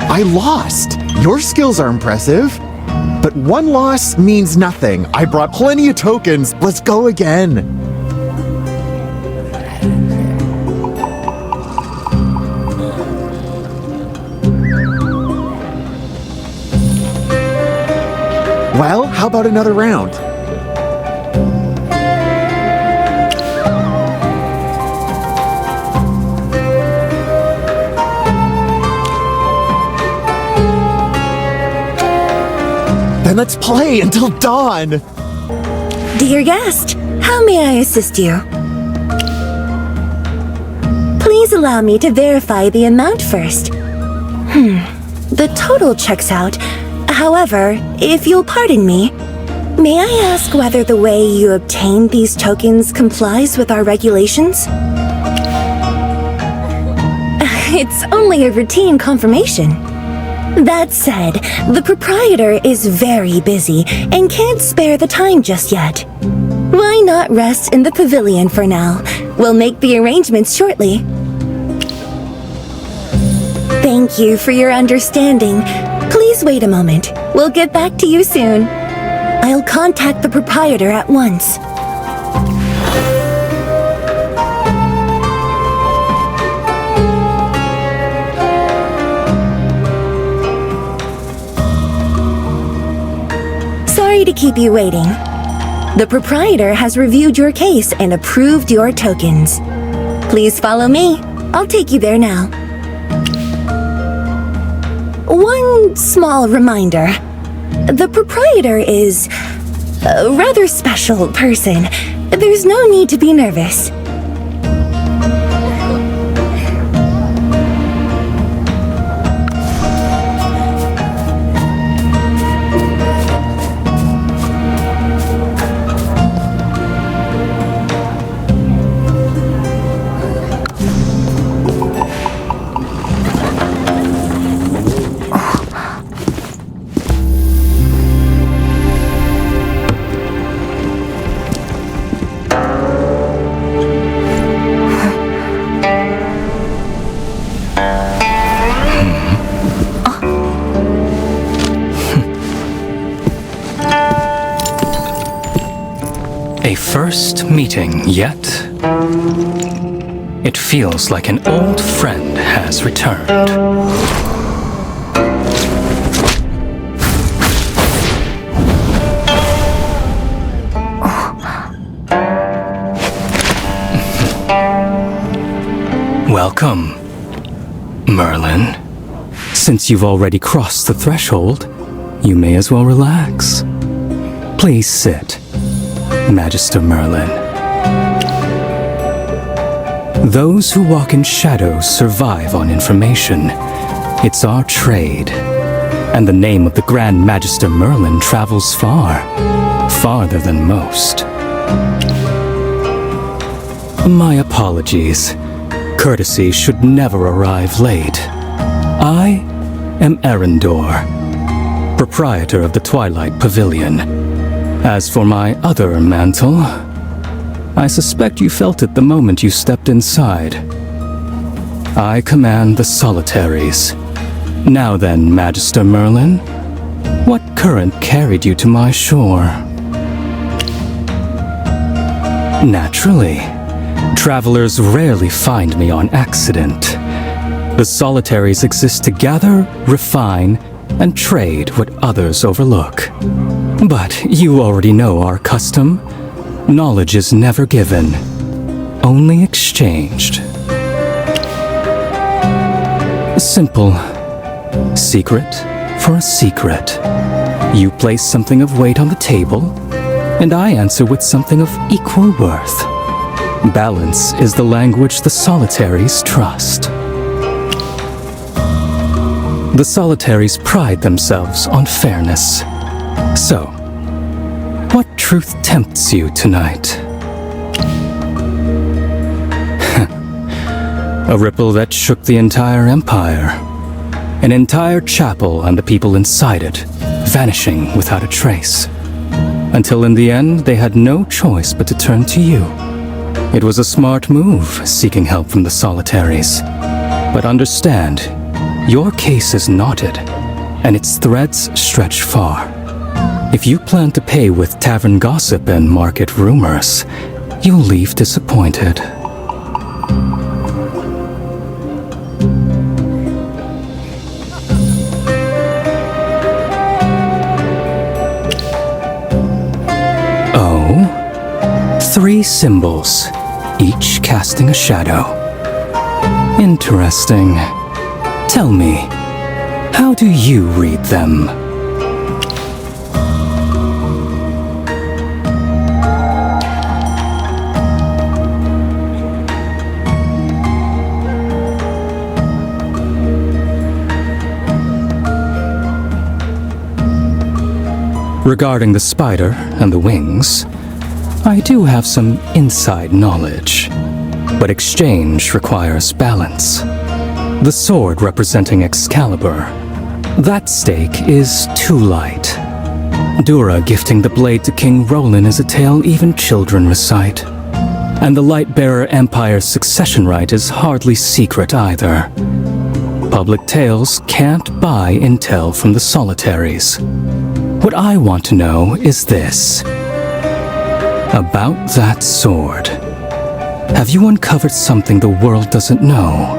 I lost. Your skills are impressive. But one loss means nothing. I brought plenty of tokens. Let's go again. Well, how about another round? Then let's play until dawn! Dear guest, how may I assist you? Please allow me to verify the amount first. The total checks out. However, if you'll pardon me, may I ask whether the way you obtained these tokens complies with our regulations? It's only a routine confirmation. That said, the proprietor is very busy and can't spare the time just yet. Why not rest in the pavilion for now? We'll make the arrangements shortly. Thank you for your understanding. Please wait a moment. We'll get back to you soon. I'll contact the proprietor at once. Sorry to keep you waiting. The proprietor has reviewed your case and approved your tokens. Please follow me. I'll take you there now. One small reminder. The proprietor is a rather special person. There's no need to be nervous. First meeting yet? It feels like an old friend has returned. Welcome, Merlin. Since you've already crossed the threshold, you may as well relax. Please sit, Magister Merlin. Those who walk in shadows survive on information. It's our trade. And the name of the Grand Magister Merlin travels far, farther than most. My apologies. Courtesy should never arrive late. I am Erendor, proprietor of the Twilight Pavilion. As for my other mantle, I suspect you felt it the moment you stepped inside. I command the Solitaries. Now then, Magister Merlin, what current carried you to my shore? Naturally. Travelers rarely find me on accident. The Solitaries exist to gather, refine, and trade what others overlook. But you already know our custom. Knowledge is never given, only exchanged. Simple. Secret for a secret. You place something of weight on the table, and I answer with something of equal worth. Balance is the language the Solitaries trust. The Solitaries pride themselves on fairness. So, what truth tempts you tonight? A ripple that shook the entire empire. An entire chapel and the people inside it, vanishing without a trace. Until in the end, they had no choice but to turn to you. It was a smart move, seeking help from the Solitaries. But understand, your case is knotted, and its threads stretch far. If you plan to pay with tavern gossip and market rumors, you'll leave disappointed. 3 symbols, each casting a shadow. Interesting. Tell me, how do you read them? Regarding the spider and the wings, I do have some inside knowledge, but exchange requires balance. The sword representing Excalibur, that stake is too light. Dura gifting the blade to King Roland is a tale even children recite. And the Lightbearer Empire's succession right is hardly secret either. Public tales can't buy intel from the solitaries. What I want to know is this. About that sword. Have you uncovered something the world doesn't know?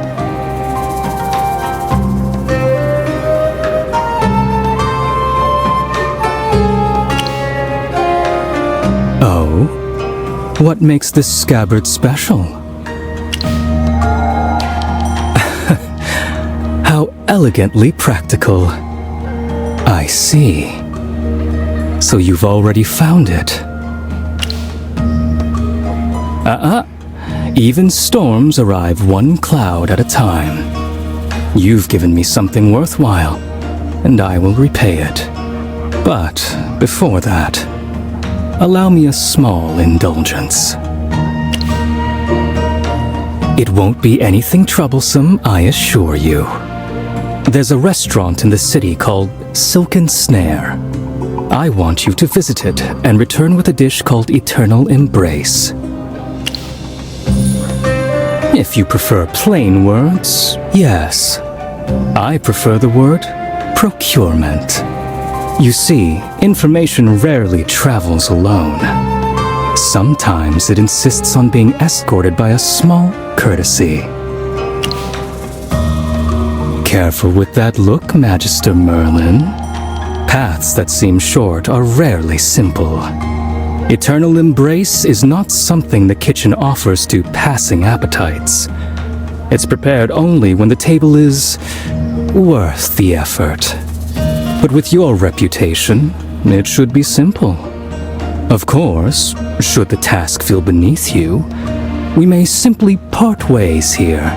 Oh? What makes this scabbard special? How elegantly practical. I see. So you've already found it. Even storms arrive one cloud at a time. You've given me something worthwhile, and I will repay it. But before that, allow me a small indulgence. It won't be anything troublesome, I assure you. There's a restaurant in the city called Silken Snare. I want you to visit it and return with a dish called Eternal Embrace. If you prefer plain words, yes. I prefer the word procurement. You see, information rarely travels alone. Sometimes it insists on being escorted by a small courtesy. Careful with that look, Magister Merlin. Paths that seem short are rarely simple. Eternal Embrace is not something the kitchen offers to passing appetites. It's prepared only when the table is worth the effort. But with your reputation, it should be simple. Of course, should the task feel beneath you, we may simply part ways here.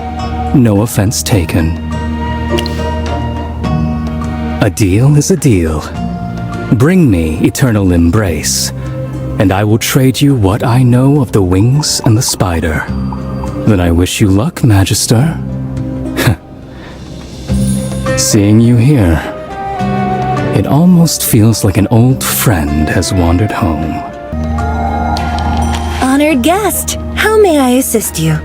No offense taken. A deal is a deal. Bring me Eternal Embrace, and I will trade you what I know of the wings and the spider. Then I wish you luck, Magister. Seeing you here, it almost feels like an old friend has wandered home. Honored guest, how may I assist you?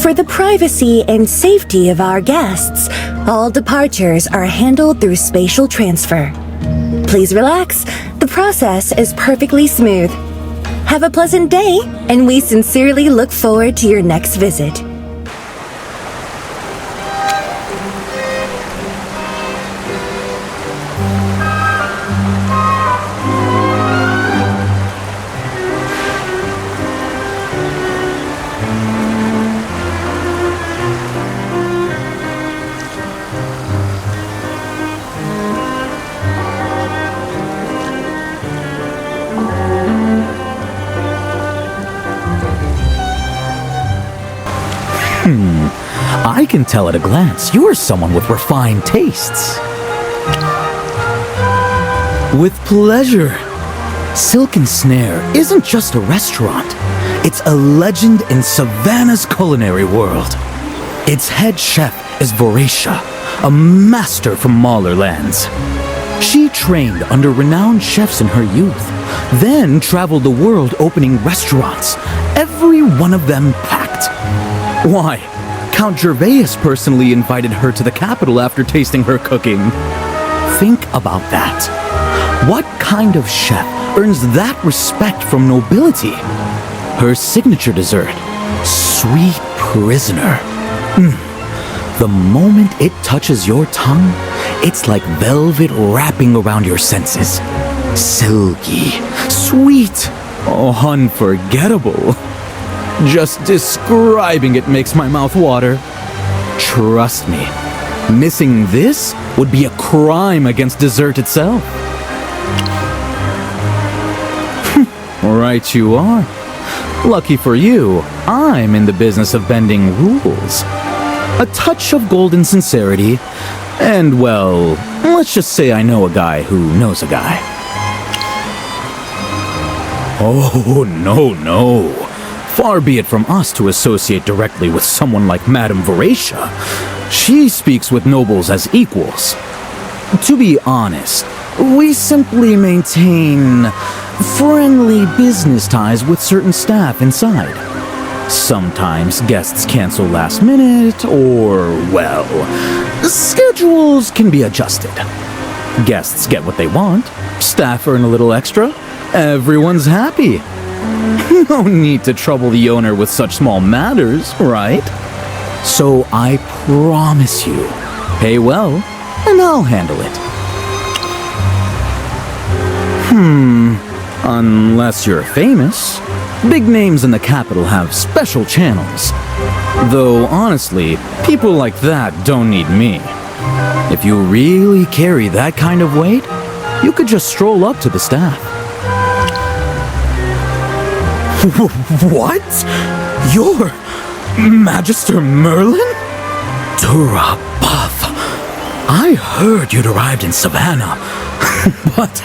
For the privacy and safety of our guests, all departures are handled through spatial transfer. Please relax, the process is perfectly smooth. Have a pleasant day, and we sincerely look forward to your next visit. I can tell at a glance you're someone with refined tastes. With pleasure. Silken Snare isn't just a restaurant. It's a legend in Savannah's culinary world. Its head chef is Voratia, a master from Mahler lands. She trained under renowned chefs in her youth, then traveled the world opening restaurants, every one of them packed. Why? Count Gervais personally invited her to the capital after tasting her cooking. Think about that. What kind of chef earns that respect from nobility? Her signature dessert, Sweet Prisoner. The moment it touches your tongue, it's like velvet wrapping around your senses. Silky, sweet. Oh, unforgettable. Just describing it makes my mouth water. Trust me, missing this would be a crime against dessert itself. Right you are. Lucky for you, I'm in the business of bending rules. A touch of golden sincerity, and well, let's just say I know a guy who knows a guy. Oh, no. Far be it from us to associate directly with someone like Madame Voratia. She speaks with nobles as equals. To be honest, we simply maintain friendly business ties with certain staff inside. Sometimes guests cancel last minute, or, well, schedules can be adjusted. Guests get what they want, staff earn a little extra, everyone's happy. No need to trouble the owner with such small matters, right? So I promise you, pay well, and I'll handle it. Unless you're famous. Big names in the capital have special channels. Though, honestly, people like that don't need me. If you really carry that kind of weight, you could just stroll up to the staff. What? You're Magister Merlin? Turabuff. I heard you'd arrived in Savannah, but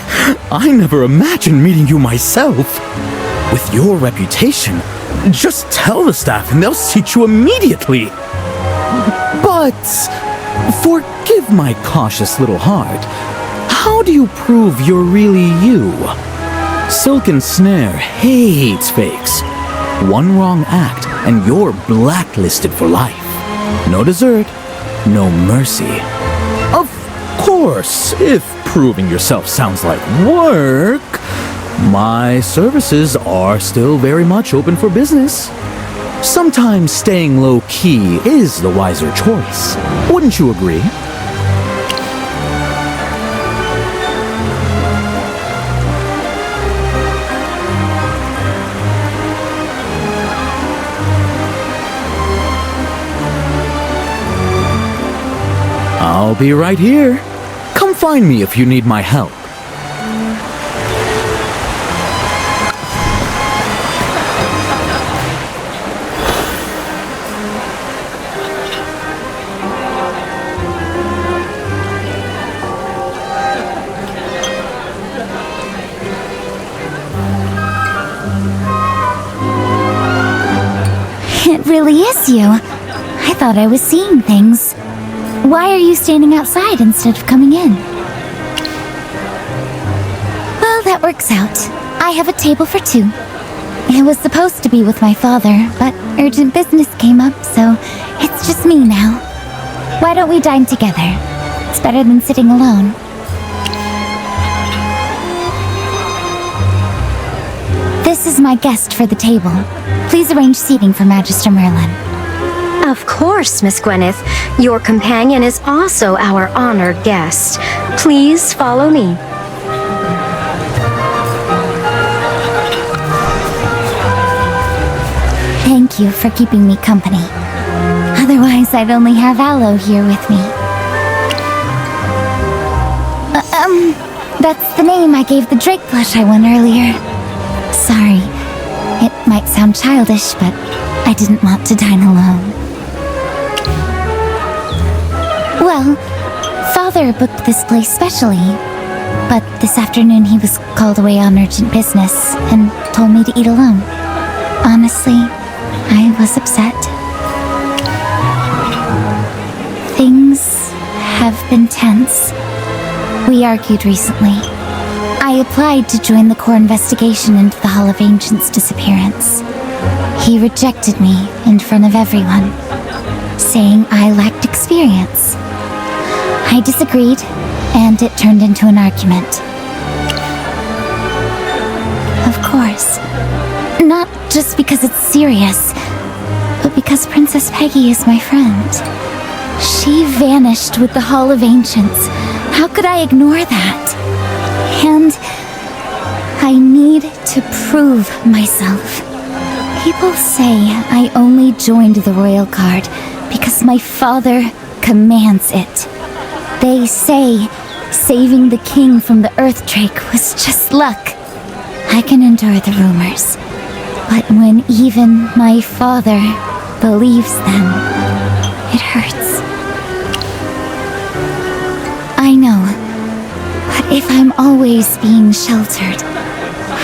I never imagined meeting you myself. With your reputation, just tell the staff and they'll seat you immediately. But forgive my cautious little heart. How do you prove you're really you? Silken Snare hates fakes. One wrong act and you're blacklisted for life. No dessert, no mercy. Of course, if proving yourself sounds like work, my services are still very much open for business. Sometimes staying low-key is the wiser choice. Wouldn't you agree? I'll be right here. Come find me if you need my help. It really is you. I thought I was seeing things. Why are you standing outside instead of coming in? Well, that works out. I have a table for two. It was supposed to be with my father, but urgent business came up, so it's just me now. Why don't we dine together? It's better than sitting alone. This is my guest for the table. Please arrange seating for Magister Merlin. Of course, Miss Gwyneth. Your companion is also our honored guest. Please follow me. Thank you for keeping me company. Otherwise, I'd only have Aloe here with me. That's the name I gave the Drake plush I won earlier. Sorry. It might sound childish, but I didn't want to dine alone. Well, Father booked this place specially, but this afternoon he was called away on urgent business and told me to eat alone. Honestly, I was upset. Things have been tense. We argued recently. I applied to join the core investigation into the Hall of Ancients' disappearance. He rejected me in front of everyone, saying I lacked experience. I disagreed, and it turned into an argument. Of course. Not just because it's serious, but because Princess Peggy is my friend. She vanished with the Hall of Ancients. How could I ignore that? And I need to prove myself. People say I only joined the Royal Guard because my father commands it. They say saving the king from the Earthdrake was just luck. I can endure the rumors, but when even my father believes them, it hurts. I know, but if I'm always being sheltered,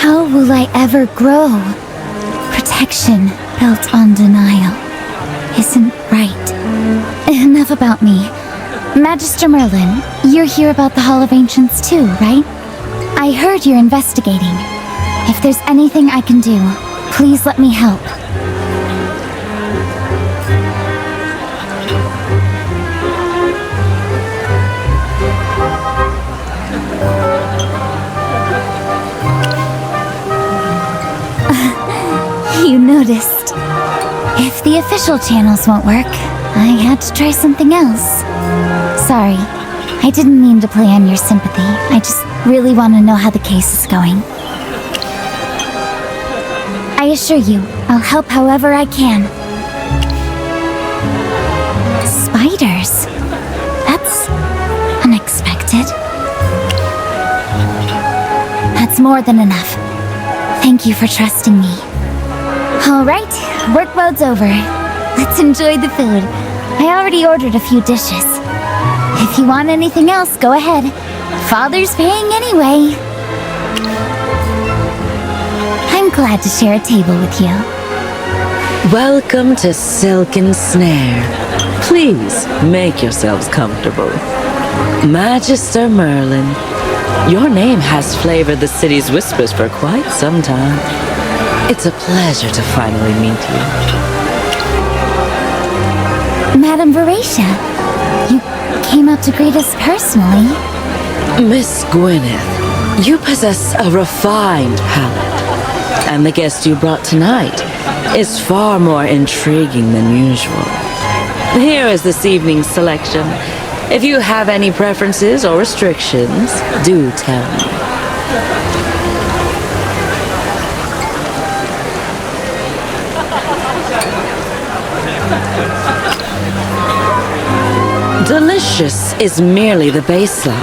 how will I ever grow? Protection built on denial isn't right. Enough about me. Magister Merlin, you're here about the Hall of Ancients too, right? I heard you're investigating. If there's anything I can do, please let me help. You noticed. If the official channels won't work, I had to try something else. Sorry, I didn't mean to play on your sympathy. I just really want to know how the case is going. I assure you, I'll help however I can. Spiders? That's unexpected. That's more than enough. Thank you for trusting me. All right, work mode's over. Let's enjoy the food. I already ordered a few dishes. If you want anything else, go ahead. Father's paying anyway. I'm glad to share a table with you. Welcome to Silk and Snare. Please make yourselves comfortable. Magister Merlin, your name has flavored the city's whispers for quite some time. It's a pleasure to finally meet you. Madame Veracia, you came out to greet us personally. Miss Gwyneth, you possess a refined palate, and the guest you brought tonight is far more intriguing than usual. Here is this evening's selection. If you have any preferences or restrictions, do tell me. Delicious is merely the baseline.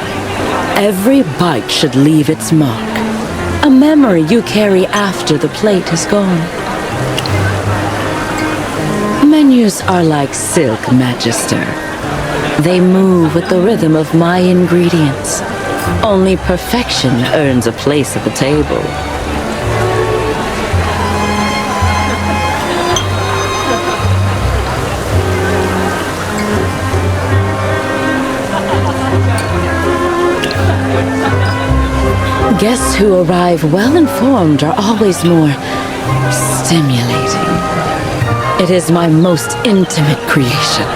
Every bite should leave its mark. A memory you carry after the plate is gone. Menus are like silk, Magister. They move with the rhythm of my ingredients. Only perfection earns a place at the table. Guests who arrive well-informed are always more stimulating. It is my most intimate creation.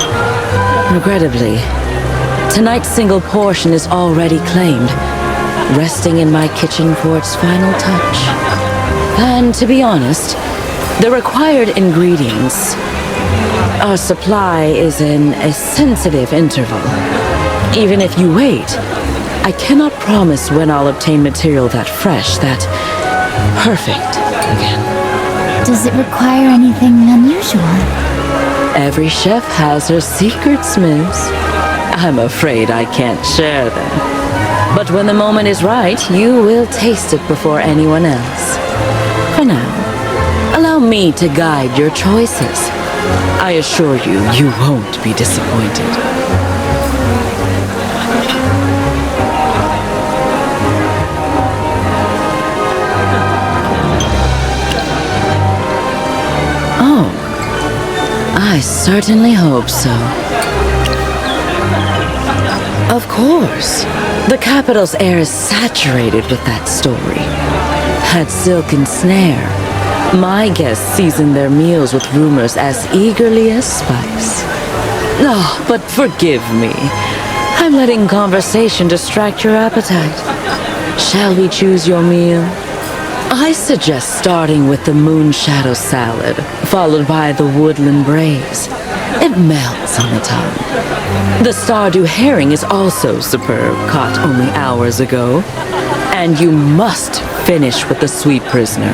Regrettably, tonight's single portion is already claimed, resting in my kitchen for its final touch. And to be honest, the required ingredients, our supply is in a sensitive interval. Even if you wait, I cannot promise when I'll obtain material that fresh, that perfect again. Does it require anything unusual? Every chef has her secrets, miss. I'm afraid I can't share them. But when the moment is right, you will taste it before anyone else. For now, allow me to guide your choices. I assure you, you won't be disappointed. I certainly hope so. Of course. The capital's air is saturated with that story. At Silk and Snare, my guests season their meals with rumors as eagerly as spice. Oh, but forgive me. I'm letting conversation distract your appetite. Shall we choose your meal? I suggest starting with the moon shadow salad, followed by the woodland braise. It melts on the tongue. The Stardew herring is also superb, caught only hours ago. And you must finish with the sweet prisoner.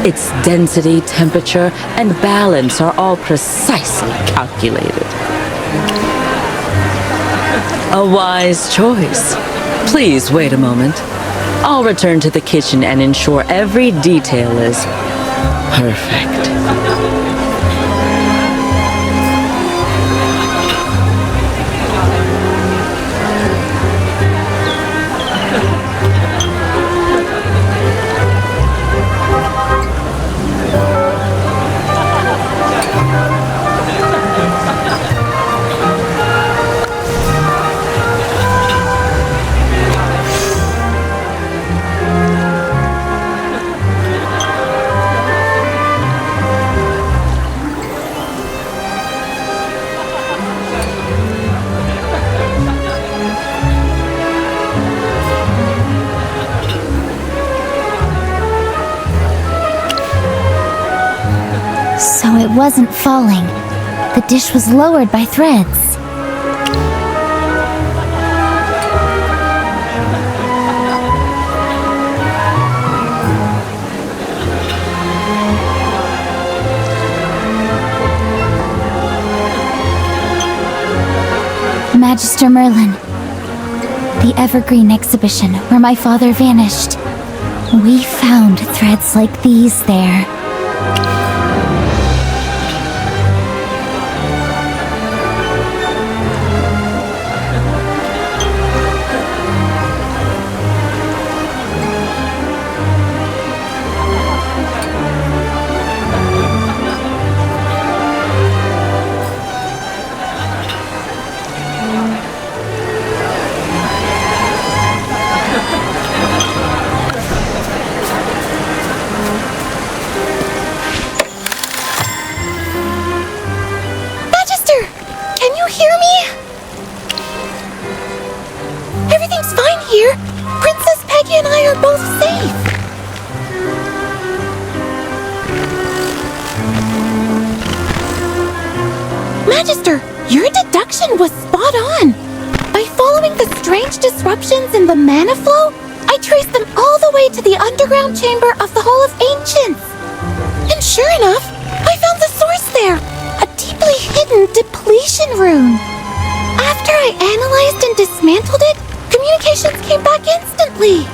Its density, temperature, and balance are all precisely calculated. A wise choice. Please wait a moment. I'll return to the kitchen and ensure every detail is perfect. So it wasn't falling. The dish was lowered by threads. Magister Merlin. The Evergreen exhibition where my father vanished. We found threads like these there. Magister, your deduction was spot on. By following the strange disruptions in the mana flow, I traced them all the way to the underground chamber of the Hall of Ancients. And sure enough, I found the source there, a deeply hidden depletion rune. After I analyzed and dismantled it, communications came back instantly.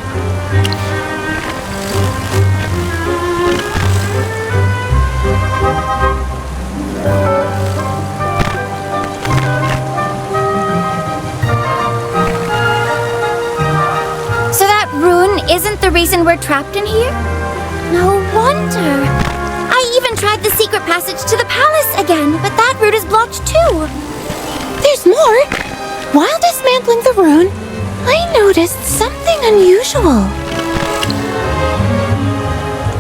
Isn't the reason we're trapped in here? No wonder. I even tried the secret passage to the palace again, but that route is blocked too. There's more. While dismantling the rune, I noticed something unusual.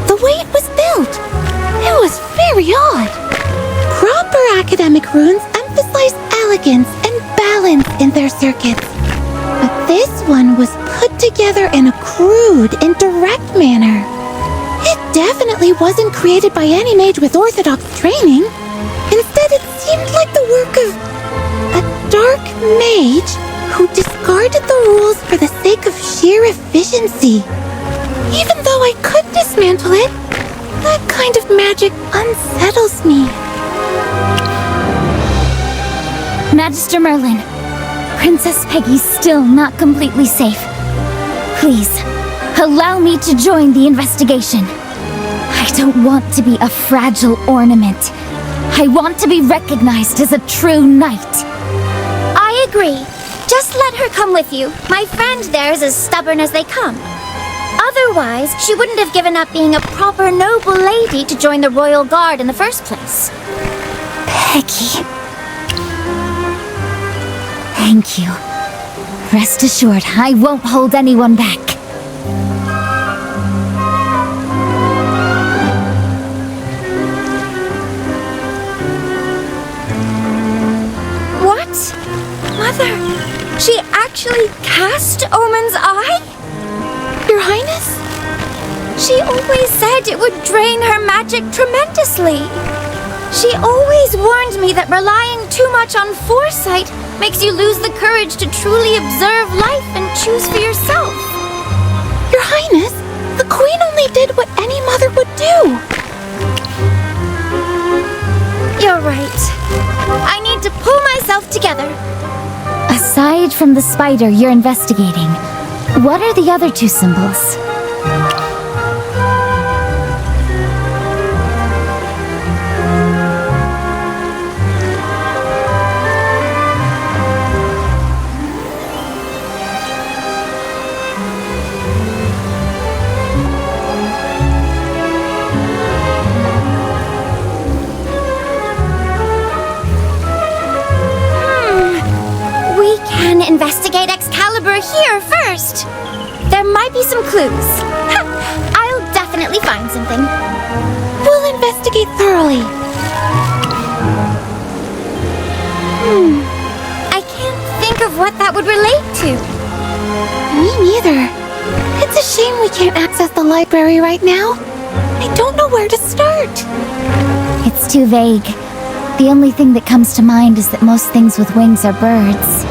The way it was built. It was very odd. Proper academic runes emphasize elegance and balance in their circuits. But this one was put together in a crude and direct manner. It definitely wasn't created by any mage with orthodox training. Instead, it seemed like the work of a dark mage who discarded the rules for the sake of sheer efficiency. Even though I could dismantle it, that kind of magic unsettles me. Magister Merlin, Princess Peggy's still not completely safe. Please, allow me to join the investigation. I don't want to be a fragile ornament. I want to be recognized as a true knight. I agree. Just let her come with you. My friend there is as stubborn as they come. Otherwise, she wouldn't have given up being a proper noble lady to join the Royal Guard in the first place. Peggy. Thank you. Rest assured, I won't hold anyone back. What? Mother, she actually cast Omen's eye? Your Highness? She always said it would drain her magic tremendously. She always warned me that relying too much on foresight makes you lose the courage to truly observe life and choose for yourself. Your Highness, the The queen only did what any mother would do. You're right. I need to pull myself together. Aside from the spider you're investigating, what are the other two symbols? Investigate Excalibur here first. There might be some clues. Ha! I'll definitely find something. We'll investigate thoroughly. I can't think of what that would relate to. Me neither. It's a shame we can't access the library right now. I don't know where to start. It's too vague. The only thing that comes to mind is that most things with wings are birds.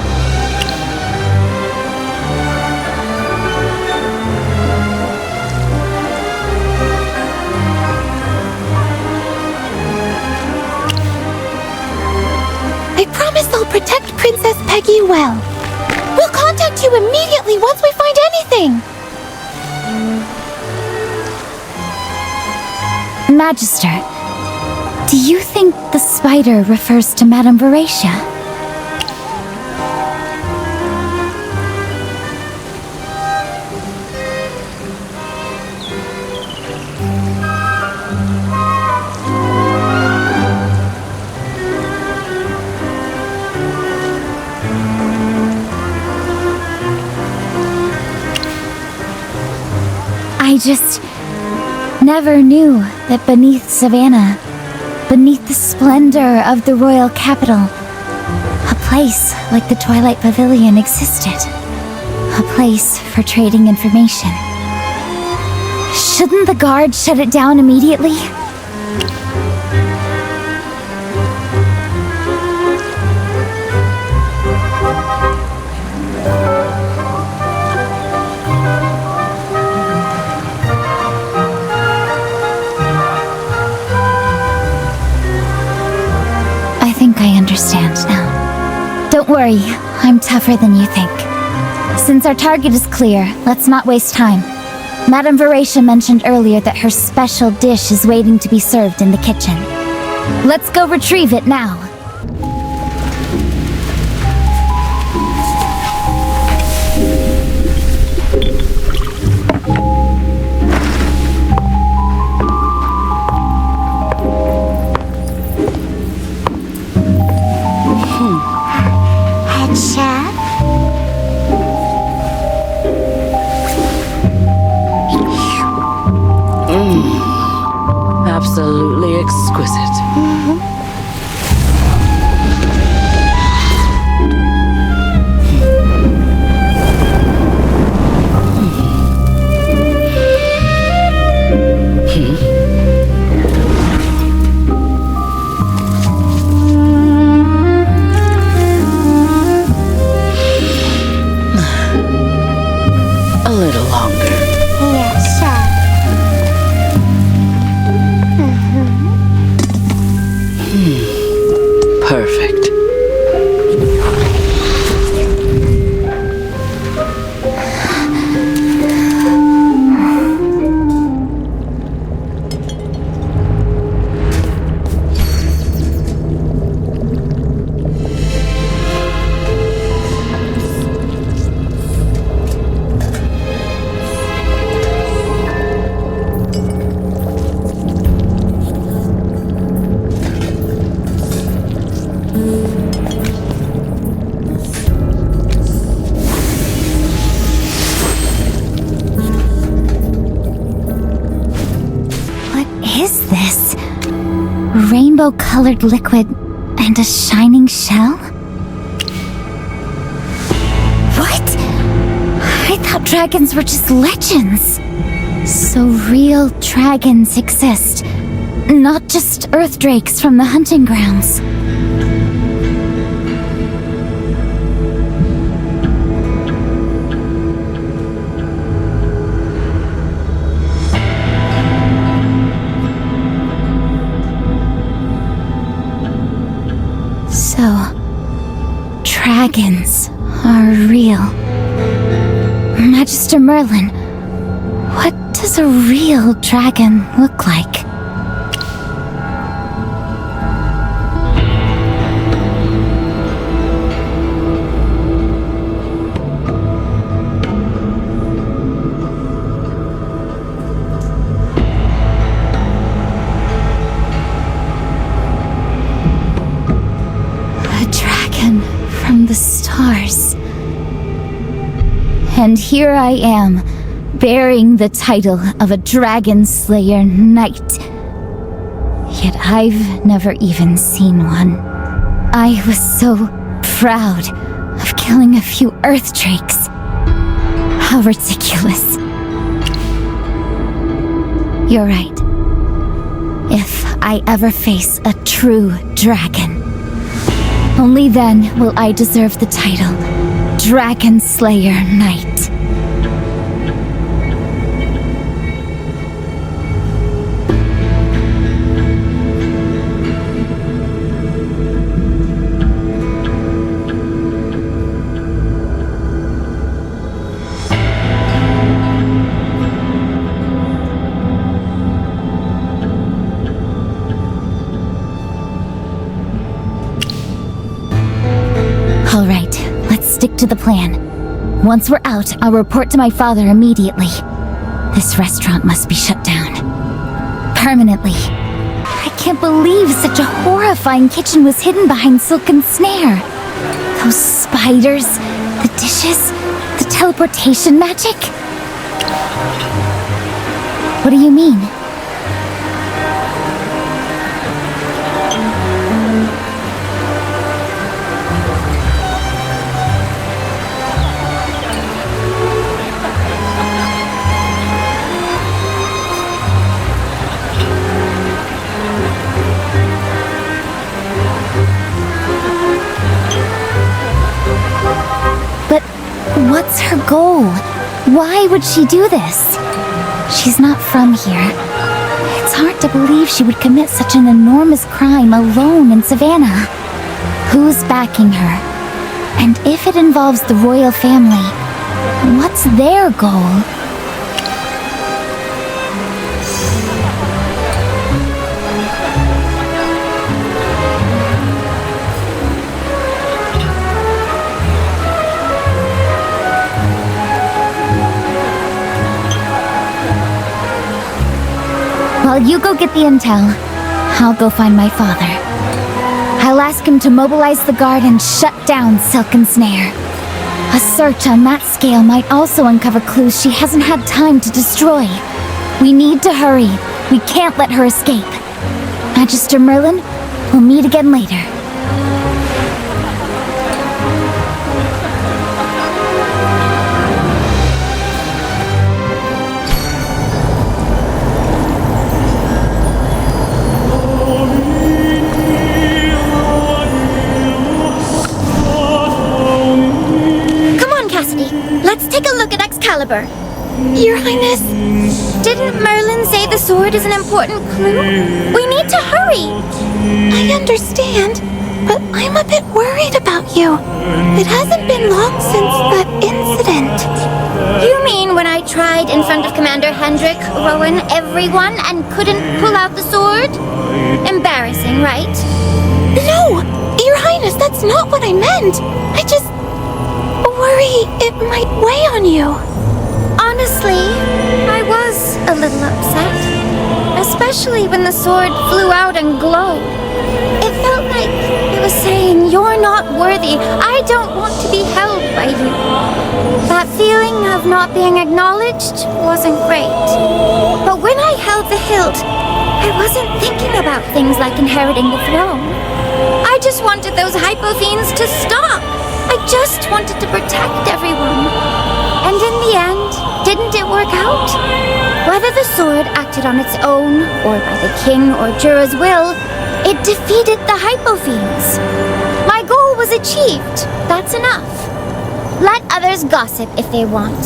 Protect Princess Peggy well. We'll contact you immediately once we find anything. Magister, do you think the spider refers to Madame Veracia? I just never knew that beneath Savannah, beneath the splendor of the royal capital, a place like the Twilight Pavilion existed. A place for trading information. Shouldn't the guard shut it down immediately? I think I understand now. Don't worry, I'm tougher than you think. Since our target is clear, let's not waste time. Madame Veracia mentioned earlier that her special dish is waiting to be served in the kitchen. Let's go retrieve it now. Absolutely exquisite. A little longer. Yes, sir. Perfect. Rainbow-colored liquid and a shining shell? What? I thought dragons were just legends. So real dragons exist, not just earth drakes from the hunting grounds. dragons are real. Magister Merlin, what does a real dragon look like? From the stars. And here I am, bearing the title of a Dragon Slayer Knight. Yet I've never even seen one. I was so proud of killing a few Earth Drakes. How ridiculous. You're right. If I ever face a true dragon, only then will I deserve the title, Dragon Slayer Knight. All right, let's stick to the plan. Once we're out, I'll report to my father immediately. This restaurant must be shut down. Permanently. I can't believe such a horrifying kitchen was hidden behind silken snare. Those spiders, the dishes, the teleportation magic. What do you mean? What's her goal? Why would she do this? She's not from here. It's hard to believe she would commit such an enormous crime alone in Savannah. Who's backing her? And if it involves the royal family, what's their goal? While you go get the intel, I'll go find my father. I'll ask him to mobilize the guard and shut down Silken Snare. A search on that scale might also uncover clues she hasn't had time to destroy. We need to hurry. We can't let her escape. Magister Merlin, we'll meet again later. Let's take a look at Excalibur. Your Highness, didn't Merlin say the sword is an important clue? We need to hurry. I understand, but I'm a bit worried about you. It hasn't been long since that incident. You mean when I tried in front of Commander Hendrik, Rowan, everyone, and couldn't pull out the sword? Embarrassing, right? No, Your Highness, that's not what I meant. I just worry it might weigh on you. Honestly, I was a little upset. Especially when the sword flew out and glowed. It felt like it was saying, you're not worthy. I don't want to be held by you. That feeling of not being acknowledged wasn't great. But when I held the hilt, I wasn't thinking about things like inheriting the throne. I just wanted those hypo-fiends to stop. I just wanted to protect everyone. And in the end, didn't it work out? Whether the sword acted on its own, or by the king or Jura's will, it defeated the hypo-fiends. My goal was achieved. That's enough. Let others gossip if they want.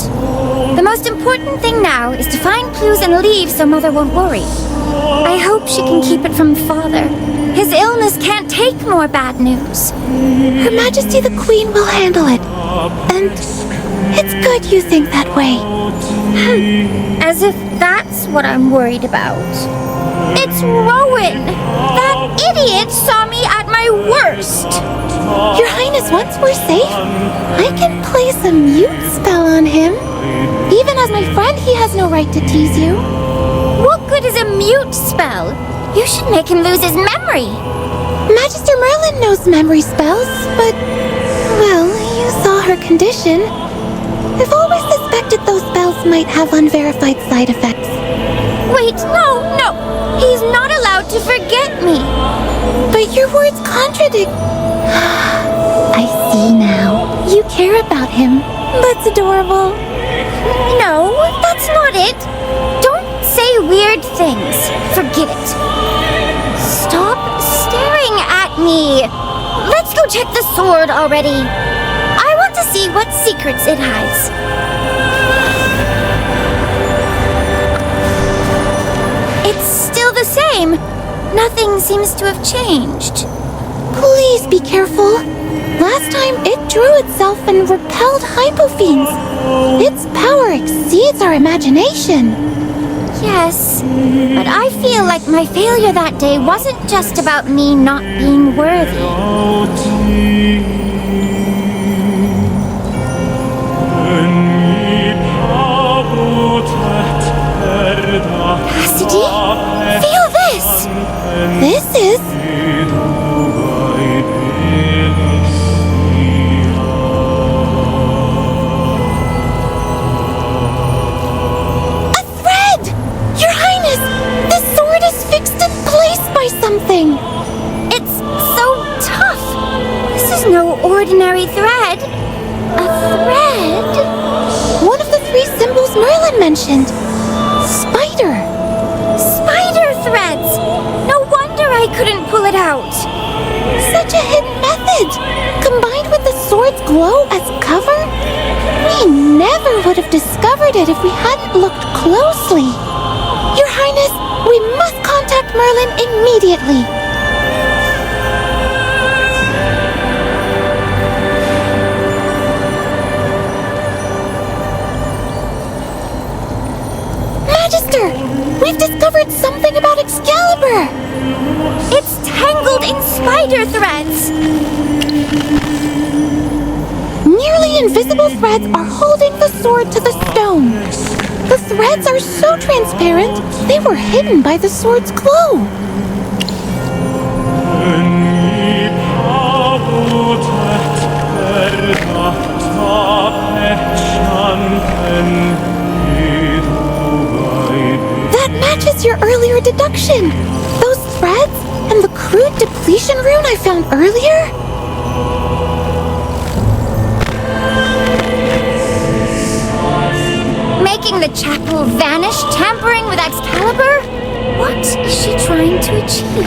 The most important thing now is to find clues and leave so Mother won't worry. I hope she can keep it from Father. His illness can't take more bad news. Her Majesty the Queen will handle it. And it's good you think that way. As if that's what I'm worried about. It's Rowan! That idiot saw me at my worst! Your Highness, once we're safe, I can place a mute spell on him. Even as my friend, he has no right to tease you. What good is a mute spell? You should make him lose his memory. Magister Merlin knows memory spells, but, well, you saw her condition. I've always suspected those spells might have unverified side effects. Wait, no! He's not allowed to forget me. But your words contradict. I see now. You care about him. That's adorable. No, that's not it. Don't say weird things. Forget it. Stop staring at me. Let's go check the sword already. I want to see what secrets it hides. It's still the same. Nothing seems to have changed. Please be careful. Last time it drew itself and repelled hypofiends. Its power exceeds our imagination. Yes, but I feel like my failure that day wasn't just about me not being worthy. Cassidy, feel this! This is... a thread! Your Highness, this sword is fixed in place by something. It's so tough. This is no ordinary thread. A thread? One of the 3 symbols Merlin mentioned. Spider! Spider threads! No wonder I couldn't pull it out. Such a hidden method! Combined with the sword's glow as cover? We never would have discovered it if we hadn't looked closely. Your Highness, we must contact Merlin immediately. We've discovered something about Excalibur! It's tangled in spider threads! Nearly invisible threads are holding the sword to the stone. The threads are so transparent, they were hidden by the sword's glow. That matches your earlier deduction. Those threads and the crude depletion rune I found earlier? Making the chapel vanish, tampering with Excalibur? What is she trying to achieve?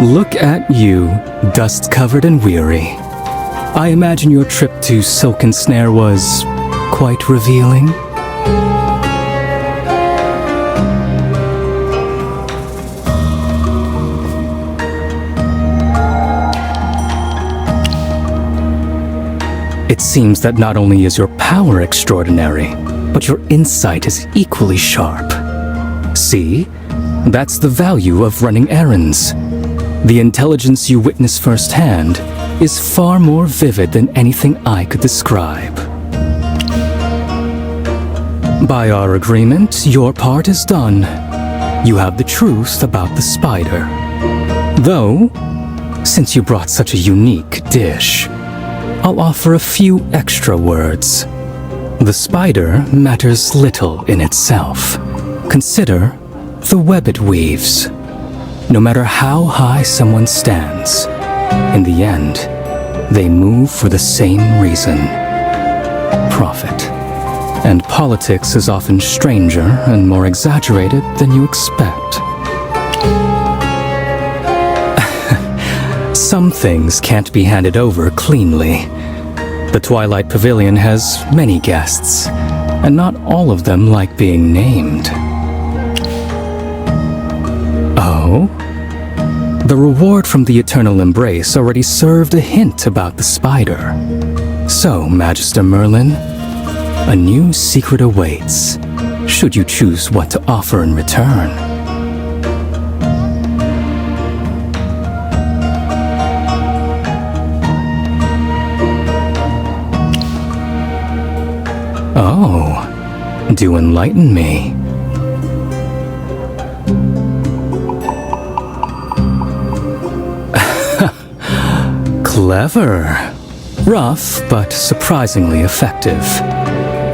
Look at you, dust-covered and weary. I imagine your trip to Silken Snare was quite revealing. It seems that not only is your power extraordinary, but your insight is equally sharp. See? That's the value of running errands. The intelligence you witness firsthand is far more vivid than anything I could describe. By our agreement, your part is done. You have the truth about the spider. Though, since you brought such a unique dish, I'll offer a few extra words. The spider matters little in itself. Consider the web it weaves. No matter how high someone stands, in the end, they move for the same reason: profit. And politics is often stranger and more exaggerated than you expect. some things can't be handed over cleanly. The Twilight Pavilion has many guests, and not all of them like being named. Oh? The reward from the Eternal Embrace already served a hint about the spider. So, Magister Merlin, a new secret awaits, should you choose what to offer in return. Oh, do enlighten me. Clever. Rough, but surprisingly effective.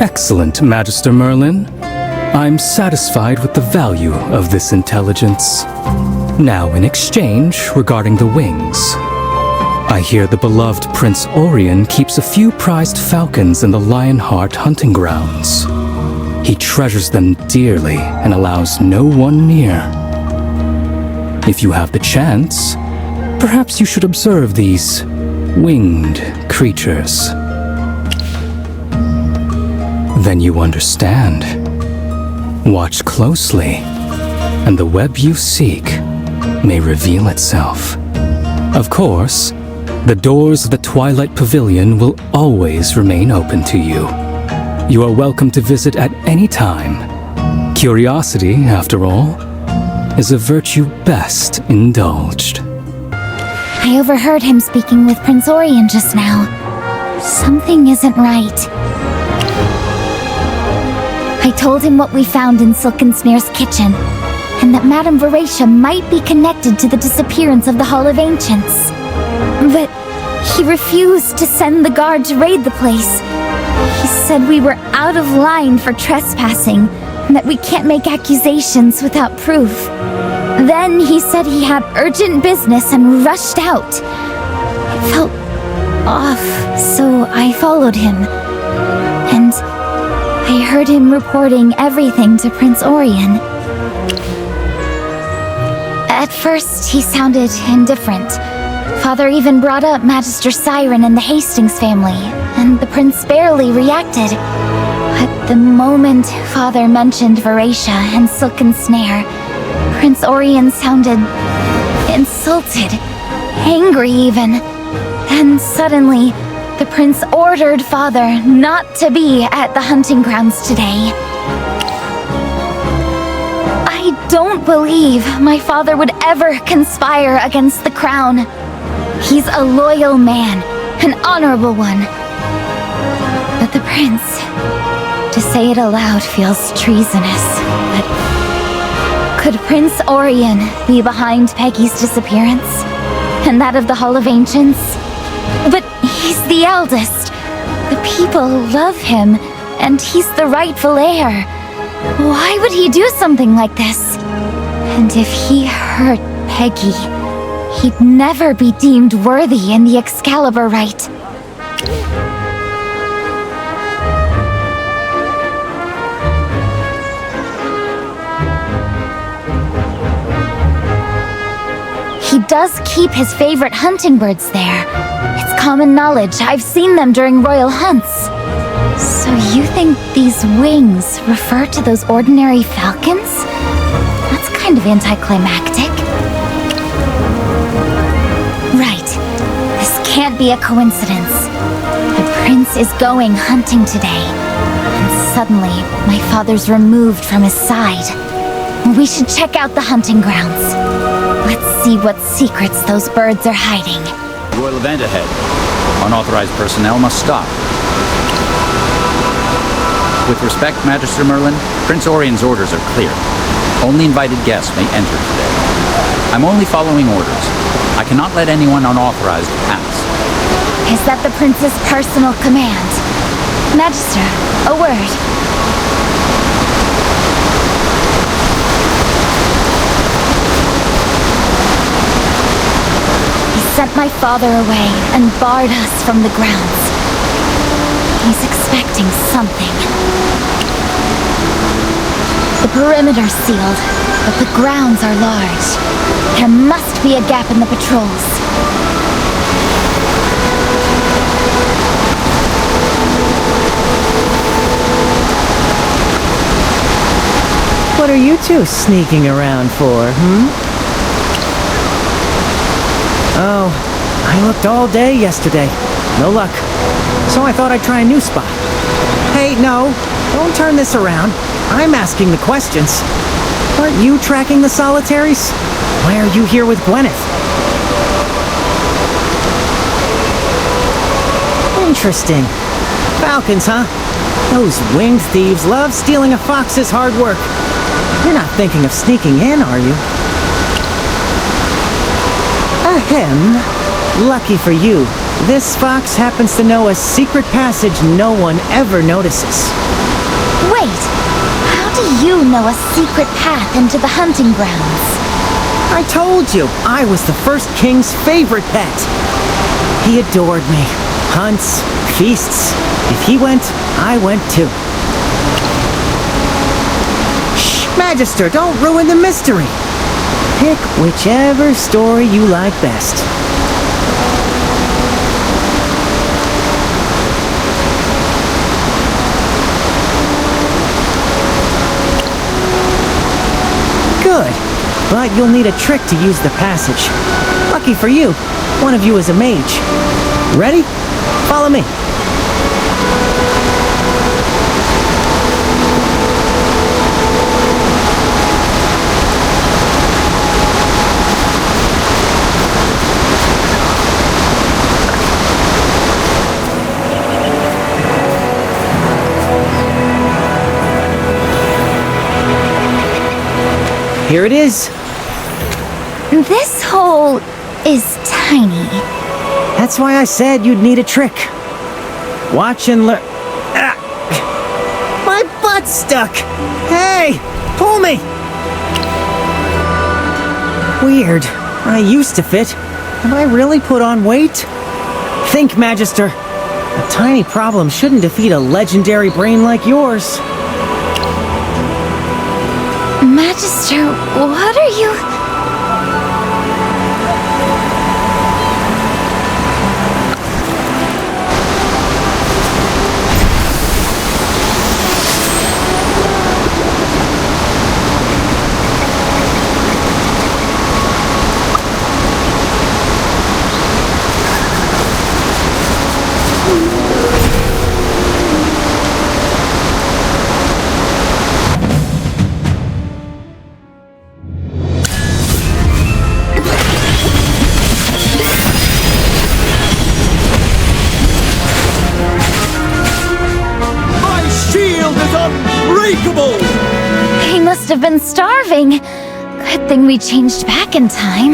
Excellent, Magister Merlin. I'm satisfied with the value of this intelligence. Now, in exchange, regarding the wings. I hear the beloved Prince Orion keeps a few prized falcons in the Lionheart hunting grounds. He treasures them dearly and allows no one near. If you have the chance, perhaps you should observe these winged creatures. Then you understand. Watch closely, and the web you seek may reveal itself. Of course, the doors of the Twilight Pavilion will always remain open to you. You are welcome to visit at any time. Curiosity, after all, is a virtue best indulged. I overheard him speaking with Prince Orion just now. Something isn't right. I told him what we found in Silkensnare's kitchen, and that Madame Veracia might be connected to the disappearance of the Hall of Ancients. But he refused to send the guard to raid the place. He said we were out of line for trespassing, and that we can't make accusations without proof. Then he said he had urgent business and rushed out. It felt off, so I followed him. And I heard him reporting everything to Prince Orion. At first, he sounded indifferent. Father even brought up Magister Siren and the Hastings family, and the prince barely reacted. But the moment Father mentioned Veracia and Silkensnare, Prince Orion sounded insulted, angry even. Then suddenly, the prince ordered Father not to be at the hunting grounds today. I don't believe my father would ever conspire against the crown. He's a loyal man, an honorable one. But the prince, to say it aloud feels treasonous, but could Prince Orion be behind Peggy's disappearance? And that of the Hall of Ancients? But he's the eldest. The people love him, and he's the rightful heir. Why would he do something like this? And if he hurt Peggy, he'd never be deemed worthy in the Excalibur rite. He does keep his favorite hunting birds there. It's common knowledge. I've seen them during royal hunts. So you think these wings refer to those ordinary falcons? That's kind of anticlimactic. Right. This can't be a coincidence. The prince is going hunting today. And suddenly, my father's removed from his side. We should check out the hunting grounds. Let's see what secrets those birds are hiding. Royal event ahead. Unauthorized personnel must stop. With respect, Magister Merlin, Prince Orion's orders are clear. Only invited guests may enter today. I'm only following orders. I cannot let anyone unauthorized pass. Is that the prince's personal command? Magister, a word. He sent my father away and barred us from the grounds. He's expecting something. The perimeter's sealed, but the grounds are large. There must be a gap in the patrols. What are you two sneaking around for, Oh, I looked all day yesterday. No luck. So I thought I'd try a new spot. Hey, no, don't turn this around. I'm asking the questions. Aren't you tracking the solitaries? Why are you here with Gwyneth? Interesting. Falcons, huh? Those winged thieves love stealing a fox's hard work. You're not thinking of sneaking in, are you? Ahem. Lucky for you, this fox happens to know a secret passage no one ever notices. Wait, how do you know a secret path into the hunting grounds? I told you, I was the first king's favorite pet. He adored me. Hunts, feasts. If he went, I went too. Shh, Magister, don't ruin the mystery. Pick whichever story you like best. Good, but you'll need a trick to use the passage. Lucky for you, one of you is a mage. Ready? Follow me. Here it is. This hole is tiny. That's why I said you'd need a trick. Watch and learn. Ah! My butt's stuck. Hey, pull me. Weird. I used to fit. Have I really put on weight? Think, Magister. A tiny problem shouldn't defeat a legendary brain like yours. Magister, what are you... He must have been starving. Good thing we changed back in time.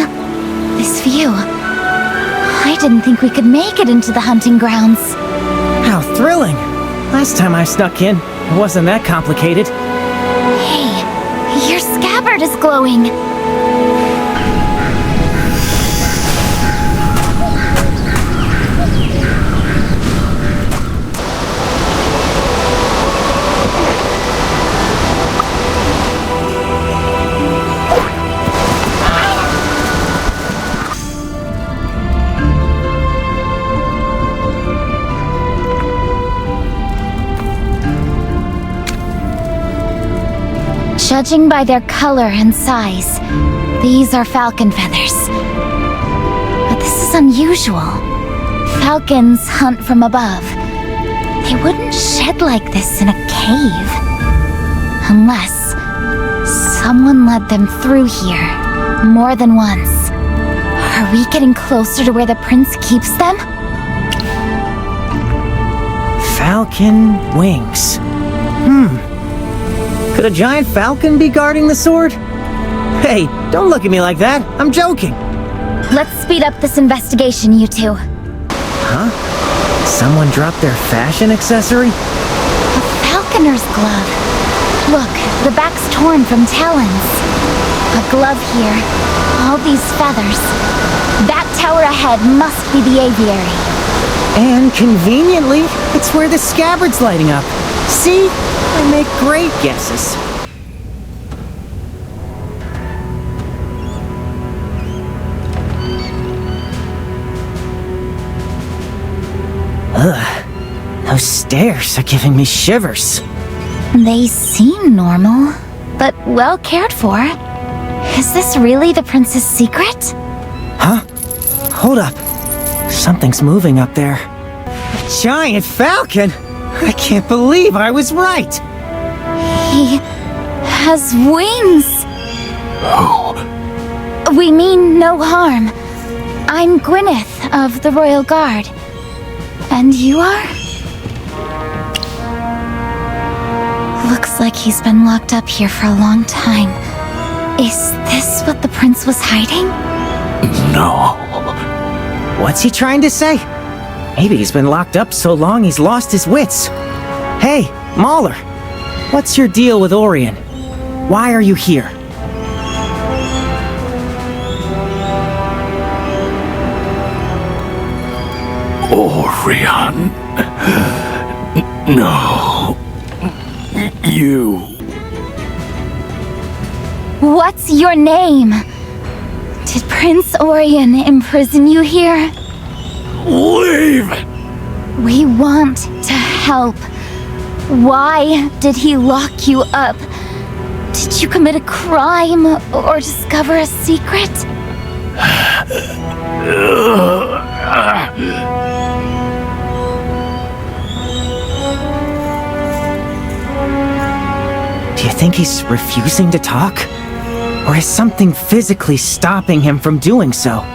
This view. I didn't think we could make it into the hunting grounds. How thrilling. Last time I snuck in, it wasn't that complicated. Hey, your scabbard is glowing. Judging by their color and size, these are falcon feathers. But this is unusual. Falcons hunt from above. They wouldn't shed like this in a cave. Unless someone led them through here more than once. Are we getting closer to where the prince keeps them? Falcon wings. Could a giant falcon be guarding the sword? Hey, don't look at me like that. I'm joking. Let's speed up this investigation, you two. Huh? Someone dropped their fashion accessory? A falconer's glove. Look, the back's torn from talons. A glove here. All these feathers. That tower ahead must be the aviary. And conveniently, it's where the scabbard's lighting up. See? I make great guesses. Ugh, those stairs are giving me shivers. They seem normal, but well cared for. Is this really the prince's secret? Huh? Hold up. Something's moving up there. A giant falcon? I can't believe I was right! He has wings! We mean no harm. I'm Gwyneth of the Royal Guard. And you are? Looks like he's been locked up here for a long time. Is this what the prince was hiding? No. What's he trying to say? Maybe he's been locked up so long he's lost his wits. Hey, Mahler, what's your deal with Orion? Why are you here? Orion. No. You. What's your name? Did Prince Orion imprison you here? Leave! We want to help. Why did he lock you up? Did you commit a crime or discover a secret? Do you think he's refusing to talk? Or is something physically stopping him from doing so?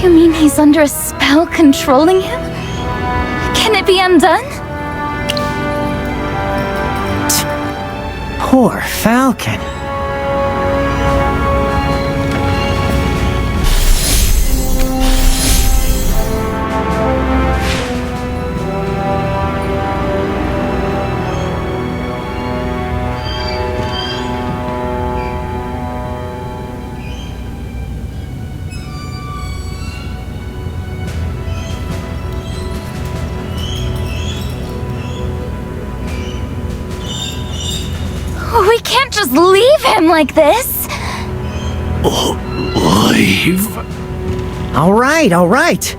You mean he's under a spell controlling him? Can it be undone? Poor Falcon. We can't just leave him like this! Leave? All right.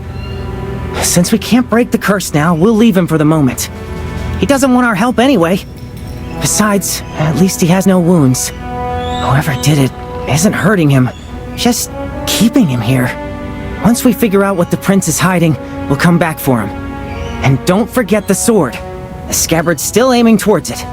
Since we can't break the curse now, we'll leave him for the moment. He doesn't want our help anyway. Besides, at least he has no wounds. Whoever did it isn't hurting him, just keeping him here. Once we figure out what the prince is hiding, we'll come back for him. And don't forget the sword. The scabbard's still aiming towards it.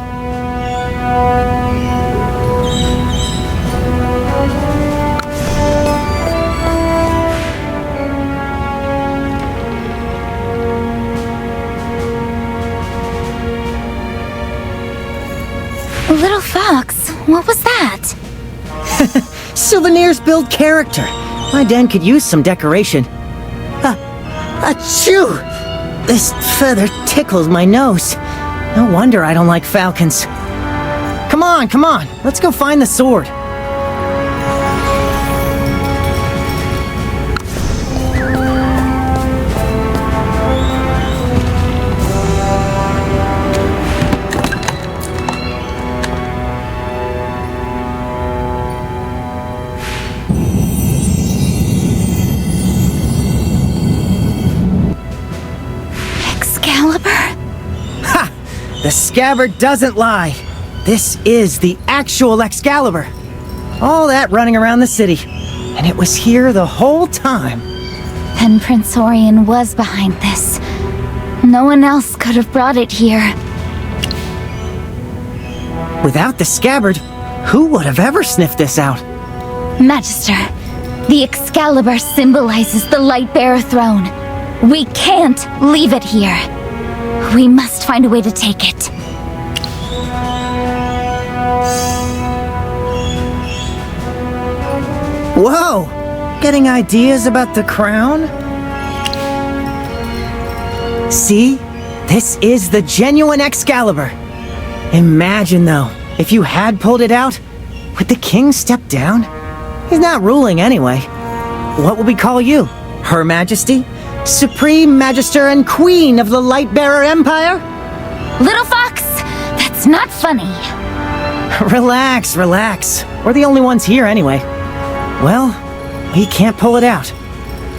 Little Fox, what was that? Souvenirs build character. My den could use some decoration. Achoo! This feather tickles my nose. No wonder I don't like falcons. Come on, let's go find the sword. The scabbard doesn't lie. This is the actual Excalibur. All that running around the city. And it was here the whole time. Then Prince Orion was behind this. No one else could have brought it here. Without the scabbard, who would have ever sniffed this out? Magister, the Excalibur symbolizes the Lightbearer throne. We can't leave it here. We must find a way to take it. Whoa! Getting ideas about the crown? See? This is the genuine Excalibur. Imagine, though, if you had pulled it out, Would the king step down? He's not ruling anyway. What will we call you? Her Majesty? Supreme Magister and Queen of the Lightbearer Empire? Little Fox, that's not funny. Relax, relax. We're the only ones here anyway. Well, we can't pull it out.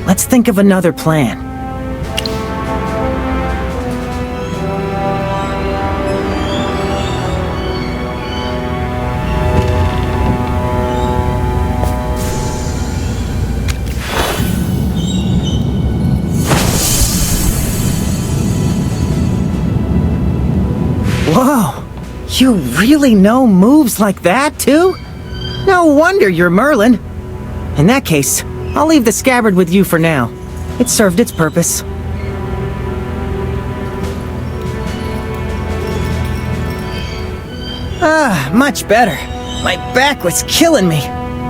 Let's think of another plan. Whoa! You really know moves like that, too? No wonder you're Merlin. In that case, I'll leave the scabbard with you for now. It served its purpose. Ah, much better. My back was killing me.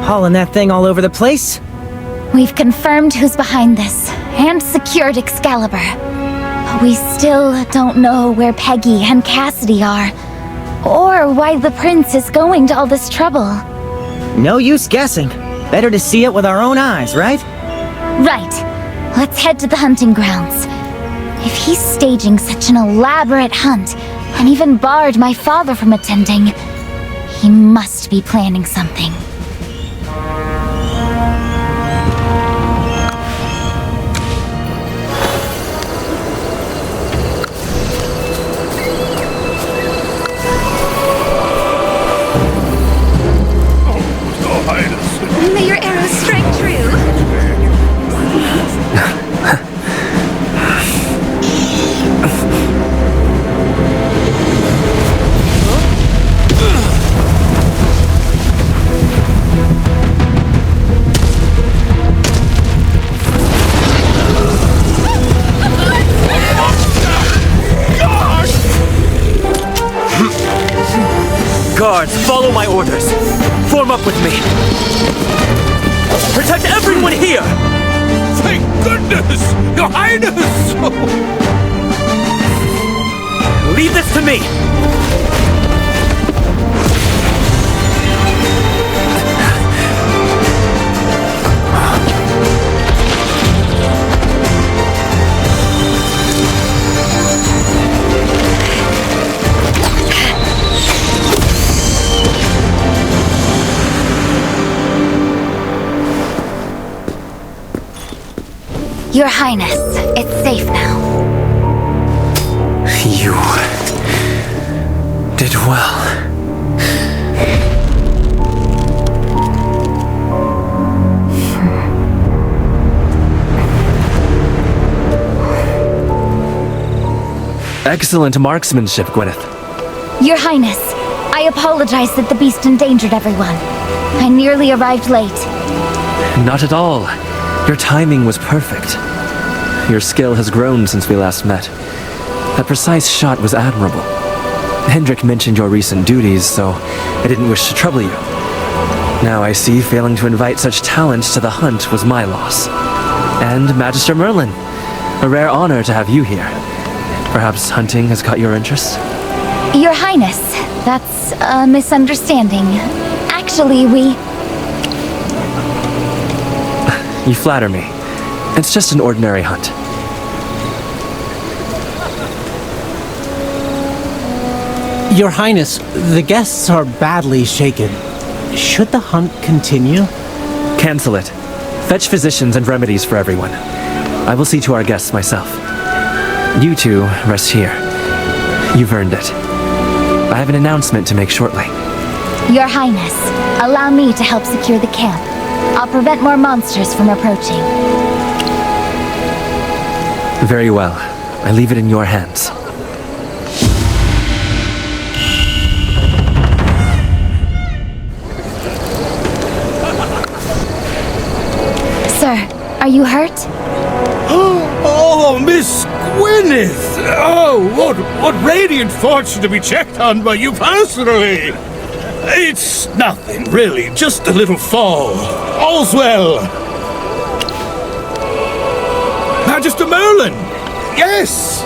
Hauling that thing all over the place. We've confirmed who's behind this, and secured Excalibur. But we still don't know where Peggy and Cassidy are, or why the prince is going to all this trouble. No use guessing. Better to see it with our own eyes, right? Right. Let's head to the hunting grounds. If he's staging such an elaborate hunt, and even barred my father from attending, he must be planning something. May your arrows strike true. Guards, follow my orders. Form up with me. Protect everyone here! Thank goodness! Your Highness! Leave this to me! Your Highness, it's safe now. You did well. Excellent marksmanship, Gwyneth. Your Highness, I apologize that the beast endangered everyone. I nearly arrived late. Not at all. Your timing was perfect. Your skill has grown since we last met. That precise shot was admirable. Hendrik mentioned your recent duties, so I didn't wish to trouble you. Now I see failing to invite such talent to the hunt was my loss. And Magister Merlin, a rare honor to have you here. Perhaps hunting has caught your interest? Your Highness, that's a misunderstanding. Actually, You flatter me. It's just an ordinary hunt. Your Highness, the guests are badly shaken. Should the hunt continue? Cancel it. Fetch physicians and remedies for everyone. I will see to our guests myself. You two rest here. You've earned it. I have an announcement to make shortly. Your Highness, allow me to help secure the camp. I'll prevent more monsters from approaching. Very well. I leave it in your hands. Sir, are you hurt? Oh, Miss Gwyneth! Oh, what radiant fortune to be checked on by you personally! It's nothing, really, just a little fall. All's well. Magister Merlin! Yes,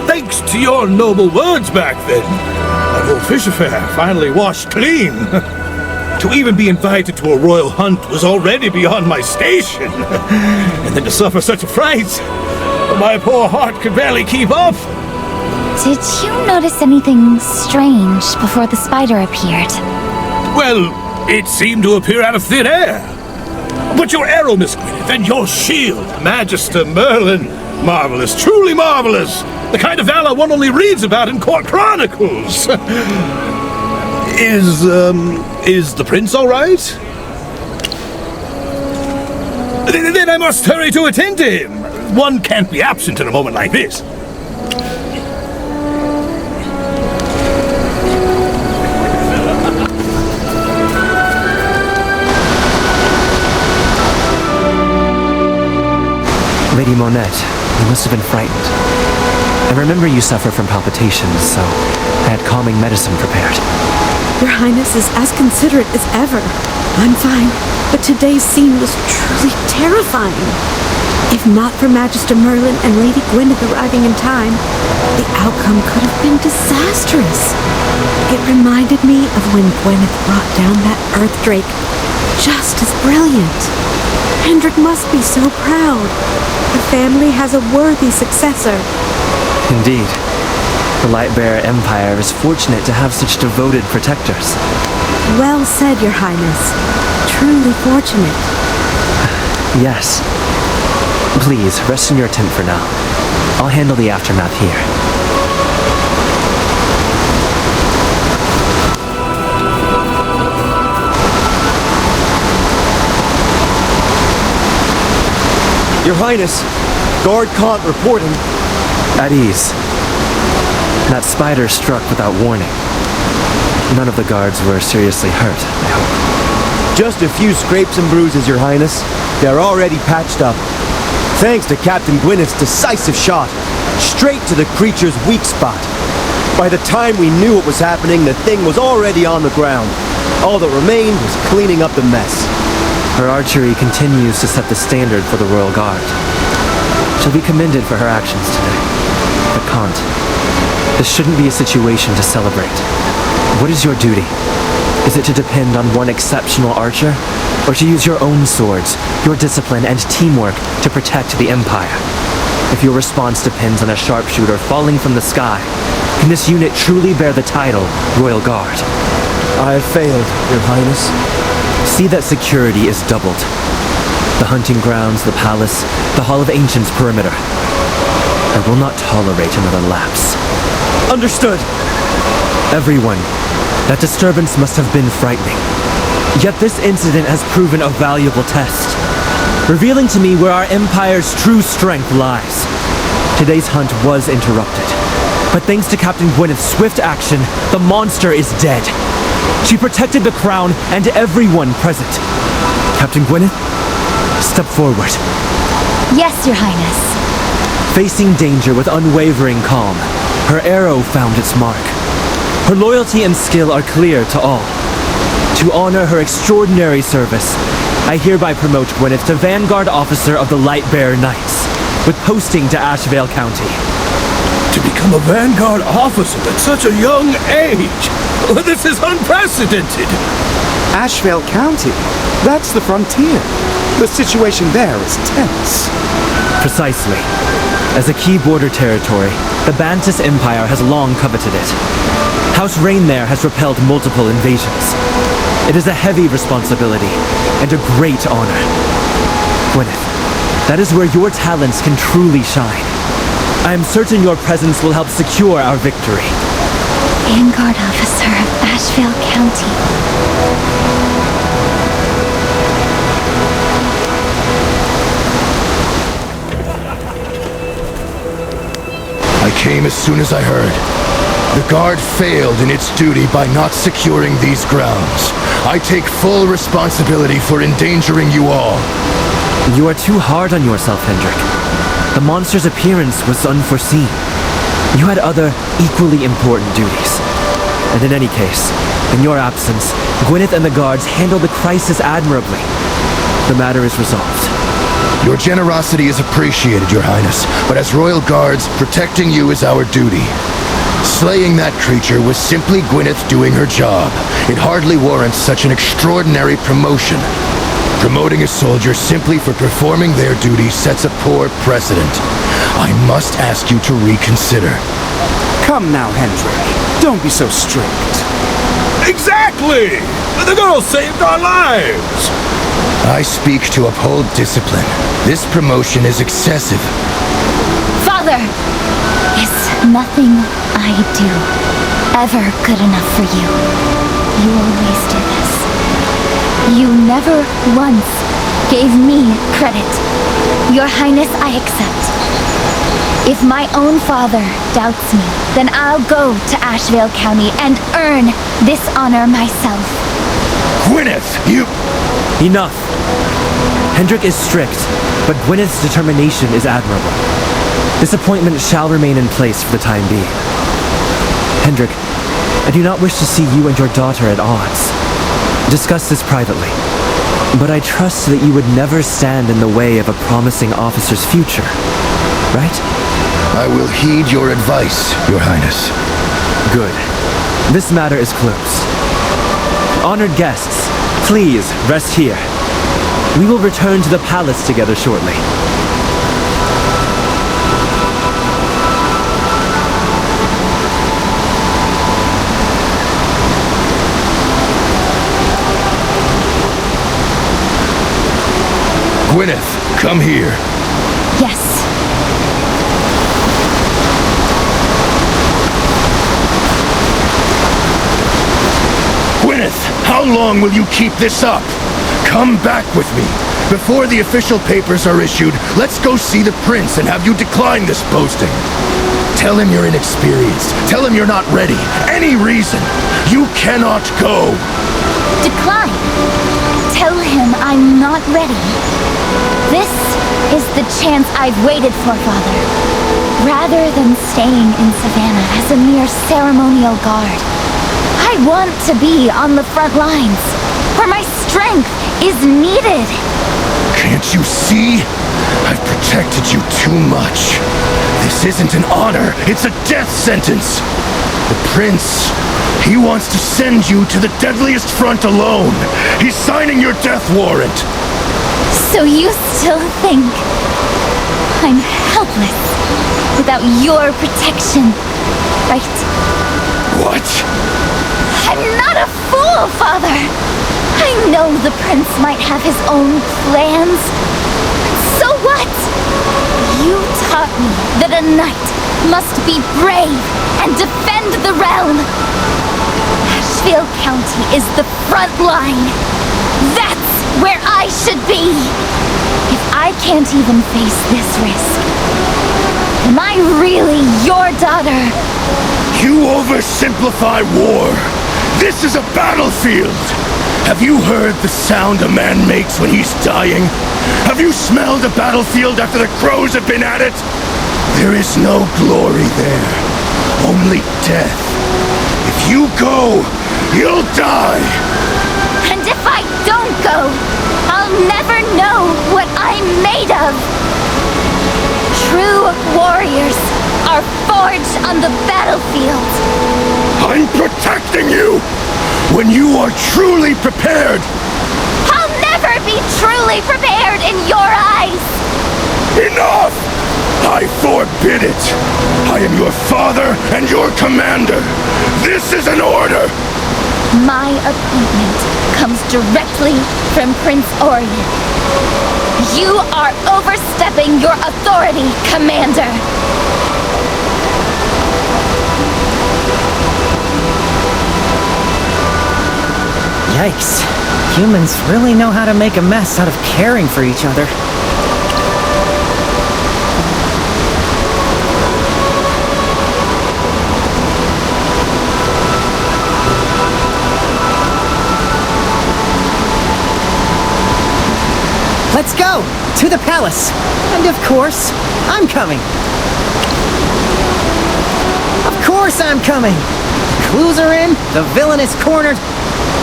thanks to your noble words back then. That whole fish affair finally washed clean. To even be invited to a royal hunt was already beyond my station. And then to suffer such a fright, my poor heart could barely keep up. Did you notice anything strange before the spider appeared? Well, it seemed to appear out of thin air. But your arrow, Miss Gwyneth, and your shield, Magister Merlin, marvelous, truly marvelous. The kind of valor one only reads about in court chronicles. Is the prince all right? Then I must hurry to attend to him. One can't be absent in a moment like this. Lady Monette, you must have been frightened. I remember you suffer from palpitations, so I had calming medicine prepared. Your Highness is as considerate as ever. I'm fine, but today's scene was truly terrifying. If not for Magister Merlin and Lady Gwyneth arriving in time, the outcome could have been disastrous. It reminded me of when Gwyneth brought down that Earth Drake, just as brilliant. Hendrik must be so proud. The family has a worthy successor. Indeed. The Lightbearer Empire is fortunate to have such devoted protectors. Well said, Your Highness. Truly fortunate. Yes. Please, rest in your tent for now. I'll handle the aftermath here. Your Highness, guard can't report him. At ease. That spider struck without warning. None of the guards were seriously hurt, I hope. Just a few scrapes and bruises, Your Highness. They're already patched up. Thanks to Captain Gwyneth's decisive shot, straight to the creature's weak spot. By the time we knew what was happening, the thing was already on the ground. All that remained was cleaning up the mess. Her archery continues to set the standard for the Royal Guard. She'll be commended for her actions today. But can't. This shouldn't be a situation to celebrate. What is your duty? Is it to depend on one exceptional archer? Or to use your own swords, your discipline, and teamwork to protect the Empire? If your response depends on a sharpshooter falling from the sky, can this unit truly bear the title Royal Guard? I have failed, Your Highness. See that security is doubled. The hunting grounds, the palace, the Hall of Ancients perimeter. I will not tolerate another lapse. Understood. Everyone, that disturbance must have been frightening. Yet this incident has proven a valuable test, revealing to me where our Empire's true strength lies. Today's hunt was interrupted, but thanks to Captain Gwyneth's swift action, the monster is dead. She protected the crown and everyone present. Captain Gwyneth, step forward. Yes, Your Highness. Facing danger with unwavering calm, her arrow found its mark. Her loyalty and skill are clear to all. To honor her extraordinary service, I hereby promote Gwyneth to Vanguard Officer of the Lightbearer Knights, with posting to Ashvale County. To become a Vanguard officer at such a young age! This is unprecedented! Ashvale County? That's the frontier. The situation there is tense. Precisely. As a key border territory, the Bantus Empire has long coveted it. House Rain there has repelled multiple invasions. It is a heavy responsibility, and a great honor. Gwyneth, that is where your talents can truly shine. I am certain your presence will help secure our victory. Vanguard Officer of Ashvale County. I came as soon as I heard. The Guard failed in its duty by not securing these grounds. I take full responsibility for endangering you all. You are too hard on yourself, Hendrik. The monster's appearance was unforeseen. You had other, equally important duties. And in any case, in your absence, Gwyneth and the guards handled the crisis admirably. The matter is resolved. Your generosity is appreciated, Your Highness, but as Royal Guards, protecting you is our duty. Slaying that creature was simply Gwyneth doing her job. It hardly warrants such an extraordinary promotion. Promoting a soldier simply for performing their duty sets a poor precedent. I must ask you to reconsider. Come now, Hendrik. Don't be so strict. Exactly! The girl saved our lives! I speak to uphold discipline. This promotion is excessive. Father! Is nothing I do ever good enough for you? You always do this. You never once gave me credit. Your Highness, I accept. If my own father doubts me, then I'll go to Ashvale County and earn this honor myself. Gwyneth, you... Enough! Hendrik is strict, but Gwyneth's determination is admirable. This appointment shall remain in place for the time being. Hendrik, I do not wish to see you and your daughter at odds. Discuss this privately. But I trust that you would never stand in the way of a promising officer's future, right? I will heed your advice, Your Highness. Good. This matter is closed. Honored guests, please rest here. We will return to the palace together shortly. Gwyneth, come here. Yes. Gwyneth, how long will you keep this up? Come back with me. Before the official papers are issued, let's go see the prince and have you decline this posting. Tell him you're inexperienced. Tell him you're not ready. Any reason. You cannot go. Decline. Tell him I'm not ready. This is the chance I've waited for, Father. Rather than staying in Savannah as a mere ceremonial guard, I want to be on the front lines, where my strength is needed. Can't you see? I've protected you too much. This isn't an honor, it's a death sentence. The prince, he wants to send you to the deadliest front alone. He's signing your death warrant. So you still think I'm helpless without your protection, right? What? I'm not a fool, Father. I know the prince might have his own plans. So what? You taught me that a knight must be brave and defend the realm. Ashvale County is the front line. That's where I should be. If I can't even face this risk, am I really your daughter? You oversimplify war. This is a battlefield. Have you heard the sound a man makes when he's dying? Have you smelled a battlefield after the crows have been at it? There is no glory there, only death. If you go, you'll die. And if I don't go, I'll never know what I'm made of. True warriors are forged on the battlefield. I'm protecting you! When you are truly prepared! I'll never be truly prepared in your eyes! Enough! I forbid it! I am your father and your commander! This is an order! My appointment comes directly from Prince Orion. You are overstepping your authority, Commander! Yikes. Humans really know how to make a mess out of caring for each other. Let's go! To the palace! And of course, I'm coming! Of course I'm coming! Clues are in, the villain is cornered.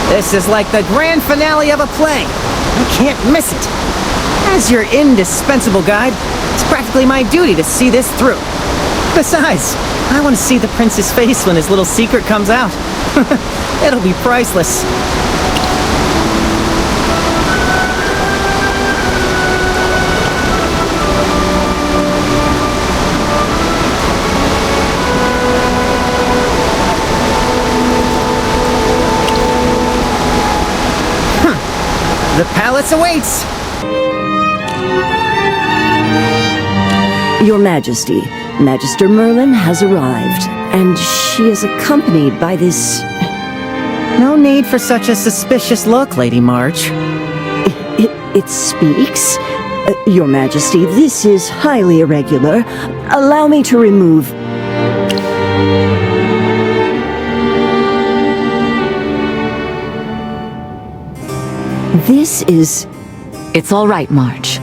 This is like the grand finale of a play. I can't miss it. As your indispensable guide, it's practically my duty to see this through. Besides, I want to see the prince's face when his little secret comes out. It'll be priceless. The palace awaits! Your Majesty, Magister Merlin has arrived, and she is accompanied by this... No need for such a suspicious look, Lady March. It speaks? Your Majesty, this is highly irregular. Allow me to remove... This is... It's all right, March.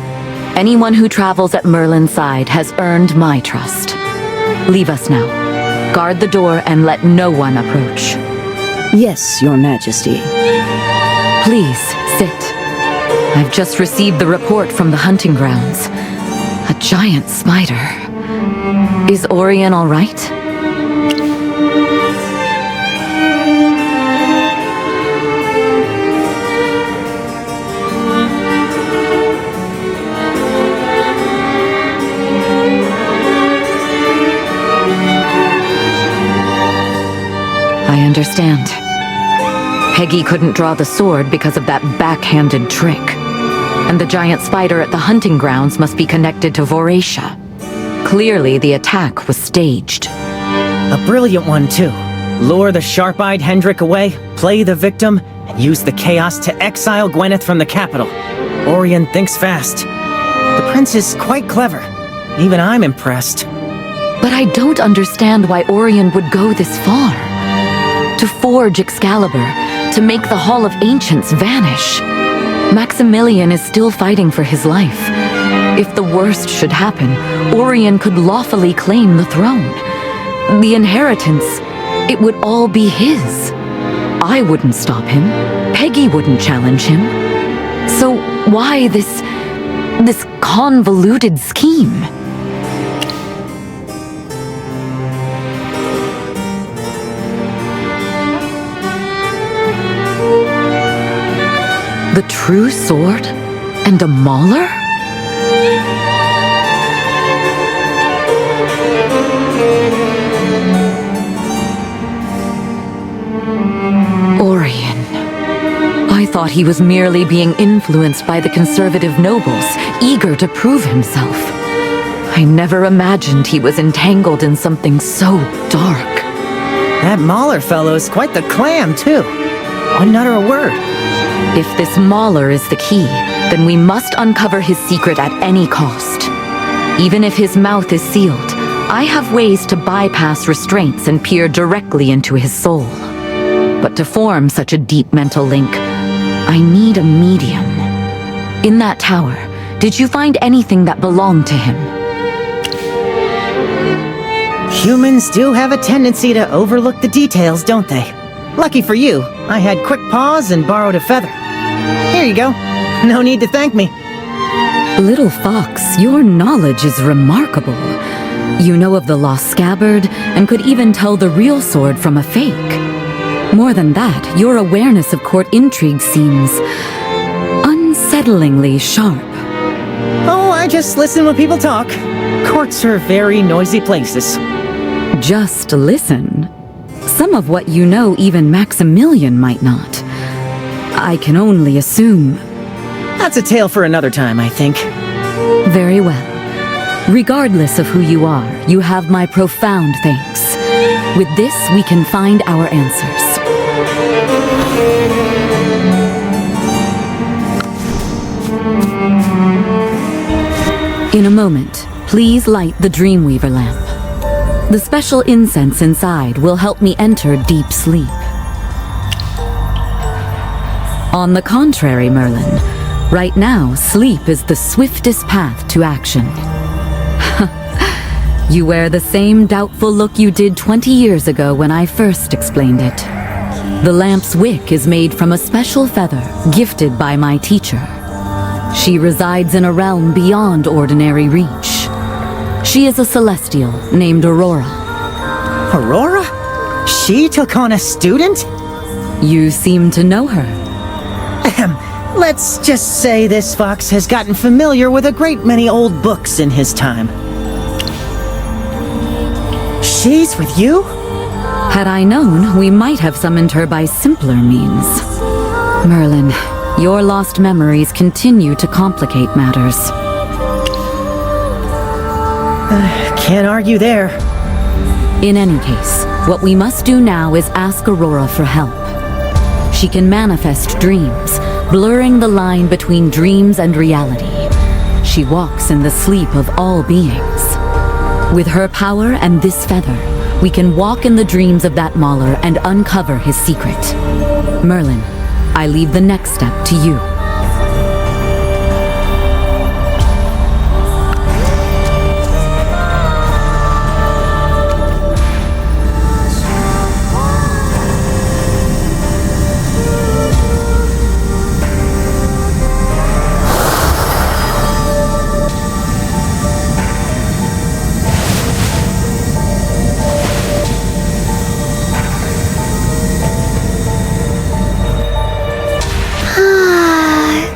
Anyone who travels at Merlin's side has earned my trust. Leave us now. Guard the door and let no one approach. Yes, Your Majesty. Please, sit. I've just received the report from the hunting grounds. A giant spider. Is Orion all right? I understand. Peggy couldn't draw the sword because of that backhanded trick. And the giant spider at the hunting grounds must be connected to Voratia. Clearly, the attack was staged. A brilliant one, too. Lure the sharp-eyed Hendrik away, play the victim, and use the chaos to exile Gwyneth from the capital. Orion thinks fast. The prince is quite clever. Even I'm impressed. But I don't understand why Orion would go this far. To forge Excalibur, to make the Hall of Ancients vanish. Maximilian is still fighting for his life. If the worst should happen, Orion could lawfully claim the throne. The inheritance, it would all be his. I wouldn't stop him. Peggy wouldn't challenge him. So why this convoluted scheme? The true sword? And a mauler? Orion. I thought he was merely being influenced by the conservative nobles, eager to prove himself. I never imagined he was entangled in something so dark. That Mauler fellow's quite the clam, too. Wouldn't utter a word. If this Mauler is the key, then we must uncover his secret at any cost. Even if his mouth is sealed, I have ways to bypass restraints and peer directly into his soul. But to form such a deep mental link, I need a medium. In that tower, did you find anything that belonged to him? Humans do have a tendency to overlook the details, don't they? Lucky for you, I had quick paws and borrowed a feather. Here you go. No need to thank me. Little Fox, your knowledge is remarkable. You know of the lost scabbard, and could even tell the real sword from a fake. More than that, your awareness of court intrigue seems unsettlingly sharp. Oh, I just listen when people talk. Courts are very noisy places. Just listen. Some of what you know even Maximilian might not. I can only assume. That's a tale for another time, I think. Very well. Regardless of who you are, you have my profound thanks. With this, we can find our answers. In a moment, please light the Dreamweaver lamp. The special incense inside will help me enter deep sleep. On the contrary, Merlin, right now, sleep is the swiftest path to action. You wear the same doubtful look you did 20 years ago when I first explained it. The lamp's wick is made from a special feather gifted by my teacher. She resides in a realm beyond ordinary reach. She is a celestial named Aurora. Aurora? She took on a student? You seem to know her. Let's just say this fox has gotten familiar with a great many old books in his time. She's with you? Had I known, we might have summoned her by simpler means. Merlin, your lost memories continue to complicate matters. Can't argue there. In any case, what we must do now is ask Aurora for help. She can manifest dreams, blurring the line between dreams and reality. She walks in the sleep of all beings. With her power and this feather, we can walk in the dreams of that Mauler and uncover his secret. Merlin, I leave the next step to you.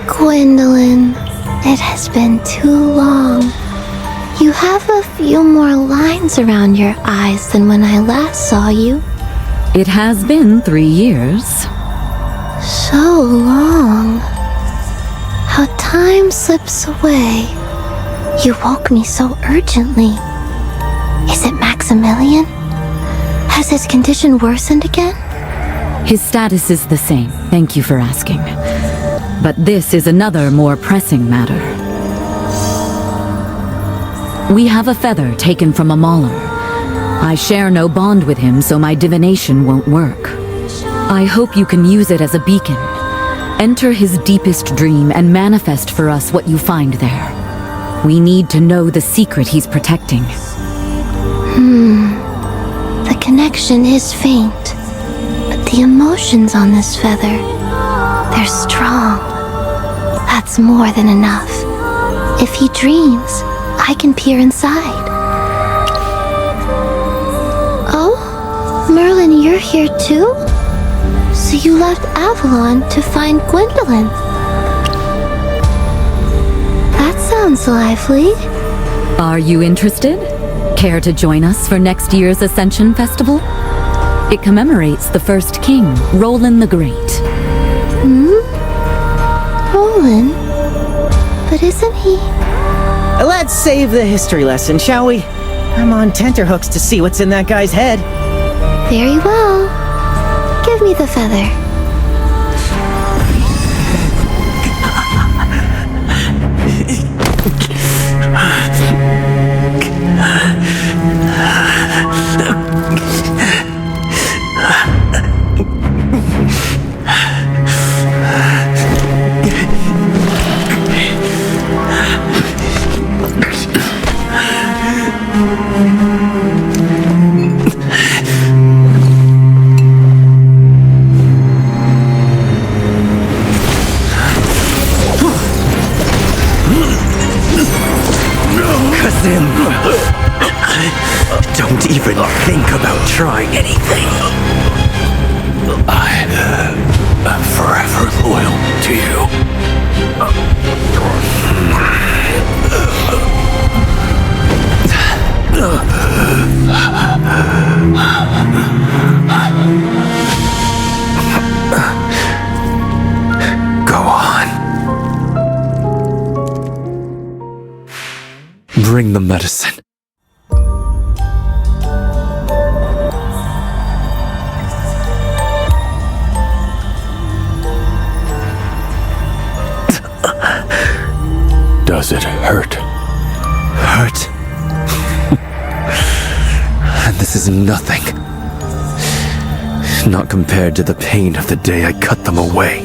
Gwendolyn, it has been too long. You have a few more lines around your eyes than when I last saw you. It has been 3 years. So long. How time slips away. You woke me so urgently. Is it Maximilian? Has his condition worsened again? His status is the same, thank you for asking. But this is another more pressing matter. We have a feather taken from a Mauler. I share no bond with him, so my divination won't work. I hope you can use it as a beacon. Enter his deepest dream and manifest for us what you find there. We need to know the secret he's protecting. The connection is faint, but the emotions on this feather, they're strong. That's more than enough. If he dreams, I can peer inside. Oh, Merlin, you're here too? So you left Avalon to find Gwendolyn. That sounds lively. Are you interested? Care to join us for next year's Ascension Festival? It commemorates the first king, Roland the Great. Roland? But isn't he? Let's save the history lesson, shall we? I'm on tenterhooks to see what's in that guy's head. Very well. Give me the feather. Don't even think about trying anything. I am forever loyal to you. Go on. Bring the medicine. Does it hurt? Hurt? And this is nothing. Not compared to the pain of the day I cut them away.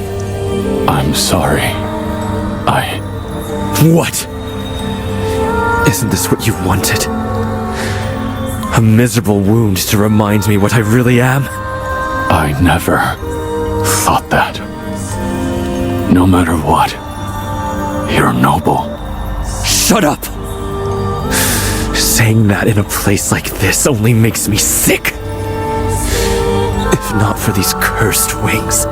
I'm sorry. What? Isn't this what you wanted? A miserable wound to remind me what I really am? I never thought that. No matter what, you're noble. Shut up! Saying that in a place like this only makes me sick. not for these cursed wings,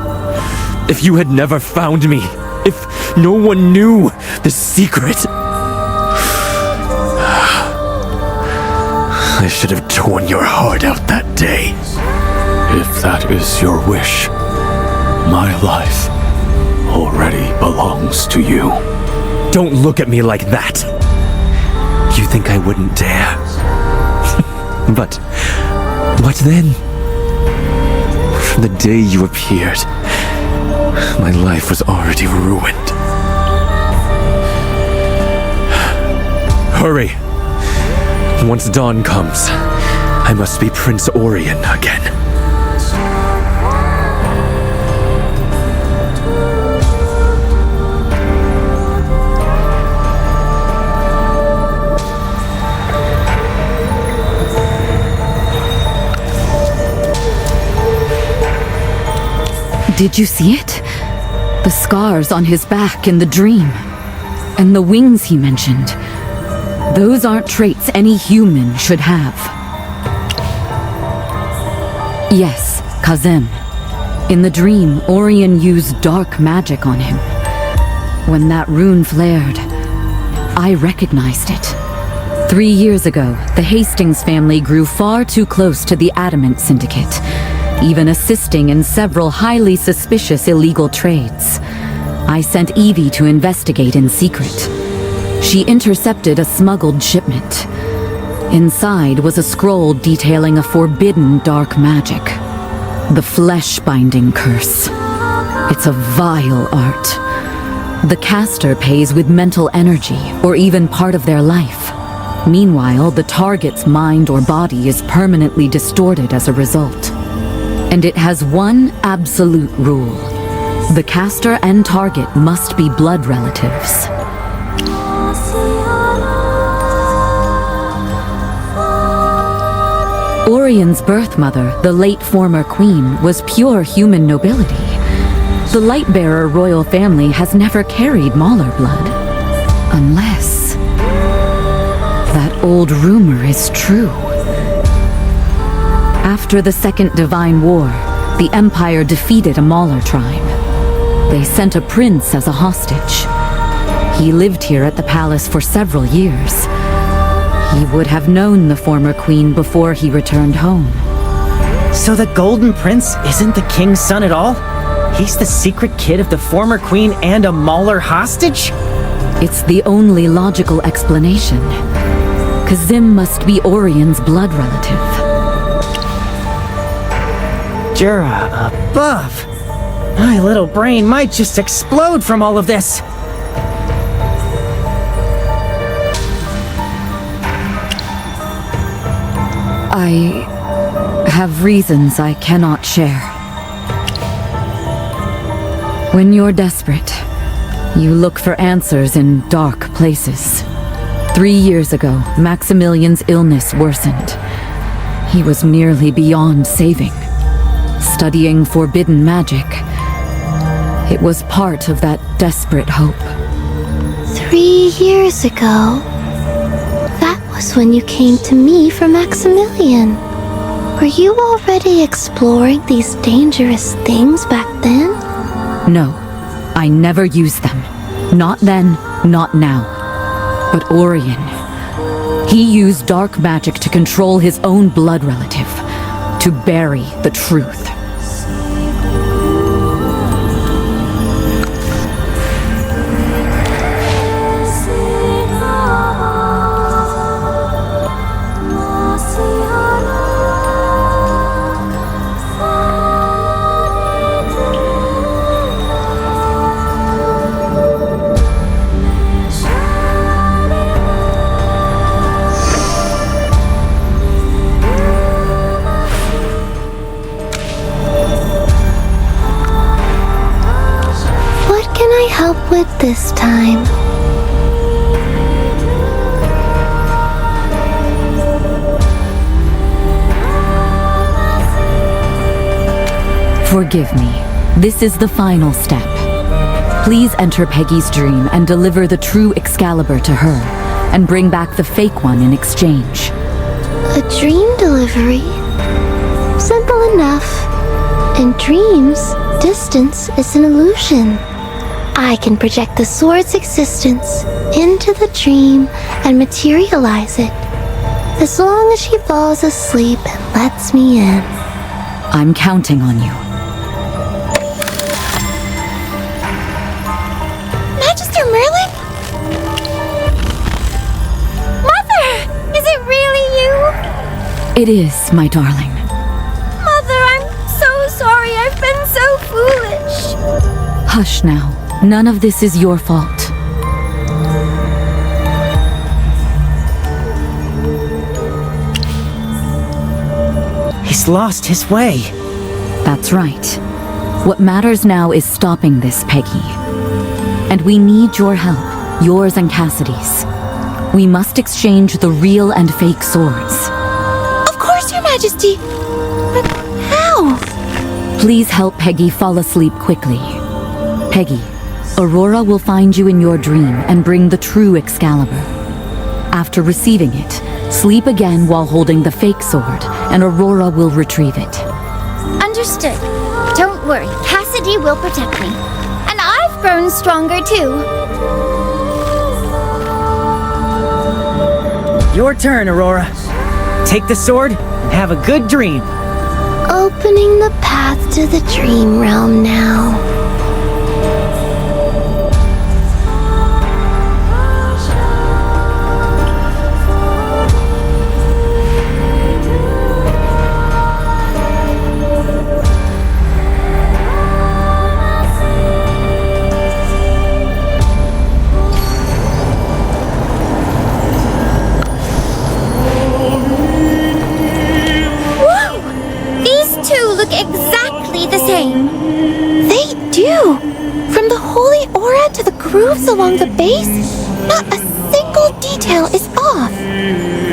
if you had never found me, if no one knew the secret, I should have torn your heart out that day. If that is your wish, my life already belongs to you. Don't look at me like that. You think I wouldn't dare? But what then? From the day you appeared, my life was already ruined. Hurry! Once dawn comes, I must be Prince Orion again. Did you see it? The scars on his back in the dream. And the wings he mentioned. Those aren't traits any human should have. Yes, Kazem. In the dream, Orion used dark magic on him. When that rune flared, I recognized it. 3 years ago, the Hastings family grew far too close to the Adamant Syndicate, even assisting in several highly suspicious illegal trades. I sent Evie to investigate in secret. She intercepted a smuggled shipment. Inside was a scroll detailing a forbidden dark magic. The flesh-binding curse. It's a vile art. The caster pays with mental energy, or even part of their life. Meanwhile, the target's mind or body is permanently distorted as a result. And it has one absolute rule. The caster and target must be blood relatives. Orion's birth mother, the late former queen, was pure human nobility. The Lightbearer royal family has never carried Mauler blood. Unless that old rumor is true. After the Second Divine War, the Empire defeated a Mauler tribe. They sent a prince as a hostage. He lived here at the palace for several years. He would have known the former queen before he returned home. So the Golden Prince isn't the king's son at all? He's the secret kid of the former queen and a Mauler hostage? It's the only logical explanation. Kazim must be Orion's blood relative. Jura above. My little brain might just explode from all of this. I have reasons I cannot share. When you're desperate, you look for answers in dark places. 3 years ago, Maximilian's illness worsened. He was nearly beyond saving. Studying forbidden magic, it was part of that desperate hope. 3 years ago? That was when you came to me for Maximilian. Were you already exploring these dangerous things back then? No, I never used them. Not then, not now. But Orion, he used dark magic to control his own blood relative, to bury the truth. Help with this time. Forgive me. This is the final step. Please enter Peggy's dream and deliver the true Excalibur to her, and bring back the fake one in exchange. A dream delivery? Simple enough. In dreams, distance is an illusion. I can project the sword's existence into the dream and materialize it, as long as she falls asleep and lets me in. I'm counting on you. Magister Merlin? Mother! Is it really you? It is, my darling. Mother, I'm so sorry. I've been so foolish. Hush now. None of this is your fault. He's lost his way. That's right. What matters now is stopping this, Peggy. And we need your help, yours and Cassidy's. We must exchange the real and fake swords. Of course, Your Majesty. But how? Please help Peggy fall asleep quickly. Peggy, Aurora will find you in your dream and bring the true Excalibur. After receiving it, sleep again while holding the fake sword, and Aurora will retrieve it. Understood. Don't worry, Cassidy will protect me. And I've grown stronger too. Your turn, Aurora. Take the sword and have a good dream. Opening the path to the dream realm now. Exactly the same. They do. From the holy aura to the grooves along the base, not a single detail is off.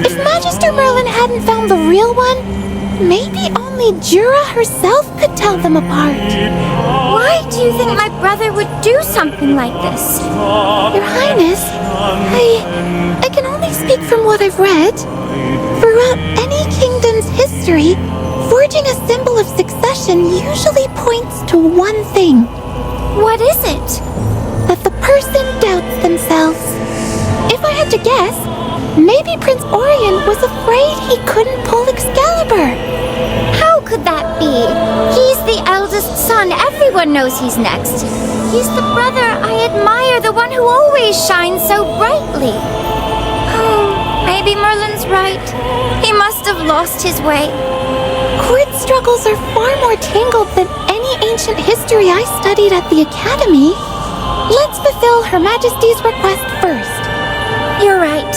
If Magister Merlin hadn't found the real one, maybe only Jura herself could tell them apart. Why do you think my brother would do something like this? Your Highness, I can only speak from what I've read. Throughout any kingdom's history, forging a symbol of succession usually points to one thing. What is it? That the person doubts themselves. If I had to guess, maybe Prince Orion was afraid he couldn't pull Excalibur. How could that be? He's the eldest son. Everyone knows he's next. He's the brother I admire, the one who always shines so brightly. Oh, maybe Merlin's right. He must have lost his way. Court struggles are far more tangled than any ancient history I studied at the Academy. Let's fulfill Her Majesty's request first. You're right.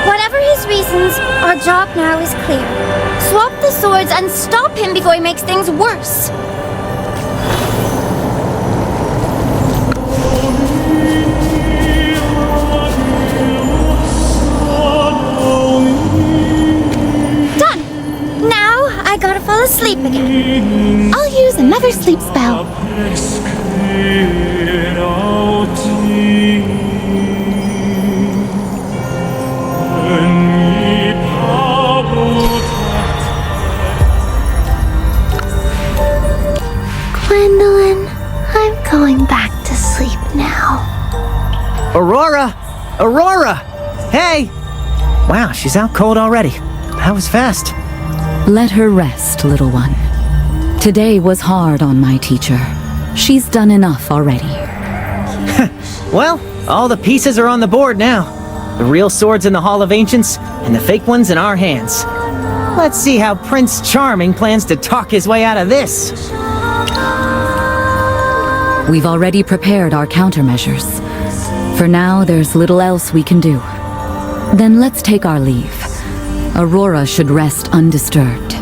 Whatever his reasons, our job now is clear. Swap the swords and stop him before he makes things worse. I gotta fall asleep again. I'll use another sleep spell. Gwendolyn, I'm going back to sleep now. Aurora! Aurora! Hey! Wow, she's out cold already. That was fast. Let her rest, little one. Today was hard on my teacher. She's done enough already. Well, all the pieces are on the board now. The real sword's in the Hall of Ancients, and the fake one's in our hands. Let's see how Prince Charming plans to talk his way out of this. We've already prepared our countermeasures. For now, there's little else we can do. Then let's take our leave. Aurora should rest undisturbed.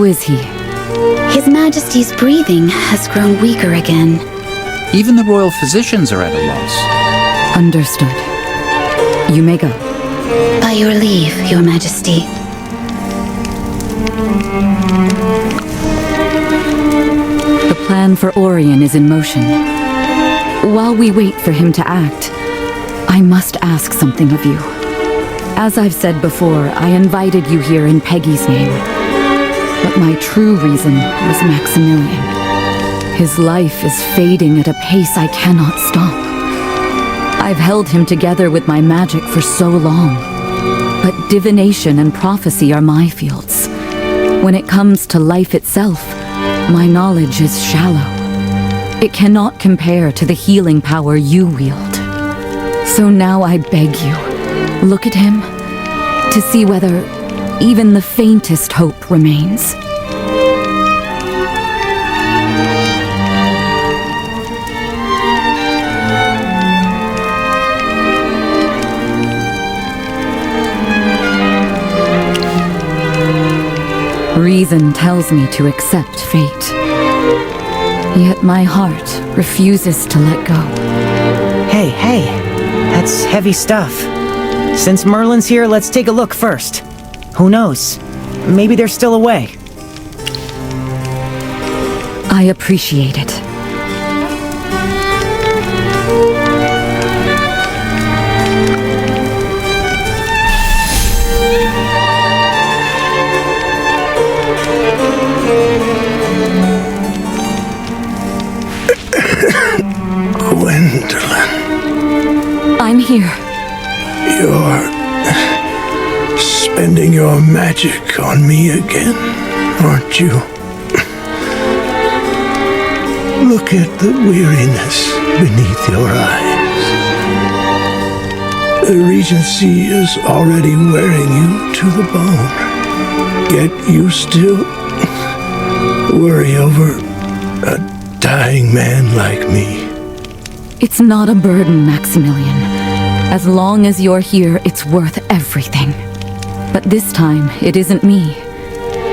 is he? His Majesty's breathing has grown weaker again. Even the royal physicians are at a loss. Understood. You may go. By your leave, Your Majesty. The plan for Orion is in motion. While we wait for him to act, I must ask something of you. As I've said before, I invited you here in Peggy's name. But my true reason was Maximilian. His life is fading at a pace I cannot stop. I've held him together with my magic for so long. But divination and prophecy are my fields. When it comes to life itself, my knowledge is shallow. It cannot compare to the healing power you wield. So now I beg you, look at him to see whether even the faintest hope remains. Reason tells me to accept fate. Yet my heart refuses to let go. Hey, that's heavy stuff. Since Merlin's here, let's take a look first. Who knows? Maybe they're still away. I appreciate it. Gwendolyn. I'm here. You're spending your magic on me again, aren't you? Look at the weariness beneath your eyes. The Regency is already wearing you to the bone. Yet you still worry over a dying man like me. It's not a burden, Maximilian. As long as you're here, it's worth everything. But this time, it isn't me.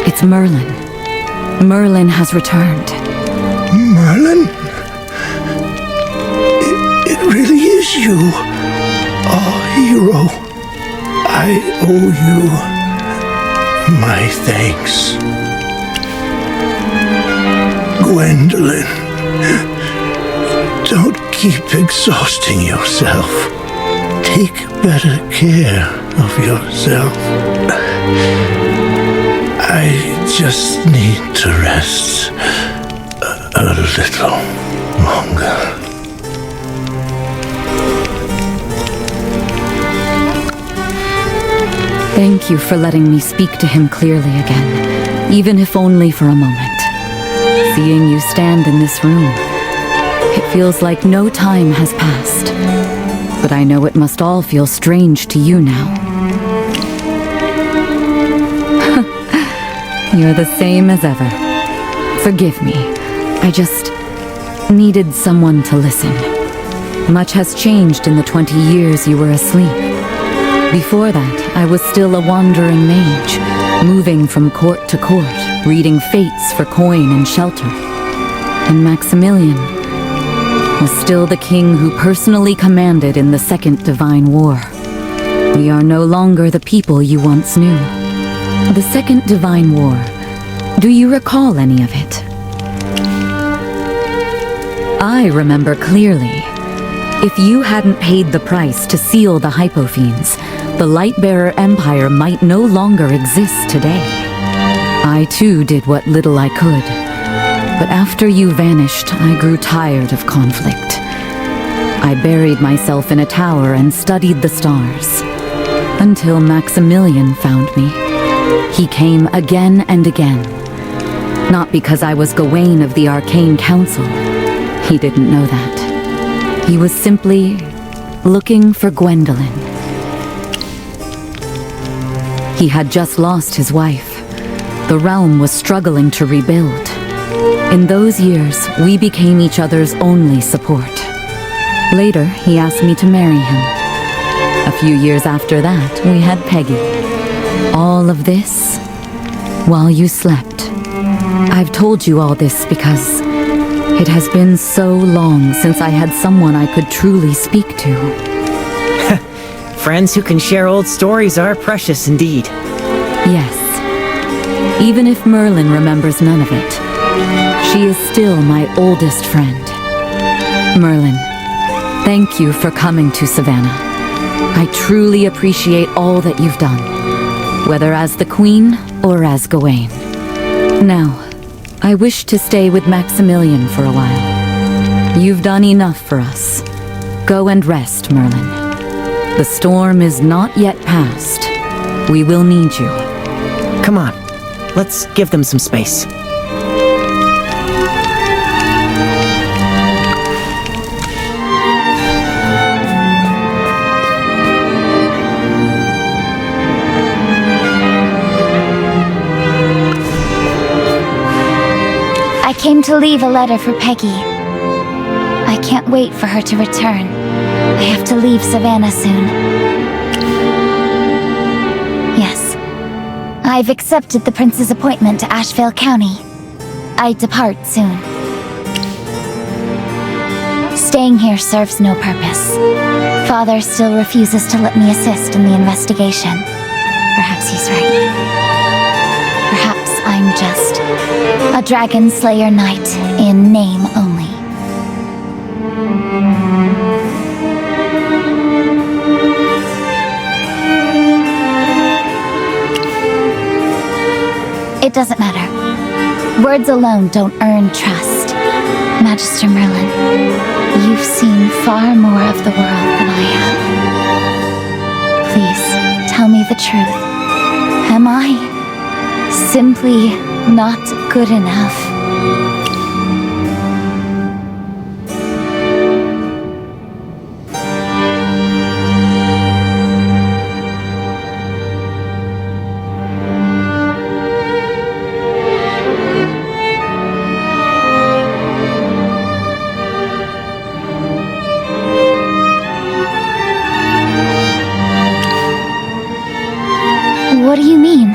It's Merlin. Merlin has returned. Merlin? It really is you. Oh, hero. I owe you my thanks. Gwendolyn, don't keep exhausting yourself. Take better care of yourself. I just need to rest a little longer. Thank you for letting me speak to him clearly again, even if only for a moment. Seeing you stand in this room, it feels like no time has passed. But I know it must all feel strange to you now. You're the same as ever. Forgive me. I just needed someone to listen. Much has changed in the 20 years you were asleep. Before that, I was still a wandering mage, moving from court to court, reading fates for coin and shelter. And Maximilian was still the king who personally commanded in the Second Divine War. We are no longer the people you once knew. The Second Divine War. Do you recall any of it? I remember clearly. If you hadn't paid the price to seal the Hypofiends, the Lightbearer Empire might no longer exist today. I too did what little I could. But after you vanished, I grew tired of conflict. I buried myself in a tower and studied the stars. Until Maximilian found me. He came again and again. Not because I was Gawain of the Arcane Council. He didn't know that. He was simply looking for Gwendolyn. He had just lost his wife. The realm was struggling to rebuild. In those years, we became each other's only support. Later, he asked me to marry him. A few years after that, we had Peggy. All of this while you slept. I've told you all this because it has been so long since I had someone I could truly speak to. Friends who can share old stories are precious indeed. Yes. Even if Merlin remembers none of it, she is still my oldest friend. Merlin, thank you for coming to Savannah. I truly appreciate all that you've done, whether as the Queen or as Gawain. Now, I wish to stay with Maximilian for a while. You've done enough for us. Go and rest, Merlin. The storm is not yet past. We will need you. Come on, let's give them some space. I came to leave a letter for Peggy. I can't wait for her to return. I have to leave Savannah soon. Yes. I've accepted the prince's appointment to Asheville County. I depart soon. Staying here serves no purpose. Father still refuses to let me assist in the investigation. Perhaps he's right. Perhaps I'm just a dragon slayer knight in name only. It doesn't matter. Words alone don't earn trust. Magister Merlin, you've seen far more of the world than I have. Please, tell me the truth. Am I simply not good enough? What do you mean?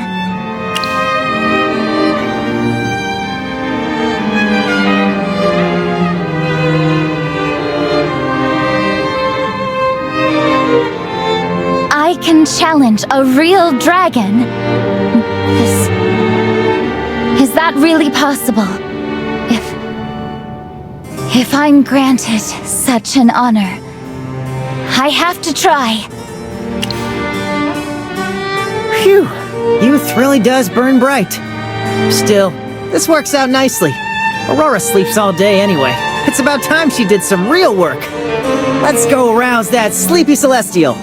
I can challenge a real dragon? Is that really possible? If I'm granted such an honor, I have to try. Phew, youth really does burn bright. Still, this works out nicely. Aurora sleeps all day anyway. It's about time she did some real work. Let's go arouse that sleepy celestial.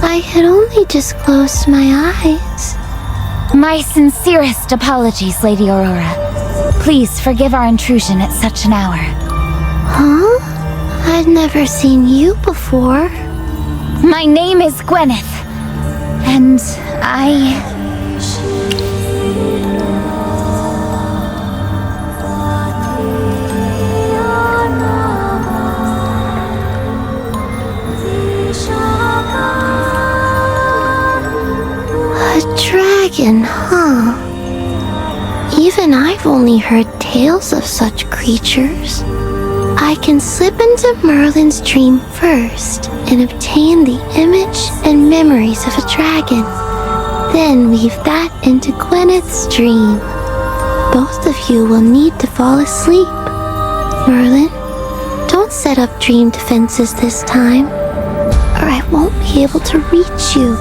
I had only just closed my eyes. My sincerest apologies, Lady Aurora. Please forgive our intrusion at such an hour. Huh? I'd never seen you before. My name is Gwyneth, and A dragon, huh? Even I've only heard tales of such creatures. I can slip into Merlin's dream first and obtain the image and memories of a dragon. Then weave that into Gwyneth's dream. Both of you will need to fall asleep. Merlin, don't set up dream defenses this time, or I won't be able to reach you.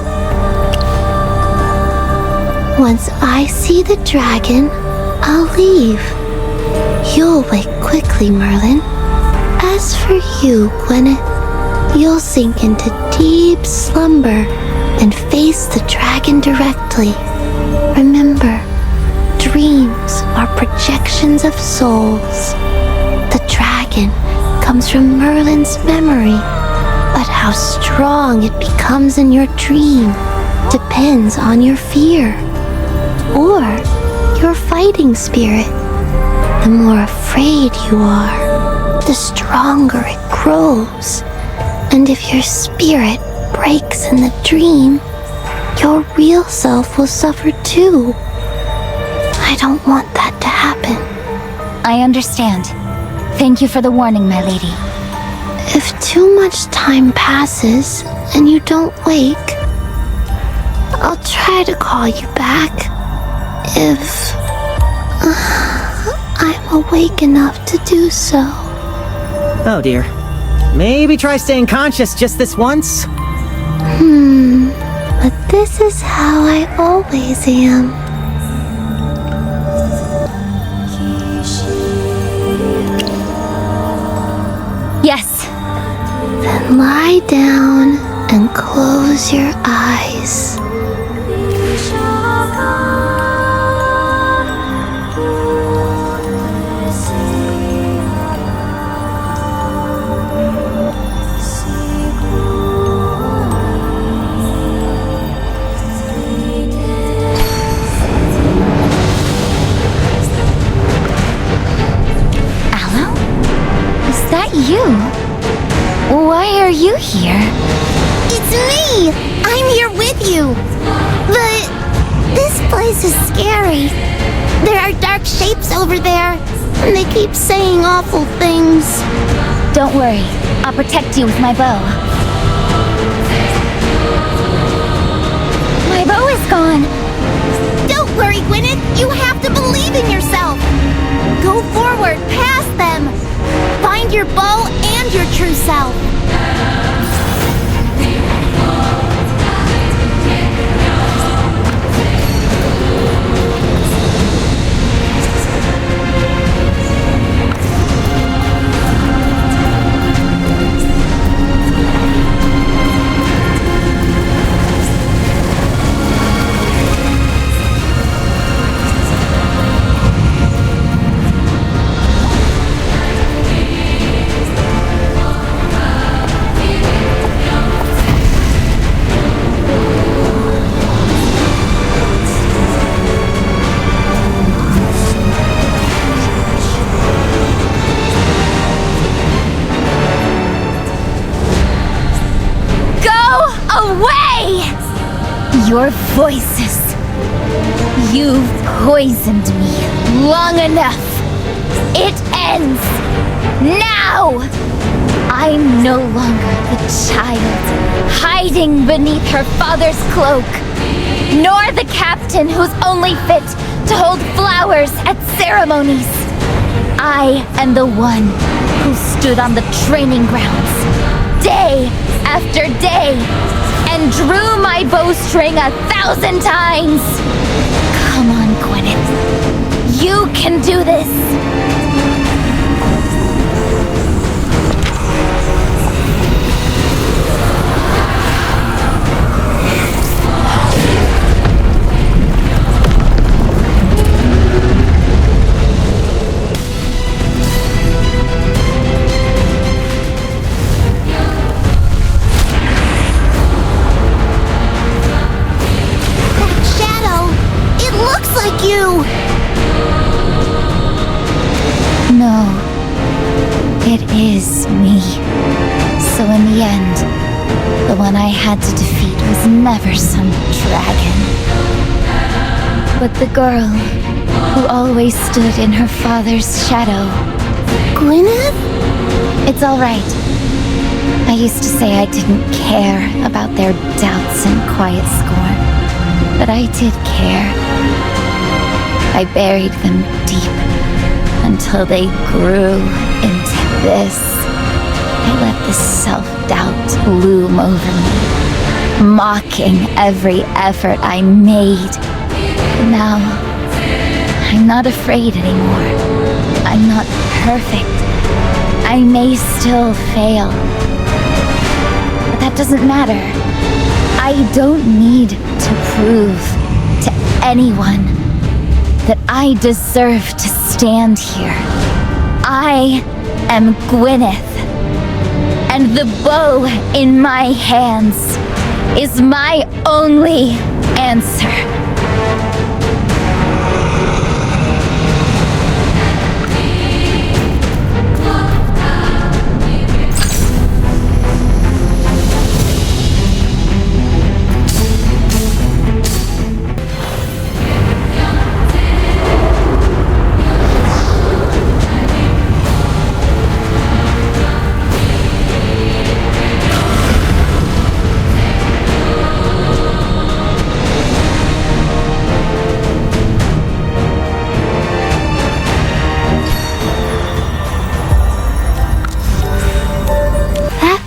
Once I see the dragon, I'll leave. You'll wake quickly, Merlin. As for you, Gwyneth, you'll sink into deep slumber and face the dragon directly. Remember, dreams are projections of souls. The dragon comes from Merlin's memory. But how strong it becomes in your dream depends on your fear or your fighting spirit. The more afraid you are, the stronger it grows. And if your spirit breaks in the dream, your real self will suffer too. I don't want that to happen. I understand. Thank you for the warning, my lady. If too much time passes and you don't wake, I'll try to call you back. If I'm awake enough to do so. Oh dear. Maybe try staying conscious just this once? But this is how I always am. Yes. Then lie down and close your eyes. You? Why are you here? It's me! I'm here with you! But this place is scary. There are dark shapes over there, and they keep saying awful things. Don't worry. I'll protect you with my bow. My bow is gone. Don't worry, Gwyneth. You have to believe in yourself. Go forward, past them. Find your bow and your true self. Your voices. You've poisoned me long enough. It ends now. I'm no longer the child hiding beneath her father's cloak, nor the captain who's only fit to hold flowers at ceremonies. I am the one who stood on the training grounds day after day and drew my bowstring 1,000 times. Come on, Gwyneth. You can do this. No, it is me. So in the end, the one I had to defeat was never some dragon, but the girl who always stood in her father's shadow. Gwyneth? It's all right. I used to say I didn't care about their doubts and quiet scorn, but I did care. I buried them deep until they grew into this. I let the self-doubt loom over me, mocking every effort I made. But now, I'm not afraid anymore. I'm not perfect. I may still fail. But that doesn't matter. I don't need to prove to anyone that I deserve to stand here. I am Gwyneth, and the bow in my hands is my only answer.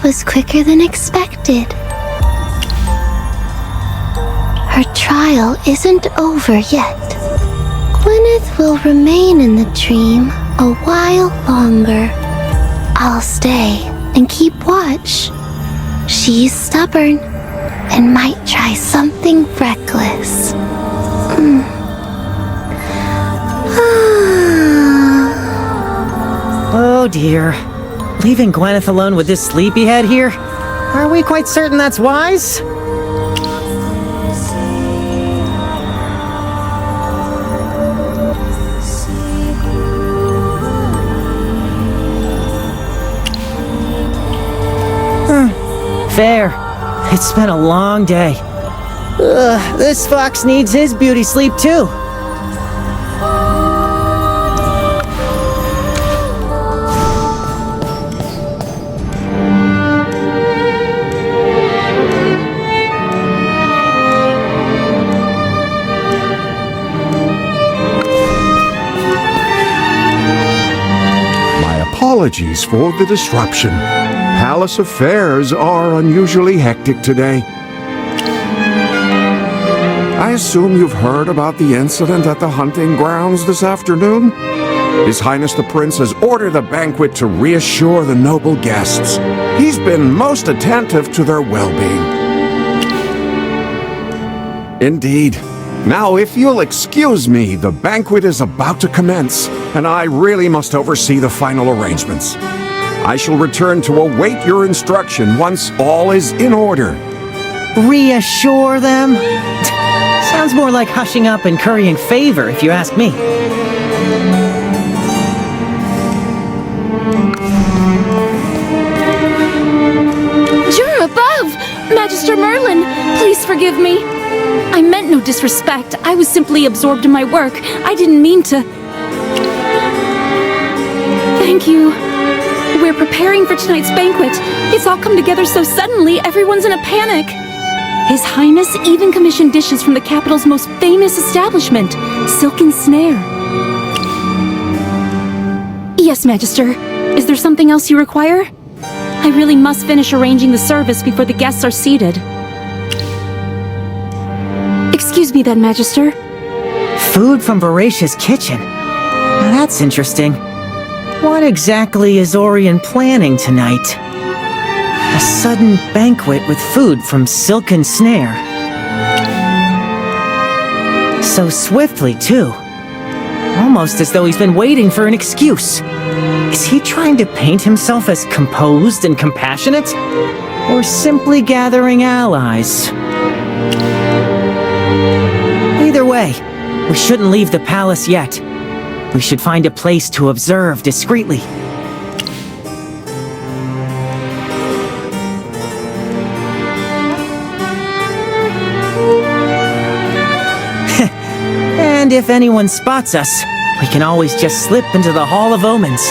Was quicker than expected. Her trial isn't over yet. Gwyneth will remain in the dream a while longer. I'll stay and keep watch. She's stubborn and might try something reckless. Oh dear. Leaving Gwyneth alone with this sleepyhead here? Are we quite certain that's wise? Fair. It's been a long day. This fox needs his beauty sleep too. Apologies for the disruption. Palace affairs are unusually hectic today. I assume you've heard about the incident at the hunting grounds this afternoon? His Highness the Prince has ordered a banquet to reassure the noble guests. He's been most attentive to their well-being. Indeed. Now, if you'll excuse me, the banquet is about to commence, and I really must oversee the final arrangements. I shall return to await your instruction once all is in order. Reassure them? Sounds more like hushing up and currying favor, if you ask me. You're above! Magister Merlin, please forgive me. I meant no disrespect. I was simply absorbed in my work. I didn't mean to... Thank you. We're preparing for tonight's banquet. It's all come together so suddenly, everyone's in a panic. His Highness even commissioned dishes from the capital's most famous establishment, Silken Snare. Yes, Magister. Is there something else you require? I really must finish arranging the service before the guests are seated. Excuse me then, Magister. Food from Voracious Kitchen. Now that's interesting. What exactly is Orion planning tonight? A sudden banquet with food from Silken Snare. So swiftly, too. Almost as though he's been waiting for an excuse. Is he trying to paint himself as composed and compassionate? Or simply gathering allies? Either way, we shouldn't leave the palace yet. We should find a place to observe discreetly. And if anyone spots us, we can always just slip into the Hall of Omens.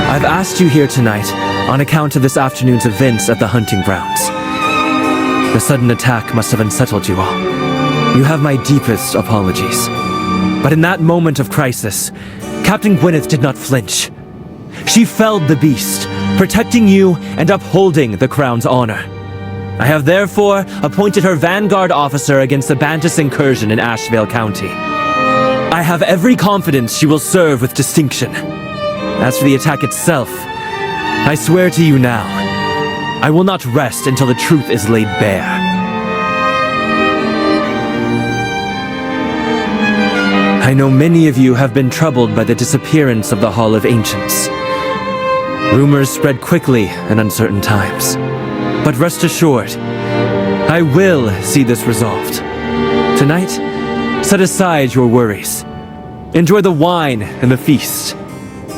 I've asked you here tonight on account of this afternoon's events at the hunting grounds. The sudden attack must have unsettled you all. You have my deepest apologies. But in that moment of crisis, Captain Gwyneth did not flinch. She felled the beast, protecting you and upholding the crown's honor. I have therefore appointed her vanguard officer against the Bantus incursion in Ashvale County. I have every confidence she will serve with distinction. As for the attack itself, I swear to you now, I will not rest until the truth is laid bare. I know many of you have been troubled by the disappearance of the Hall of Ancients. Rumors spread quickly in uncertain times. But rest assured, I will see this resolved. Tonight, set aside your worries. Enjoy the wine and the feast.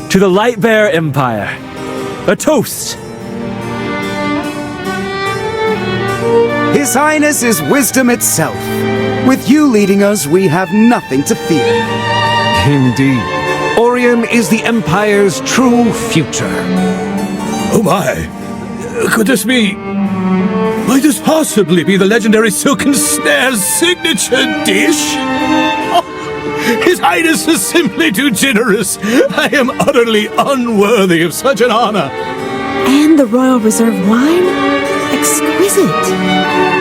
To the Lightbearer Empire, a toast! His Highness is wisdom itself. With you leading us, we have nothing to fear. Indeed. Orion is the Empire's true future. Oh my! Could this be... Might this possibly be the legendary Silken Snare's signature dish? Oh, His Highness is simply too generous. I am utterly unworthy of such an honor. And the Royal Reserve wine? Exquisite.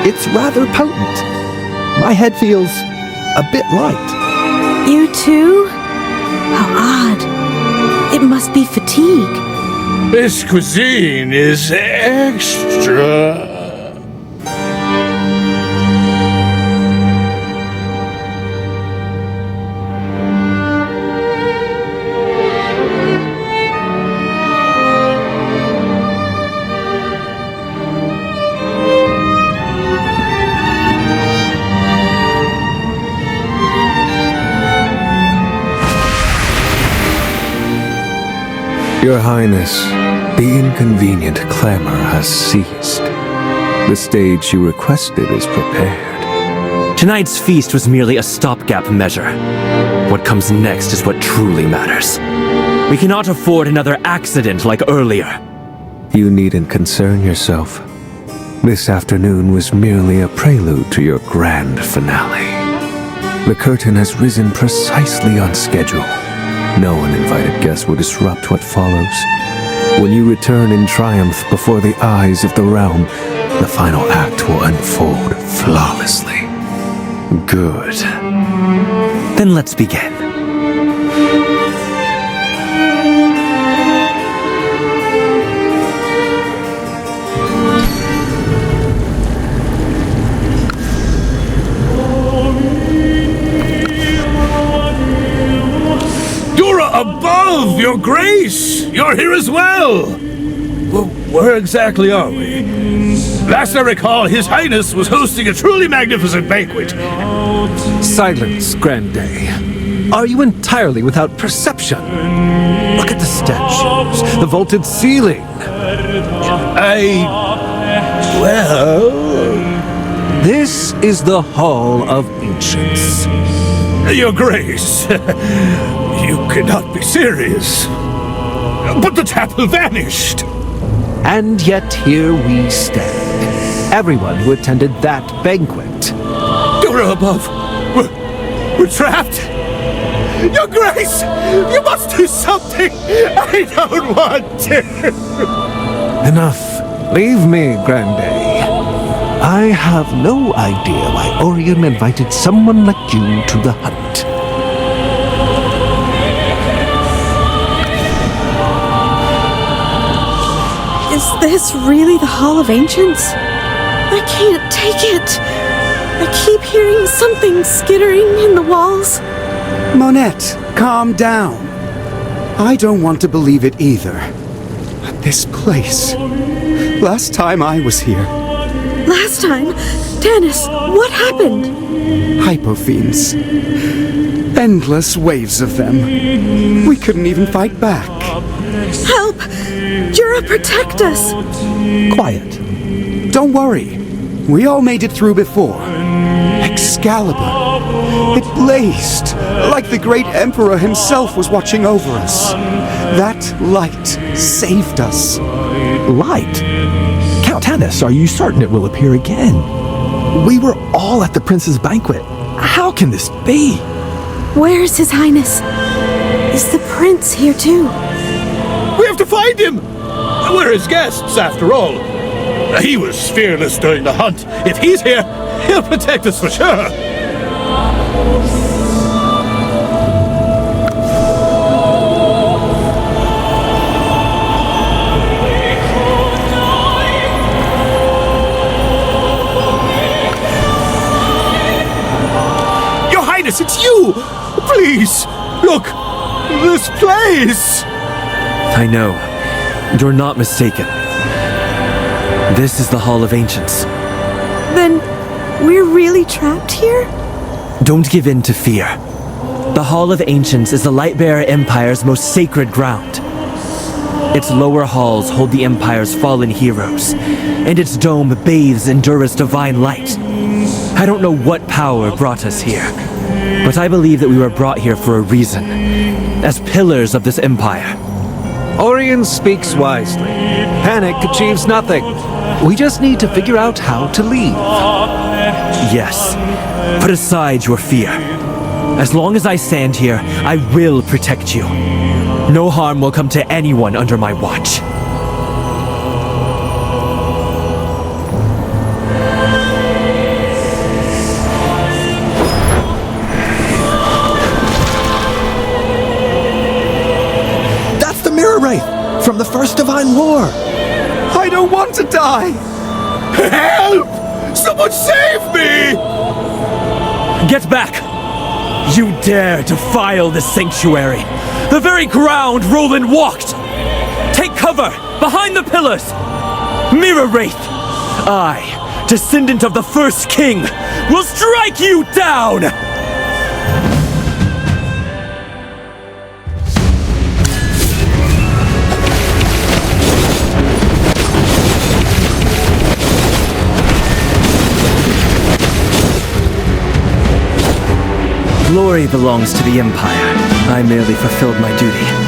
It's rather potent. My head feels a bit light. You too? How odd. It must be fatigue. This cuisine is extra. Your Highness, the inconvenient clamor has ceased. The stage you requested is prepared. Tonight's feast was merely a stopgap measure. What comes next is what truly matters. We cannot afford another accident like earlier. You needn't concern yourself. This afternoon was merely a prelude to your grand finale. The curtain has risen precisely on schedule. No uninvited guest will disrupt what follows. When you return in triumph before the eyes of the realm, the final act will unfold flawlessly. Good. Then let's begin. Above, Your Grace! You're here as well! Well, where exactly are we? Last I recall, His Highness was hosting a truly magnificent banquet. Silence, Grand Day. Are you entirely without perception? Look at the statues, the vaulted ceiling. Well... This is the Hall of Ancients. Your Grace, you cannot be serious. But the chapel vanished. And yet here we stand. Everyone who attended that banquet. You're above. We're trapped. Your Grace, you must do something. I don't want to. Enough. Leave me, Grand Day. I have no idea why Orion invited someone like you to the hunt. Is this really the Hall of Ancients? I can't take it. I keep hearing something skittering in the walls. Monette, calm down. I don't want to believe it either. But this place... Last time I was here... Last time? Dennis, what happened? Hypofiends. Endless waves of them. We couldn't even fight back. Help! Jura, protect us! Quiet. Don't worry. We all made it through before. Excalibur. It blazed, like the great Emperor himself was watching over us. That light saved us. Light? Count Dennis, are you certain it will appear again? We were all at the prince's banquet. How can this be? Where is His Highness? Is the prince here too? We have to find him! We're his guests, after all. He was fearless during the hunt. If he's here, he'll protect us for sure. Yes, it's you! Please, look! This place! I know. You're not mistaken. This is the Hall of Ancients. Then we're really trapped here? Don't give in to fear. The Hall of Ancients is the Lightbearer Empire's most sacred ground. Its lower halls hold the Empire's fallen heroes, and its dome bathes in Dura's divine light. I don't know what power brought us here, but I believe that we were brought here for a reason, as pillars of this empire. Orion speaks wisely. Panic achieves nothing. We just need to figure out how to leave. Yes. Put aside your fear. As long as I stand here, I will protect you. No harm will come to anyone under my watch. That's the Mirror Wraith from the First Divine War. I don't want to die! Help! Someone save me! Get back! You dare defile this sanctuary! The very ground Roland walked! Take cover! Behind the pillars! Mirror Wraith! I, descendant of the first king, will strike you down! Glory belongs to the Empire. I merely fulfilled my duty.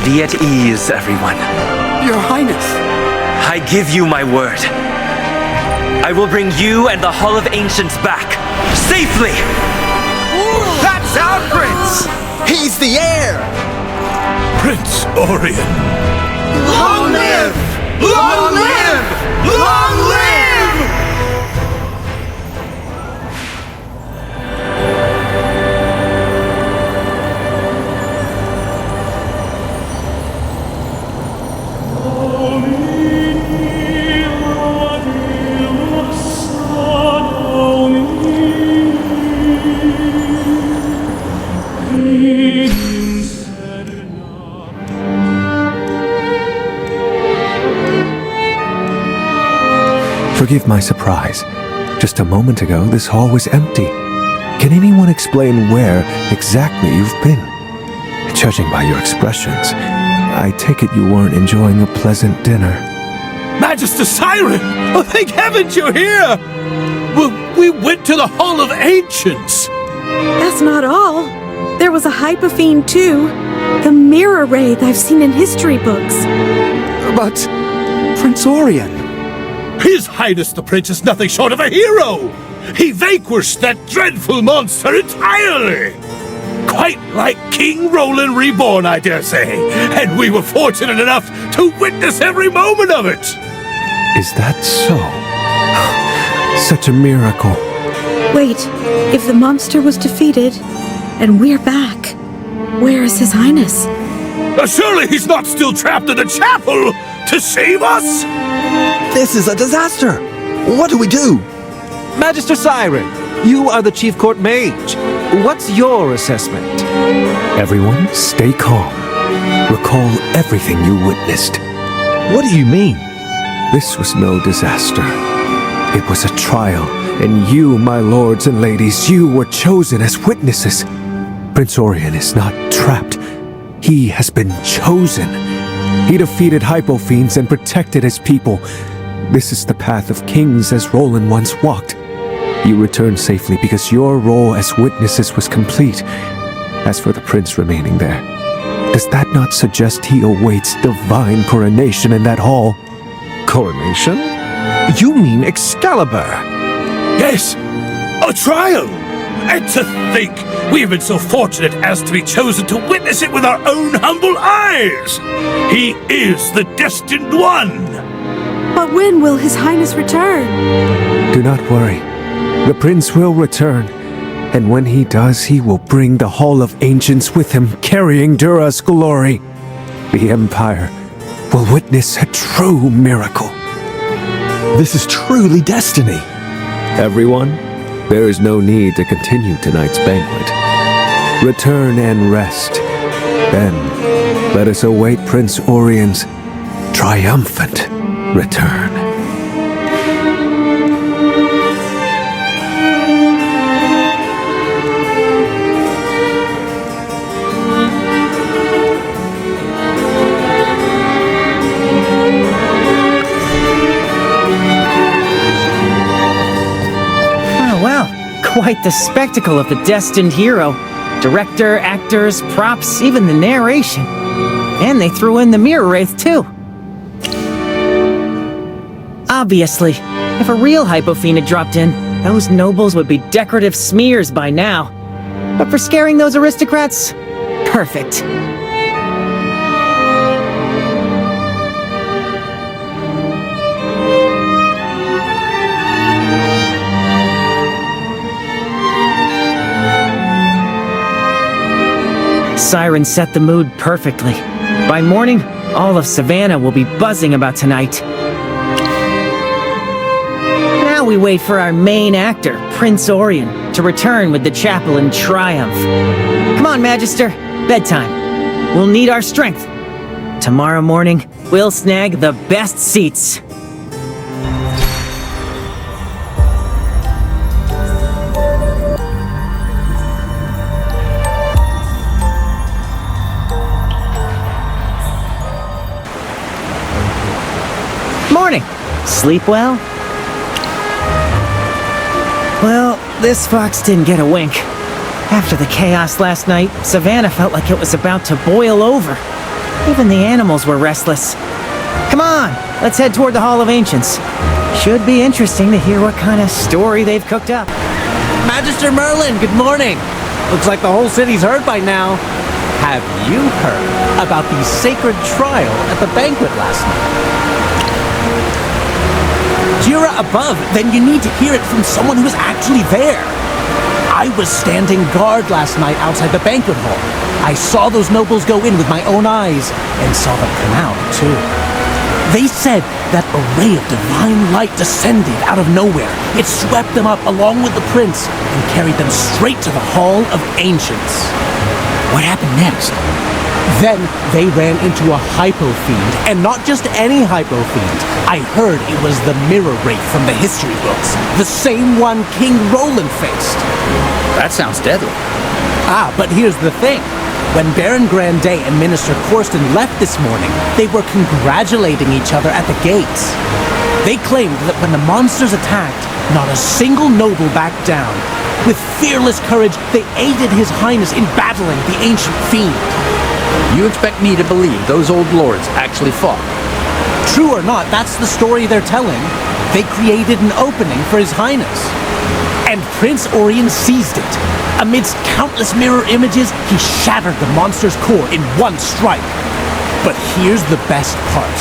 Be at ease, everyone. Your Highness. I give you my word. I will bring you and the Hall of Ancients back, safely! That's our prince! He's the heir! Prince Orion. Long live! Long live! Long live! Forgive my surprise. Just a moment ago, this hall was empty. Can anyone explain where exactly you've been? Judging by your expressions, I take it you weren't enjoying a pleasant dinner. Magister Siren! Oh, thank heavens you're here! We went to the Hall of Ancients! That's not all. There was a Hypophene too. The Mirror Wraith I've seen in history books. But Prince Orion... His Highness the Prince is nothing short of a hero! He vanquished that dreadful monster entirely! Quite like King Roland Reborn, I dare say. And we were fortunate enough to witness every moment of it! Is that so? Such a miracle. Wait, if the monster was defeated, and we're back, where is His Highness? Surely he's not still trapped in the chapel to save us? This is a disaster! What do we do? Magister Siren, you are the Chief Court Mage. What's your assessment? Everyone, stay calm. Recall everything you witnessed. What do you mean? This was no disaster. It was a trial, and you, my lords and ladies, you were chosen as witnesses. Prince Orion is not trapped. He has been chosen. He defeated Hypophenes and protected his people. This is the path of kings as Roland once walked. You returned safely because your role as witnesses was complete. As for the prince remaining there, Does that not suggest he awaits divine coronation in that hall? Coronation? You mean Excalibur? Yes, a trial! And to think, we have been so fortunate as to be chosen to witness it with our own humble eyes! He is the destined one! But when will His Highness return? Do not worry. The prince will return, and when he does, he will bring the Hall of Ancients with him, carrying Dura's glory. The Empire will witness a true miracle. This is truly destiny. Everyone, there is no need to continue tonight's banquet. Return and rest. Then, let us await Prince Orion's triumphant return. Quite the spectacle of the destined hero. Director, actors, props, even the narration. And they threw in the mirror wraith, too. Obviously, if a real Hypofiend had dropped in, those nobles would be decorative smears by now. But for scaring those aristocrats, perfect. Siren set the mood perfectly. By morning, all of Savannah will be buzzing about tonight. Now we wait for our main actor, Prince Orion, to return with the chapel in triumph. Come on, Magister, bedtime. We'll need our strength. Tomorrow morning, we'll snag the best seats. Morning. Sleep well? Well, this fox didn't get a wink. After the chaos last night, Savannah felt like it was about to boil over. Even the animals were restless. Come on, let's head toward the Hall of Ancients. Should be interesting to hear what kind of story they've cooked up. Magister Merlin, good morning. Looks like the whole city's heard by now. Have you heard about the sacred trial at the banquet last night? Jura above, then you need to hear it from someone who was actually there. I was standing guard last night outside the banquet hall. I saw those nobles go in with my own eyes, and saw them come out, too. They said that a ray of divine light descended out of nowhere. It swept them up along with the prince, and carried them straight to the Hall of Ancients. What happened next? Then they ran into a Hypofiend, and not just any Hypofiend. I heard it was the mirror wraith from the history books, the same one King Roland faced. That sounds deadly. Ah, but here's the thing. When Baron Grandet and Minister Corsten left this morning, they were congratulating each other at the gates. They claimed that when the monsters attacked, not a single noble backed down. With fearless courage, they aided His Highness in battling the ancient fiend. You expect me to believe those old lords actually fought? True or not, that's the story they're telling. They created an opening for His Highness. And Prince Orion seized it. Amidst countless mirror images, he shattered the monster's core in one strike. But here's the best part.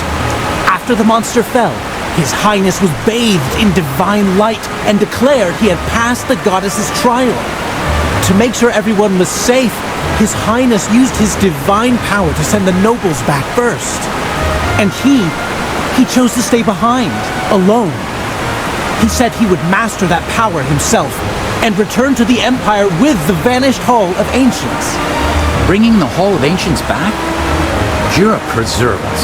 After the monster fell, His Highness was bathed in divine light and declared he had passed the goddess's trial. To make sure everyone was safe, His Highness used his divine power to send the nobles back first. And he chose to stay behind, alone. He said he would master that power himself and return to the Empire with the vanished Hall of Ancients. Bringing the Hall of Ancients back? Jura preserve us.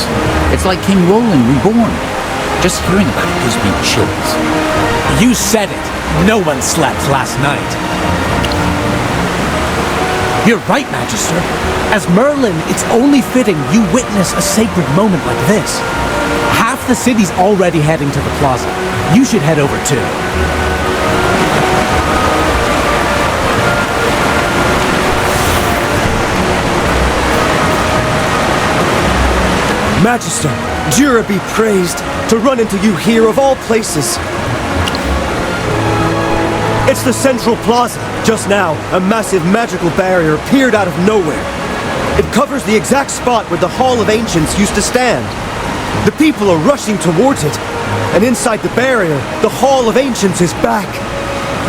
It's like King Roland reborn. Just hearing about it gives me chills. You said it. No one slept last night. You're right, Magister. As Merlin, it's only fitting you witness a sacred moment like this. Half the city's already heading to the plaza. You should head over too. Magister, Jura be praised, to run into you here of all places. It's the central plaza. Just now, a massive magical barrier appeared out of nowhere. It covers the exact spot where the Hall of Ancients used to stand. The people are rushing towards it, and inside the barrier, the Hall of Ancients is back.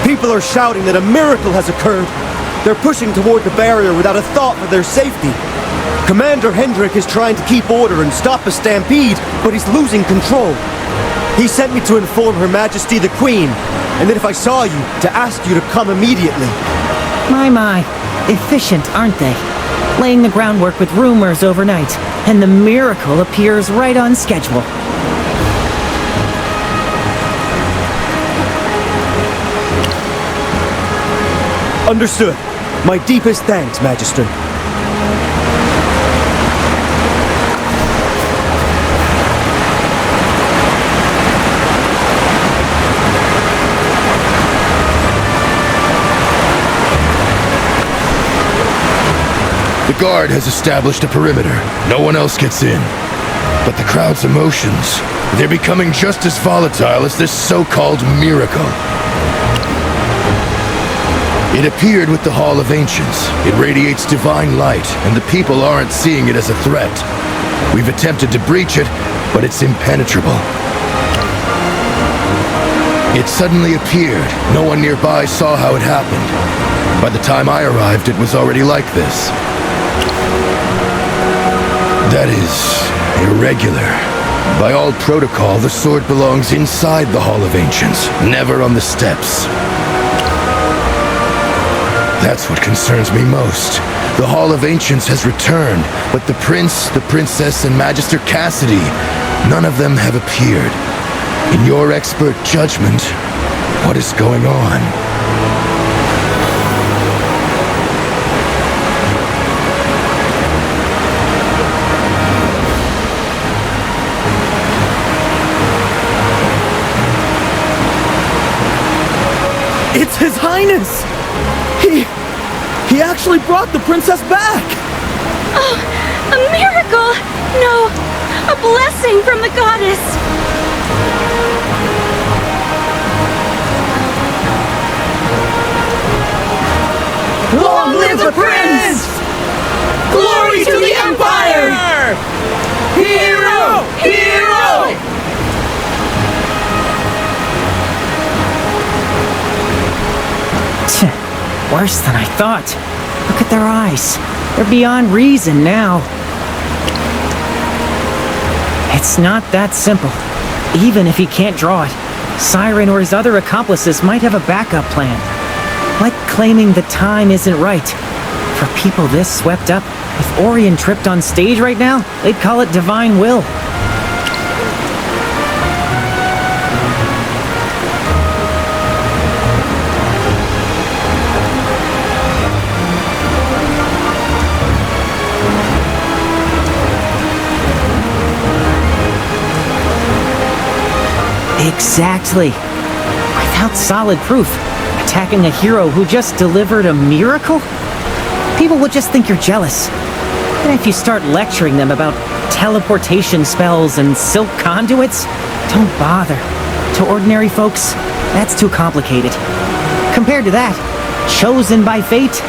People are shouting that a miracle has occurred. They're pushing toward the barrier without a thought for their safety. Commander Hendrik is trying to keep order and stop a stampede, but he's losing control. He sent me to inform Her Majesty the Queen, and that if I saw you, to ask you to come immediately. My, efficient, aren't they? Laying the groundwork with rumors overnight, and the miracle appears right on schedule. Understood. My deepest thanks, Magister. The guard has established a perimeter. No one else gets in. But the crowd's emotions, they're becoming just as volatile as this so-called miracle. It appeared with the Hall of Ancients. It radiates divine light, and the people aren't seeing it as a threat. We've attempted to breach it, but it's impenetrable. It suddenly appeared. No one nearby saw how it happened. By the time I arrived, it was already like this. That is irregular. By all protocol, the sword belongs inside the Hall of Ancients, never on the steps. That's what concerns me most. The Hall of Ancients has returned, but the Prince, the Princess, and Magister Cassidy, none of them have appeared. In your expert judgment, what is going on? It's His Highness! He actually brought the princess back! Oh, a miracle! No, a blessing from the goddess! Long live the prince! Glory to the Empire! Hero! Hero! Worse than I thought. Look at their eyes. They're beyond reason now. It's not that simple. Even if he can't draw it, Siren or his other accomplices might have a backup plan. Like claiming the time isn't right. For people this swept up, if Orion tripped on stage right now, they'd call it divine will. Exactly. Without solid proof, attacking a hero who just delivered a miracle? People would just think you're jealous. And if you start lecturing them about teleportation spells and silk conduits, don't bother. To ordinary folks, that's too complicated. Compared to that, chosen by fate?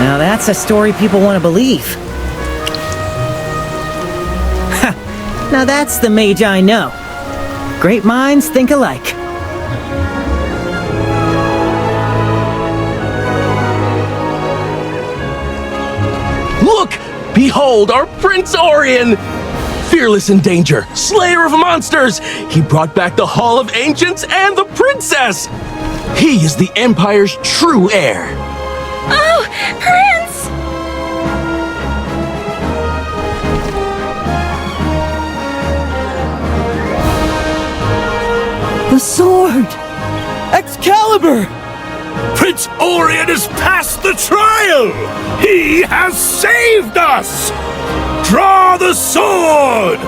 Now that's a story people want to believe. Ha! Now that's the mage I know. Great minds think alike. Look! Behold our Prince Orion! Fearless in danger, slayer of monsters! He brought back the Hall of Ancients and the princess! He is the Empire's true heir! Oh, Prince! The sword! Excalibur! Prince Orion has passed the trial! He has saved us! Draw the sword!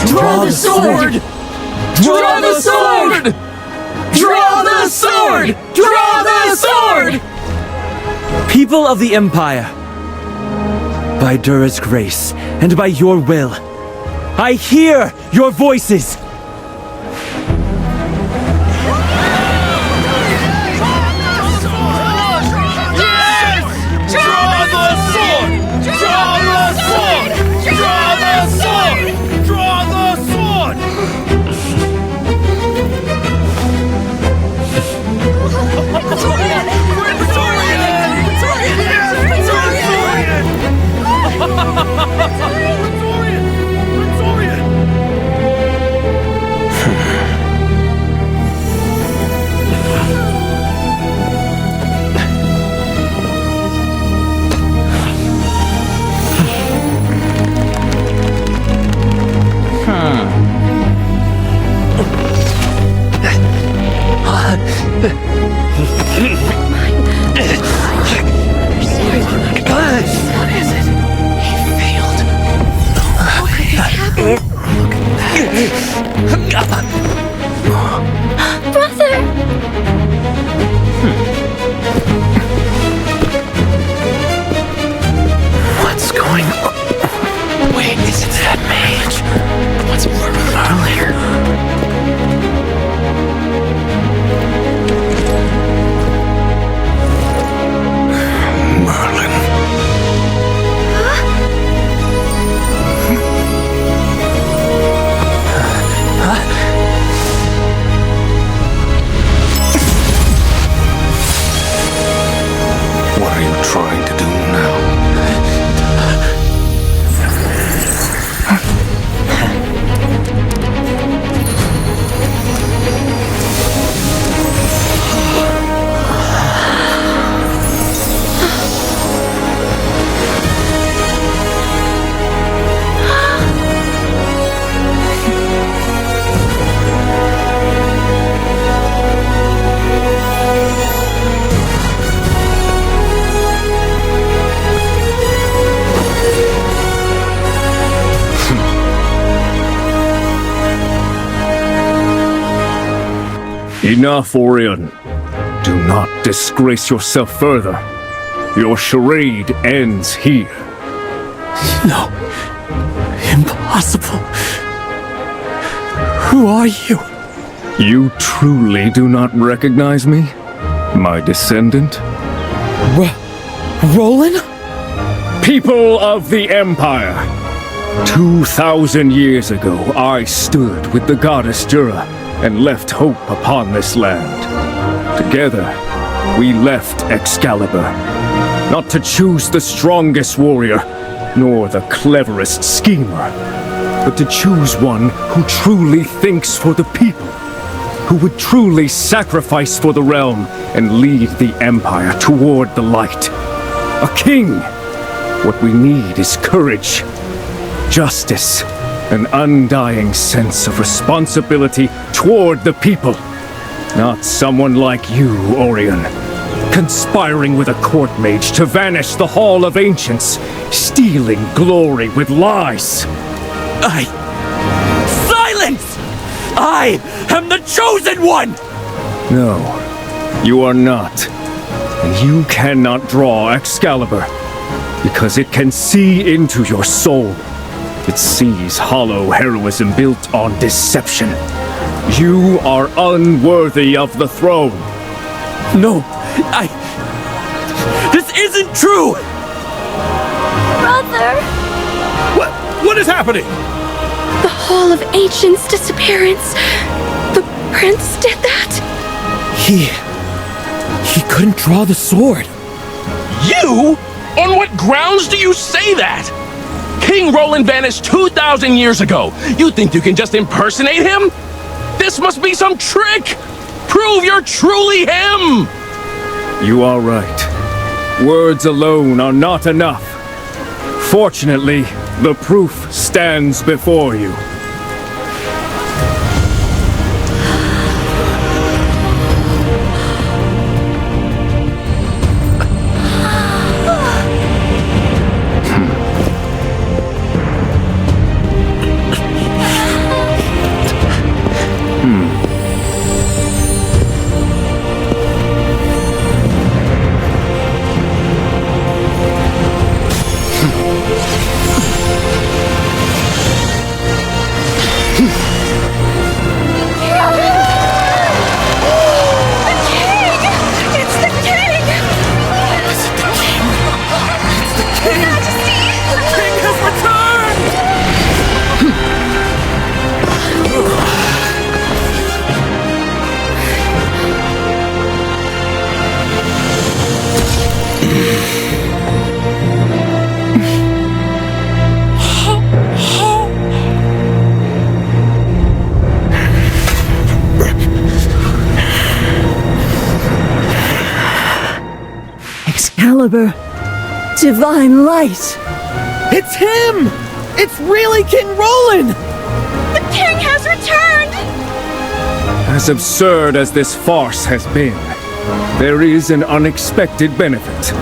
Draw the sword! Draw the sword! Draw the sword! Draw the sword! People of the Empire, by Dura's grace and by your will, I hear your voices! What's going on? Wait, is it that mage? What's earlier? Merlin. What are you trying to do now? Enough, Orion. Do not disgrace yourself further. Your charade ends here. No. Impossible. Who are you? You truly do not recognize me? My descendant? Roland? People of the Empire! 2,000 years ago, I stood with the goddess Jura and left hope upon this land. Together, we left Excalibur, not to choose the strongest warrior, nor the cleverest schemer, but to choose one who truly thinks for the people, who would truly sacrifice for the realm and lead the Empire toward the light. A king! What we need is courage, justice, an undying sense of responsibility toward the people. Not someone like you, Orion, conspiring with a court mage to vanish the Hall of Ancients, stealing glory with lies. Silence! I am the chosen one! No, you are not. And you cannot draw Excalibur, because it can see into your soul. It sees hollow heroism built on deception. You are unworthy of the throne. No, this isn't true! Brother! What is happening? The Hall of Ancients' disappearance. The prince did that? He couldn't draw the sword. You? On what grounds do you say that? King Roland vanished 2,000 years ago. You think you can just impersonate him? This must be some trick! Prove you're truly him! You are right. Words alone are not enough. Fortunately, the proof stands before you. Excalibur. Divine light. It's him! It's really King Roland! The king has returned! As absurd as this farce has been, there is an unexpected benefit.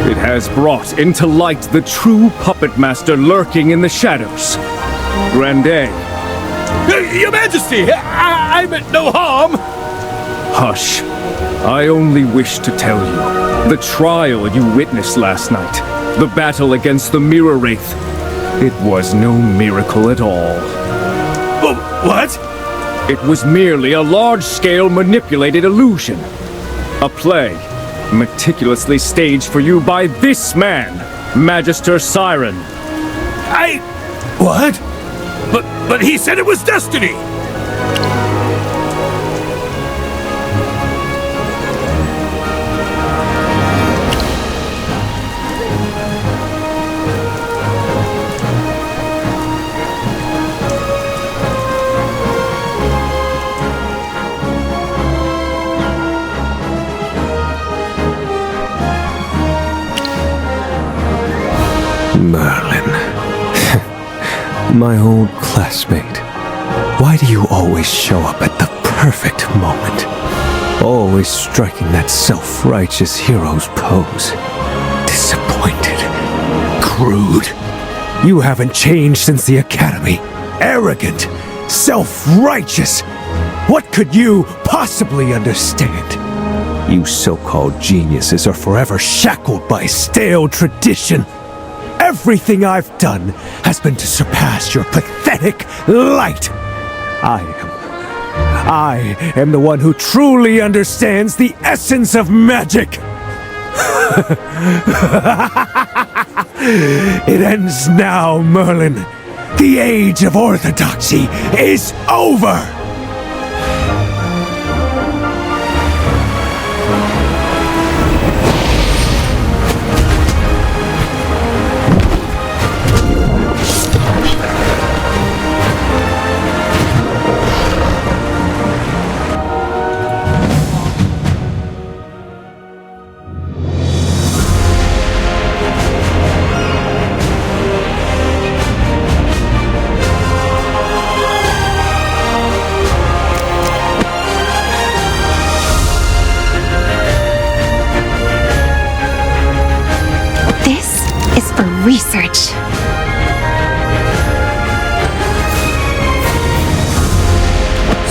It has brought into light the true puppet master lurking in the shadows. Grande. Your Majesty, I meant no harm. Hush. I only wish to tell you, the trial you witnessed last night, the battle against the Mirror Wraith, it was no miracle at all. What? It was merely a large-scale manipulated illusion. A play, meticulously staged for you by this man, Magister Siren. What? But he said it was destiny! Merlin. My old classmate. Why do you always show up at the perfect moment? Always striking that self-righteous hero's pose. Disappointed. Crude. You haven't changed since the academy. Arrogant. Self-righteous. What could you possibly understand? You so-called geniuses are forever shackled by stale tradition. Everything I've done has been to surpass your pathetic light. I am the one who truly understands the essence of magic. It ends now, Merlin. The age of orthodoxy is over. Research.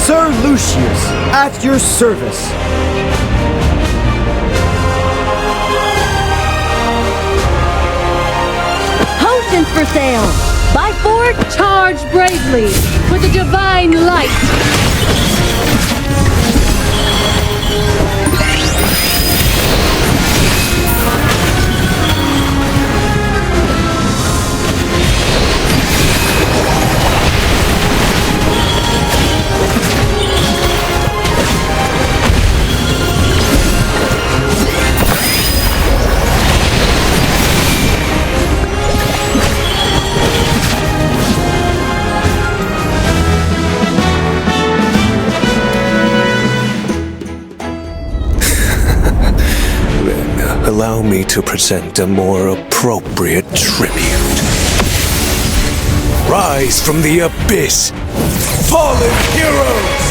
Sir Lucius, at your service. Potions for sale. Buy 4, charge bravely for the divine light. Allow me to present a more appropriate tribute. Rise from the abyss, fallen heroes!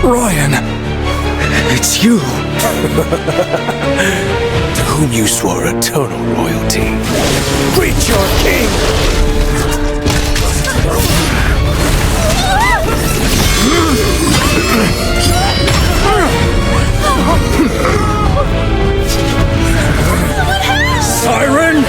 Ryan! It's you! To whom you swore eternal royalty. Greet your king! Siren!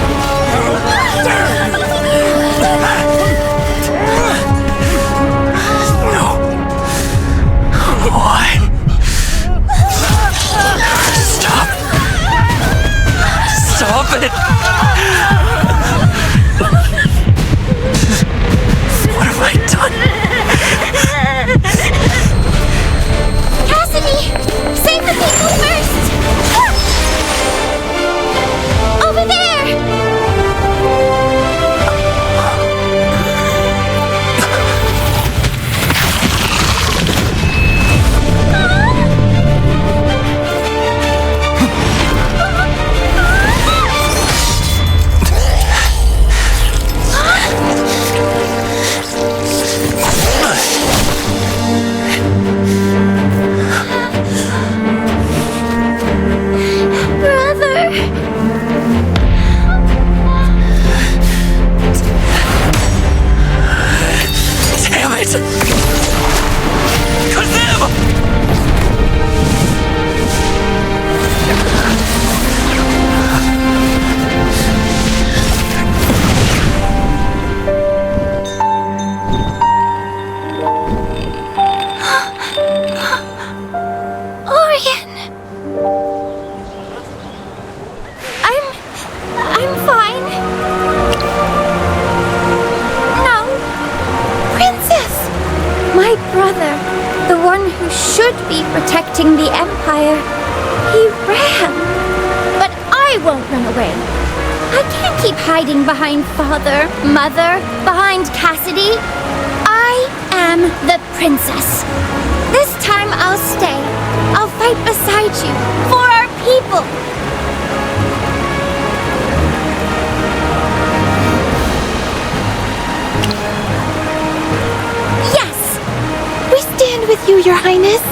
Stop it! What have I done? the Empire. He ran. But I won't run away. I can't keep hiding behind Father, Mother, behind Cassidy. I am the princess. This time I'll stay. I'll fight beside you for our people. Yes! We stand with you, Your Highness.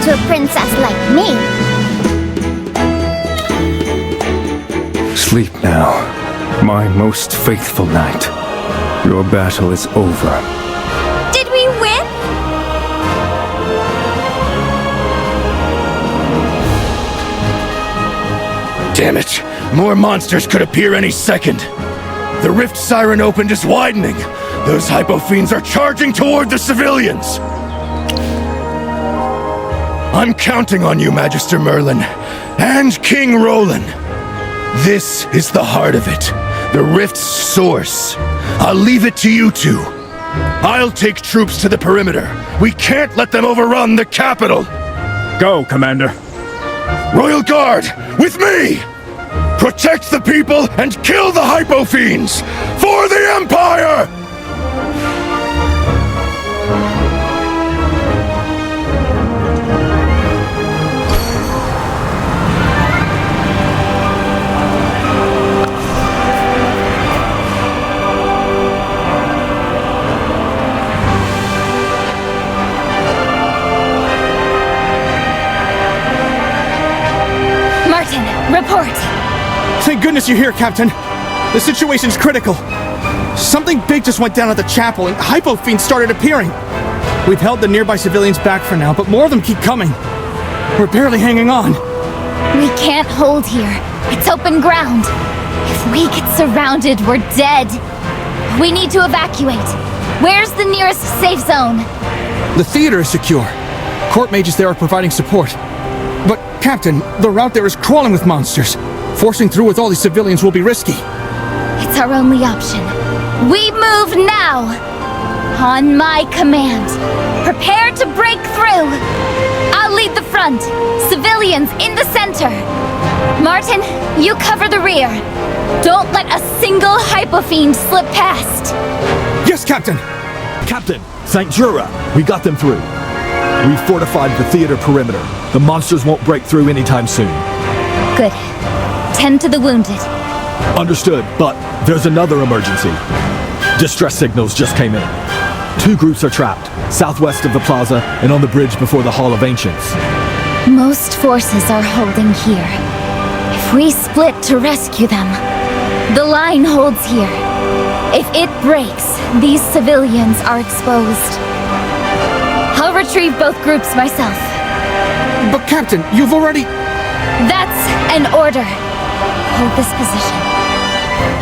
To a princess like me. Sleep now, my most faithful knight. Your battle is over. Did we win? Damn it! More monsters could appear any second. The rift siren opened is widening. Those hypo-fiends are charging toward the civilians. I'm counting on you, Magister Merlin, and King Roland. This is the heart of it, the rift's source. I'll leave it to you two. I'll take troops to the perimeter. We can't let them overrun the capital. Go, Commander. Royal Guard, with me! Protect the people and kill the hypo-fiends! For the Empire! Report! Thank goodness you're here, Captain. The situation's critical. Something big just went down at the chapel, and hypo-fiends started appearing. We've held the nearby civilians back for now, but more of them keep coming. We're barely hanging on. We can't hold here. It's open ground. If we get surrounded, we're dead. We need to evacuate. Where's the nearest safe zone? The theater is secure. Court mages there are providing support. But, Captain, the route there is crawling with monsters. Forcing through with all these civilians will be risky. It's our only option. We move now! On my command. Prepare to break through! I'll lead the front. Civilians in the center. Martin, you cover the rear. Don't let a single hypo-fiend slip past. Yes, Captain! Captain, St. Jura, we got them through. We've fortified the theater perimeter. The monsters won't break through anytime soon. Good. Tend to the wounded. Understood, but there's another emergency. Distress signals just came in. 2 groups are trapped, southwest of the plaza and on the bridge before the Hall of Ancients. Most forces are holding here. If we split to rescue them, the line holds here. If it breaks, these civilians are exposed. I'll retrieve both groups myself. But Captain, you've already... That's an order. Hold this position.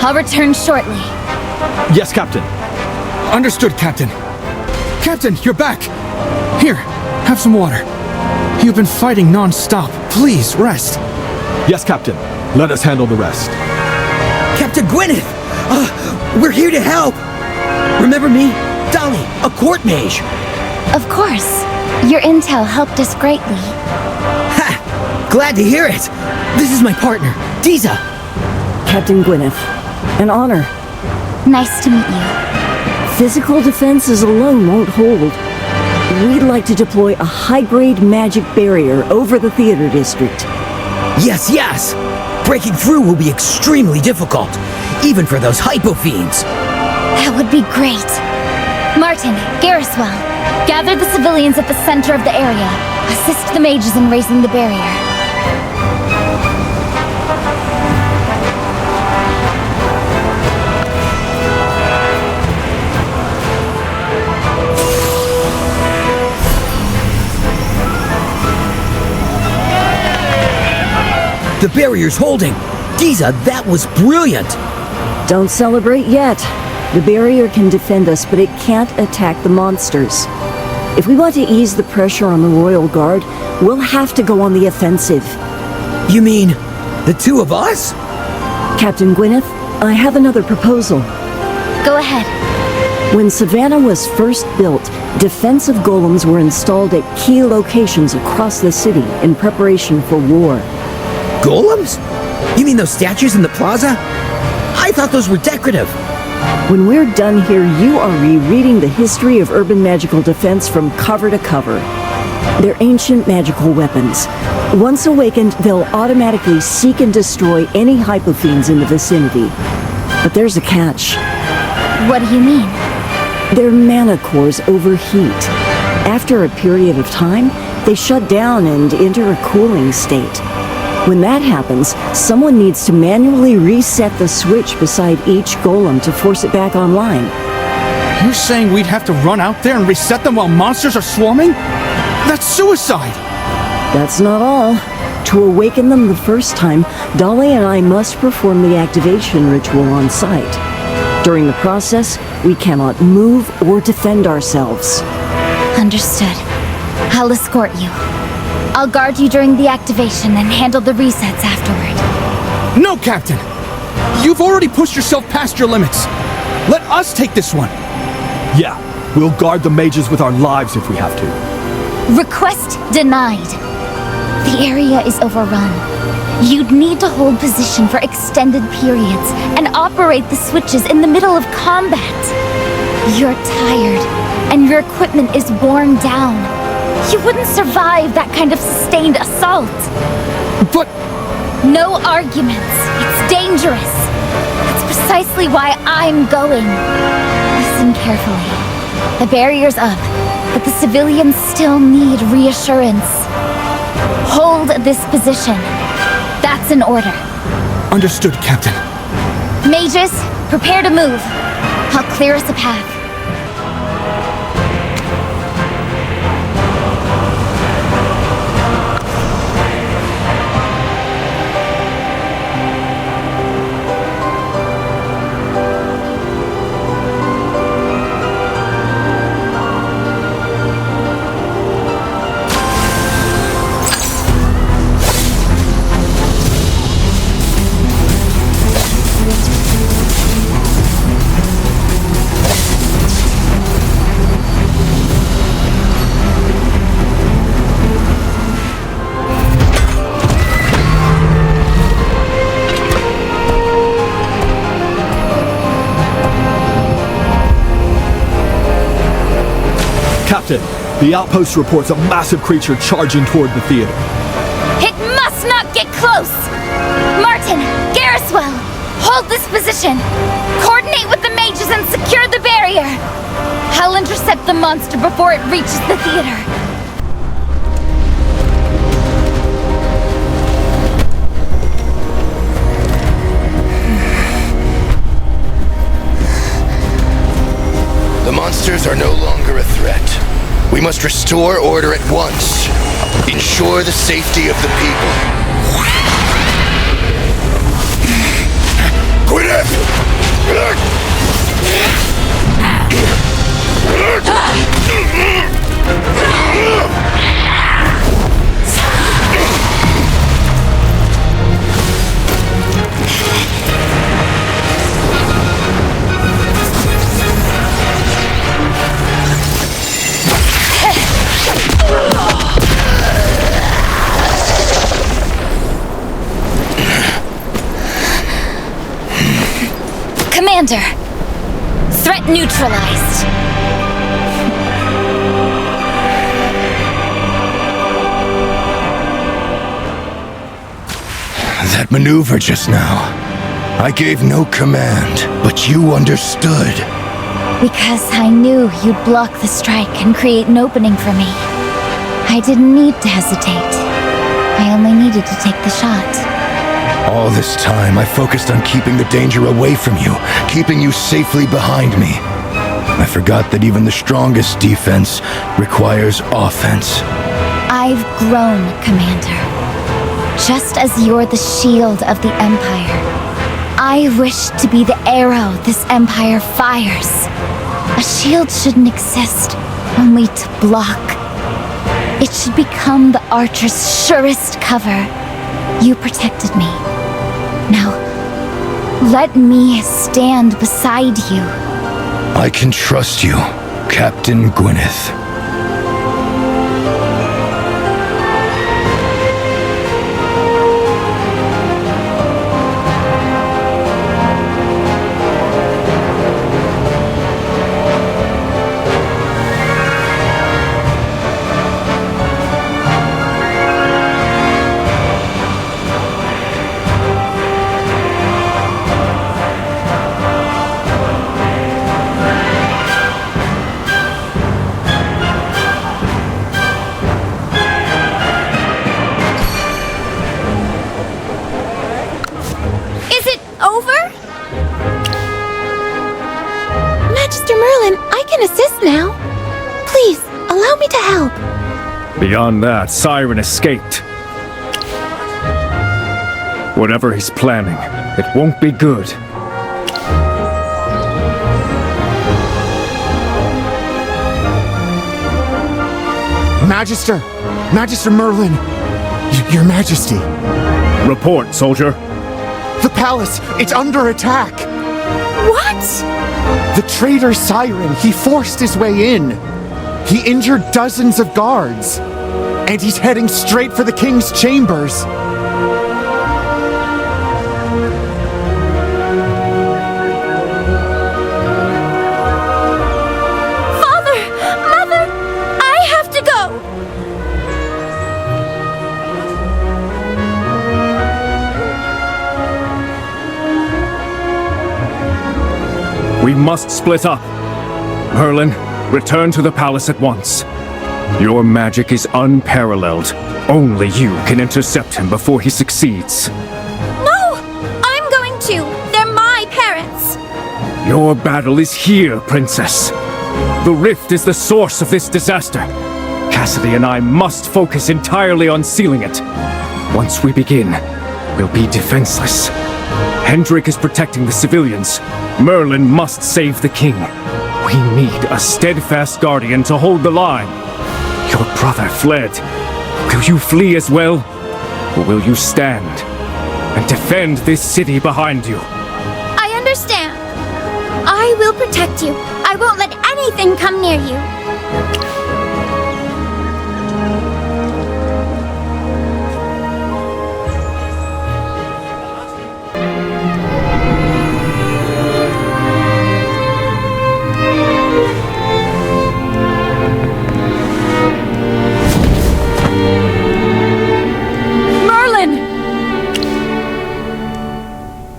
I'll return shortly. Yes, Captain. Understood, Captain. Captain, you're back. Here, have some water. You've been fighting non-stop. Please, rest. Yes, Captain. Let us handle the rest. Captain Gwyneth! We're here to help! Remember me? Dolly, a court mage! Of course. Your intel helped us greatly. Ha! Glad to hear it! This is my partner, Diza! Captain Gwyneth, an honor. Nice to meet you. Physical defenses alone won't hold. We'd like to deploy a high-grade magic barrier over the theater district. Yes, yes! Breaking through will be extremely difficult, even for those hypo-fiends. That would be great. Martin, Garriswell, gather the civilians at the center of the area. Assist the mages in raising the barrier. The barrier's holding! Giza, that was brilliant! Don't celebrate yet. The barrier can defend us, but it can't attack the monsters. If we want to ease the pressure on the Royal Guard, we'll have to go on the offensive. You mean, the two of us? Captain Gwyneth, I have another proposal. Go ahead. When Savannah was first built, defensive golems were installed at key locations across the city in preparation for war. Golems? You mean those statues in the plaza? I thought those were decorative. When we're done here, you are rereading the history of urban magical defense from cover to cover. They're ancient magical weapons. Once awakened, they'll automatically seek and destroy any hypofiends in the vicinity. But there's a catch. What do you mean? Their mana cores overheat. After a period of time, they shut down and enter a cooling state. When that happens, someone needs to manually reset the switch beside each golem to force it back online. You're saying we'd have to run out there and reset them while monsters are swarming? That's suicide! That's not all. To awaken them the first time, Dolly and I must perform the activation ritual on site. During the process, we cannot move or defend ourselves. Understood. I'll escort you. I'll guard you during the activation and handle the resets afterward. No, Captain! You've already pushed yourself past your limits. Let us take this one. Yeah, we'll guard the mages with our lives if we have to. Request denied. The area is overrun. You'd need to hold position for extended periods and operate the switches in the middle of combat. You're tired, and your equipment is worn down. You wouldn't survive that kind of sustained assault. But... No arguments. It's dangerous. That's precisely why I'm going. Listen carefully. The barrier's up, but the civilians still need reassurance. Hold this position. That's an order. Understood, Captain. Mages, prepare to move. I'll clear us a path. Captain, the outpost reports a massive creature charging toward the theater. It must not get close! Martin, Garriswell, hold this position. Coordinate with the mages and secure the barrier. I'll intercept the monster before it reaches the theater. The monsters are no longer a threat. We must restore order at once. Ensure the safety of the people. Gwyneth! Commander, threat neutralized. That maneuver just now. I gave no command, but you understood. Because I knew you'd block the strike and create an opening for me. I didn't need to hesitate. I only needed to take the shot. All this time, I focused on keeping the danger away from you, keeping you safely behind me. I forgot that even the strongest defense requires offense. I've grown, Commander. Just as you're the shield of the Empire, I wish to be the arrow this Empire fires. A shield shouldn't exist only to block. It should become the archer's surest cover. You protected me. Now, let me stand beside you. I can trust you, Captain Gwyneth. Now, please, allow me to help. Beyond that, Siren escaped. Whatever he's planning, it won't be good. Magister! Magister Merlin! Your Majesty! Report, soldier. The palace! It's under attack! What? The traitor Siren, he forced his way in. He injured dozens of guards. And he's heading straight for the king's chambers. Father! Mother! I have to go! We must split up. Merlin, return to the palace at once. Your magic is unparalleled. Only you can intercept him before he succeeds. No! I'm going to. They're my parents. Your battle is here, Princess. The rift is the source of this disaster. Cassidy and I must focus entirely on sealing it. Once we begin, we'll be defenseless. Hendrik is protecting the civilians. Merlin must save the king. We need a steadfast guardian to hold the line. Your brother fled. Will you flee as well? Or will you stand and defend this city behind you? I understand. I will protect you. I won't let anything come near you.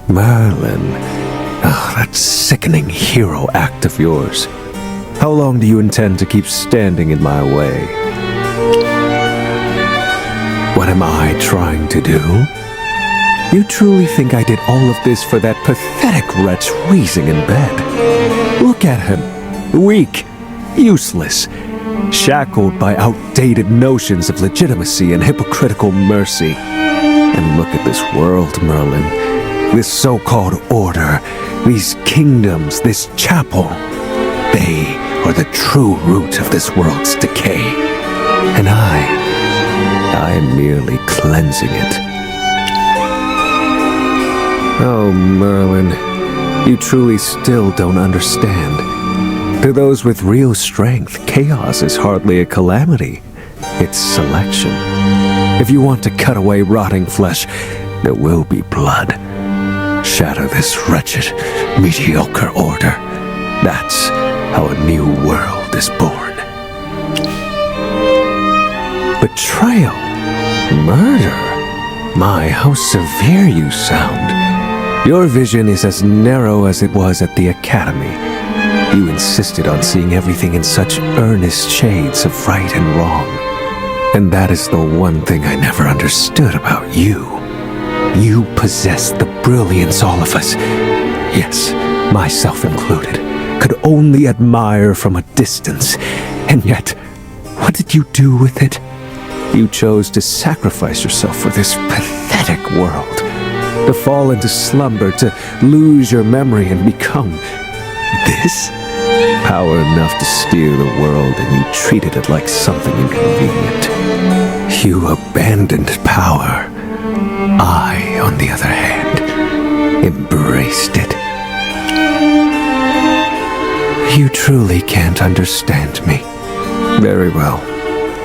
Merlin. Oh, that sickening hero act of yours. How long do you intend to keep standing in my way? What am I trying to do? You truly think I did all of this for that pathetic wretch wheezing in bed? Look at him. Weak. Useless. Shackled by outdated notions of legitimacy and hypocritical mercy. And look at this world, Merlin. This so-called order, these kingdoms, this chapel, they are the true root of this world's decay. And I am merely cleansing it. Oh, Merlin, you truly still don't understand. To those with real strength, chaos is hardly a calamity. It's selection. If you want to cut away rotting flesh, there will be blood. Shatter this wretched, mediocre order. That's how a new world is born. Betrayal? Murder? My, how severe you sound. Your vision is as narrow as it was at the academy. You insisted on seeing everything in such earnest shades of right and wrong. And that is the one thing I never understood about you. You possess the brilliance all of us, yes, myself included, could only admire from a distance. And yet, what did you do with it? You chose to sacrifice yourself for this pathetic world. To fall into slumber, to lose your memory and become this? Power enough to steer the world, and you treated it like something inconvenient. You abandoned power. I, on the other hand, embraced it. You truly can't understand me. Very well.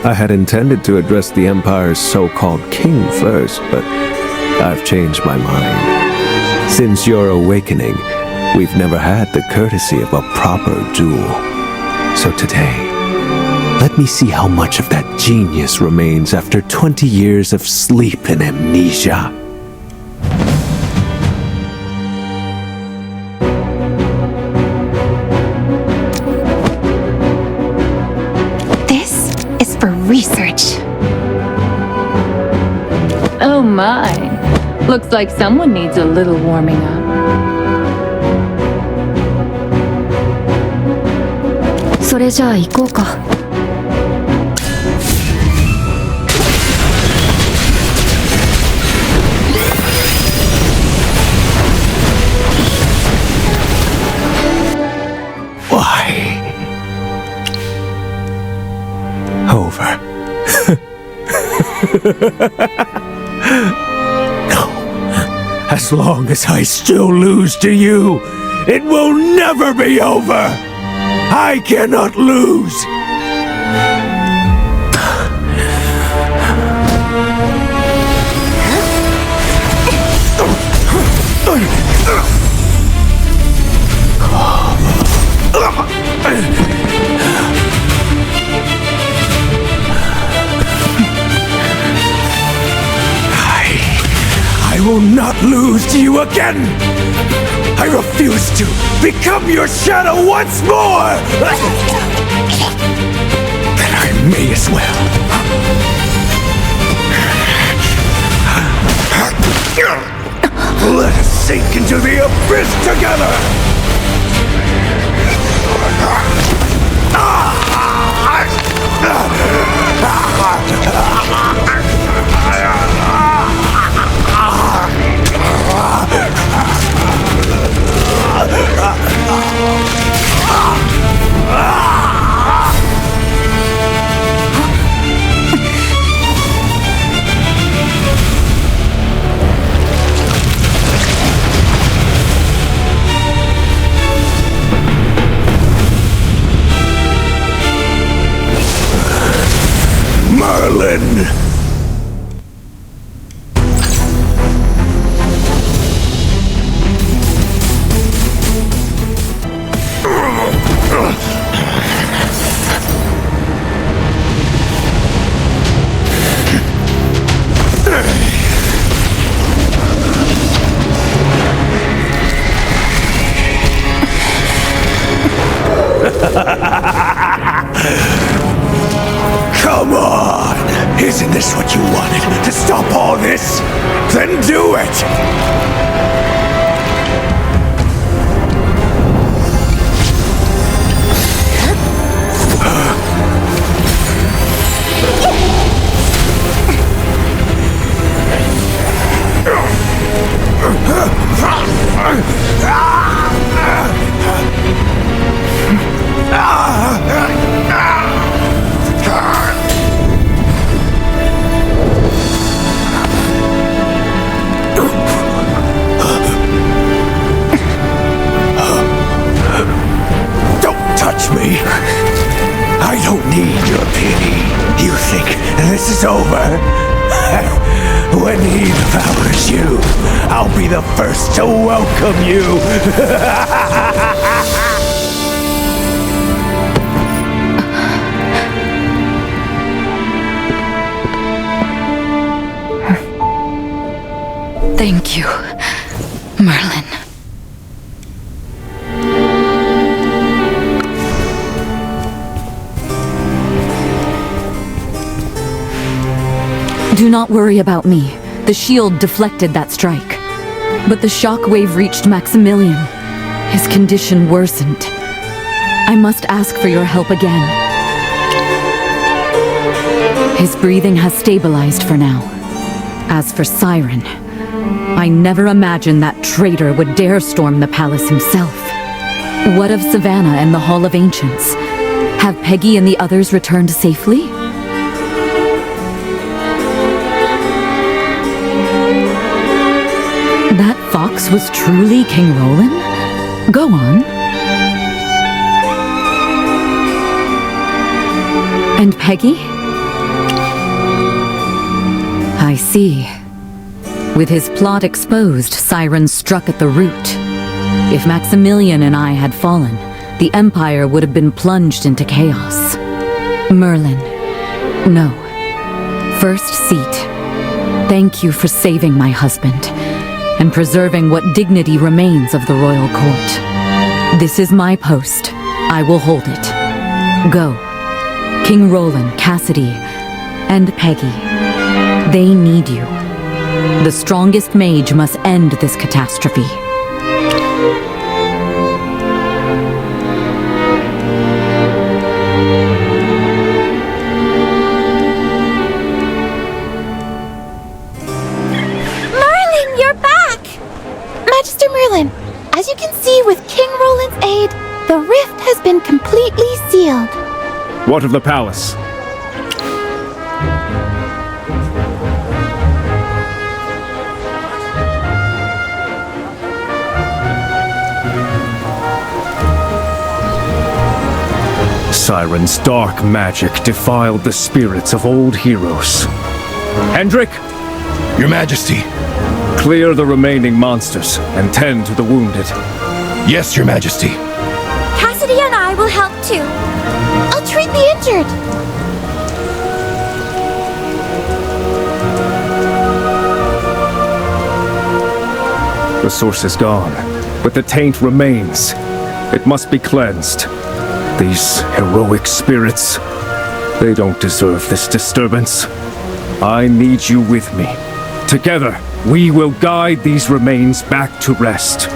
I had intended to address the Empire's so-called king first, but I've changed my mind. Since your awakening, we've never had the courtesy of a proper duel. So today, let me see how much of that genius remains after 20 years of sleep and amnesia. This is for research. Oh my. Looks like someone needs a little warming up. それじゃあ行こうか。Over. No. As long as I still lose to you, it will never be over. I cannot lose. I will not lose to you again! I refuse to become your shadow once more! Then I may as well. Let us sink into the abyss together! Merlin! Come on! Isn't this what you wanted? To stop all this? Then do it! Me. I don't need your pity. You think this is over? When he devours you, I'll be the first to welcome you. Thank you, Merlin. Do not worry about me. The shield deflected that strike. But the shockwave reached Maximilian. His condition worsened. I must ask for your help again. His breathing has stabilized for now. As for Siren, I never imagined that traitor would dare storm the palace himself. What of Savannah and the Hall of Ancients? Have Peggy and the others returned safely? That fox was truly King Roland? Go on. And Peggy? I see. With his plot exposed, Siren struck at the root. If Maximilian and I had fallen, the Empire would have been plunged into chaos. Merlin, no. First seat. Thank you for saving my husband, and preserving what dignity remains of the royal court. This is my post. I will hold it. Go. King Roland, Cassidy, and Peggy. They need you. The strongest mage must end this catastrophe. Merlin, you're back! Magister Merlin, as you can see, with King Roland's aid, the rift has been completely sealed. What of the palace? Siren's dark magic defiled the spirits of old heroes. Hendrik? Your Majesty. Clear the remaining monsters and tend to the wounded. Yes, Your Majesty. Cassidy and I will help too. I'll treat the injured. The source is gone, but the taint remains. It must be cleansed. These heroic spirits, they don't deserve this disturbance. I need you with me. Together, we will guide these remains back to rest.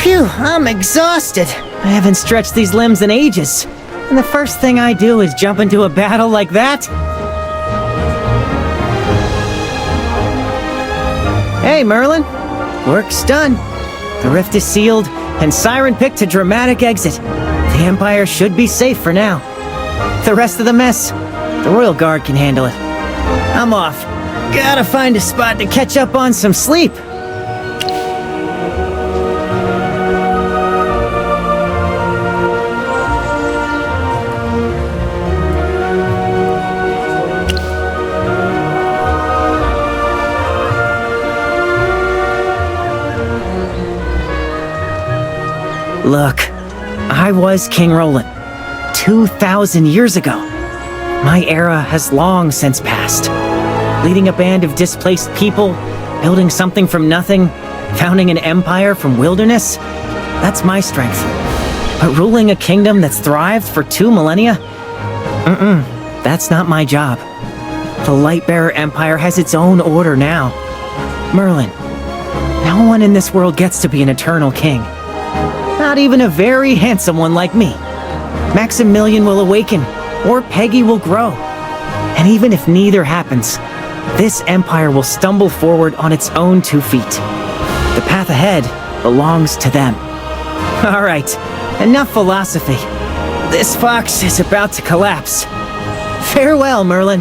Phew, I'm exhausted. I haven't stretched these limbs in ages. And the first thing I do is jump into a battle like that? Hey, Merlin. Work's done. The rift is sealed, and Siren picked a dramatic exit. The Empire should be safe for now. The rest of the mess, the Royal Guard can handle it. I'm off. Gotta find a spot to catch up on some sleep. Look, I was King Roland, 2,000 years ago. My era has long since passed. Leading a band of displaced people, building something from nothing, founding an empire from wilderness, that's my strength. But ruling a kingdom that's thrived for 2 millennia? That's not my job. The Lightbearer Empire has its own order now. Merlin, no one in this world gets to be an eternal king. Not even a very handsome one like me. Maximilian will awaken, or Peggy will grow. And even if neither happens, this empire will stumble forward on its own 2 feet. The path ahead belongs to them. All right, enough philosophy. This fox is about to collapse. Farewell, Merlin.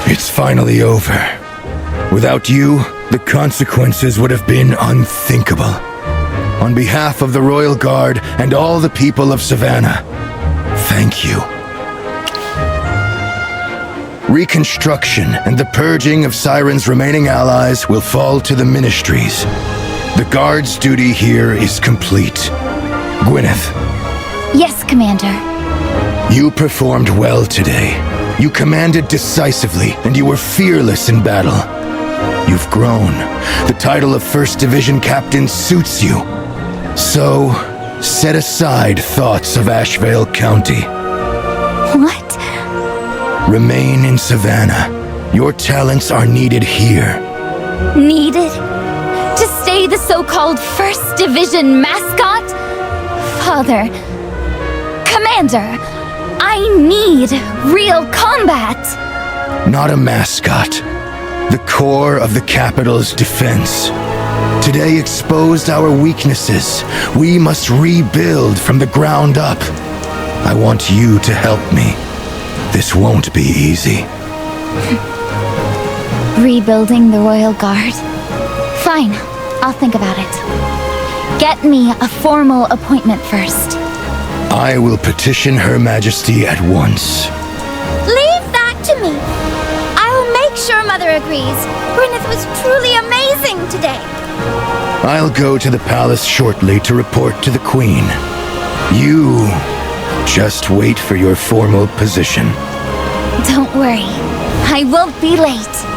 It's finally over. Without you, the consequences would have been unthinkable. On behalf of the Royal Guard and all the people of Savannah, thank you. Reconstruction and the purging of Siren's remaining allies will fall to the ministries. The Guard's duty here is complete. Gwyneth. Yes, Commander. You performed well today. You commanded decisively, and you were fearless in battle. You've grown. The title of 1st Division Captain suits you. So, set aside thoughts of Ashevale County. What? Remain in Savannah. Your talents are needed here. Needed? To stay the so-called 1st Division mascot? Father. Commander. I need real combat! Not a mascot. The core of the capital's defense. Today exposed our weaknesses. We must rebuild from the ground up. I want you to help me. This won't be easy. Rebuilding the Royal Guard? Fine, I'll think about it. Get me a formal appointment first. I will petition Her Majesty at once. Leave that to me. I will make sure Mother agrees. Gwyneth was truly amazing today. I'll go to the palace shortly to report to the Queen. You just wait for your formal position. Don't worry, I won't be late.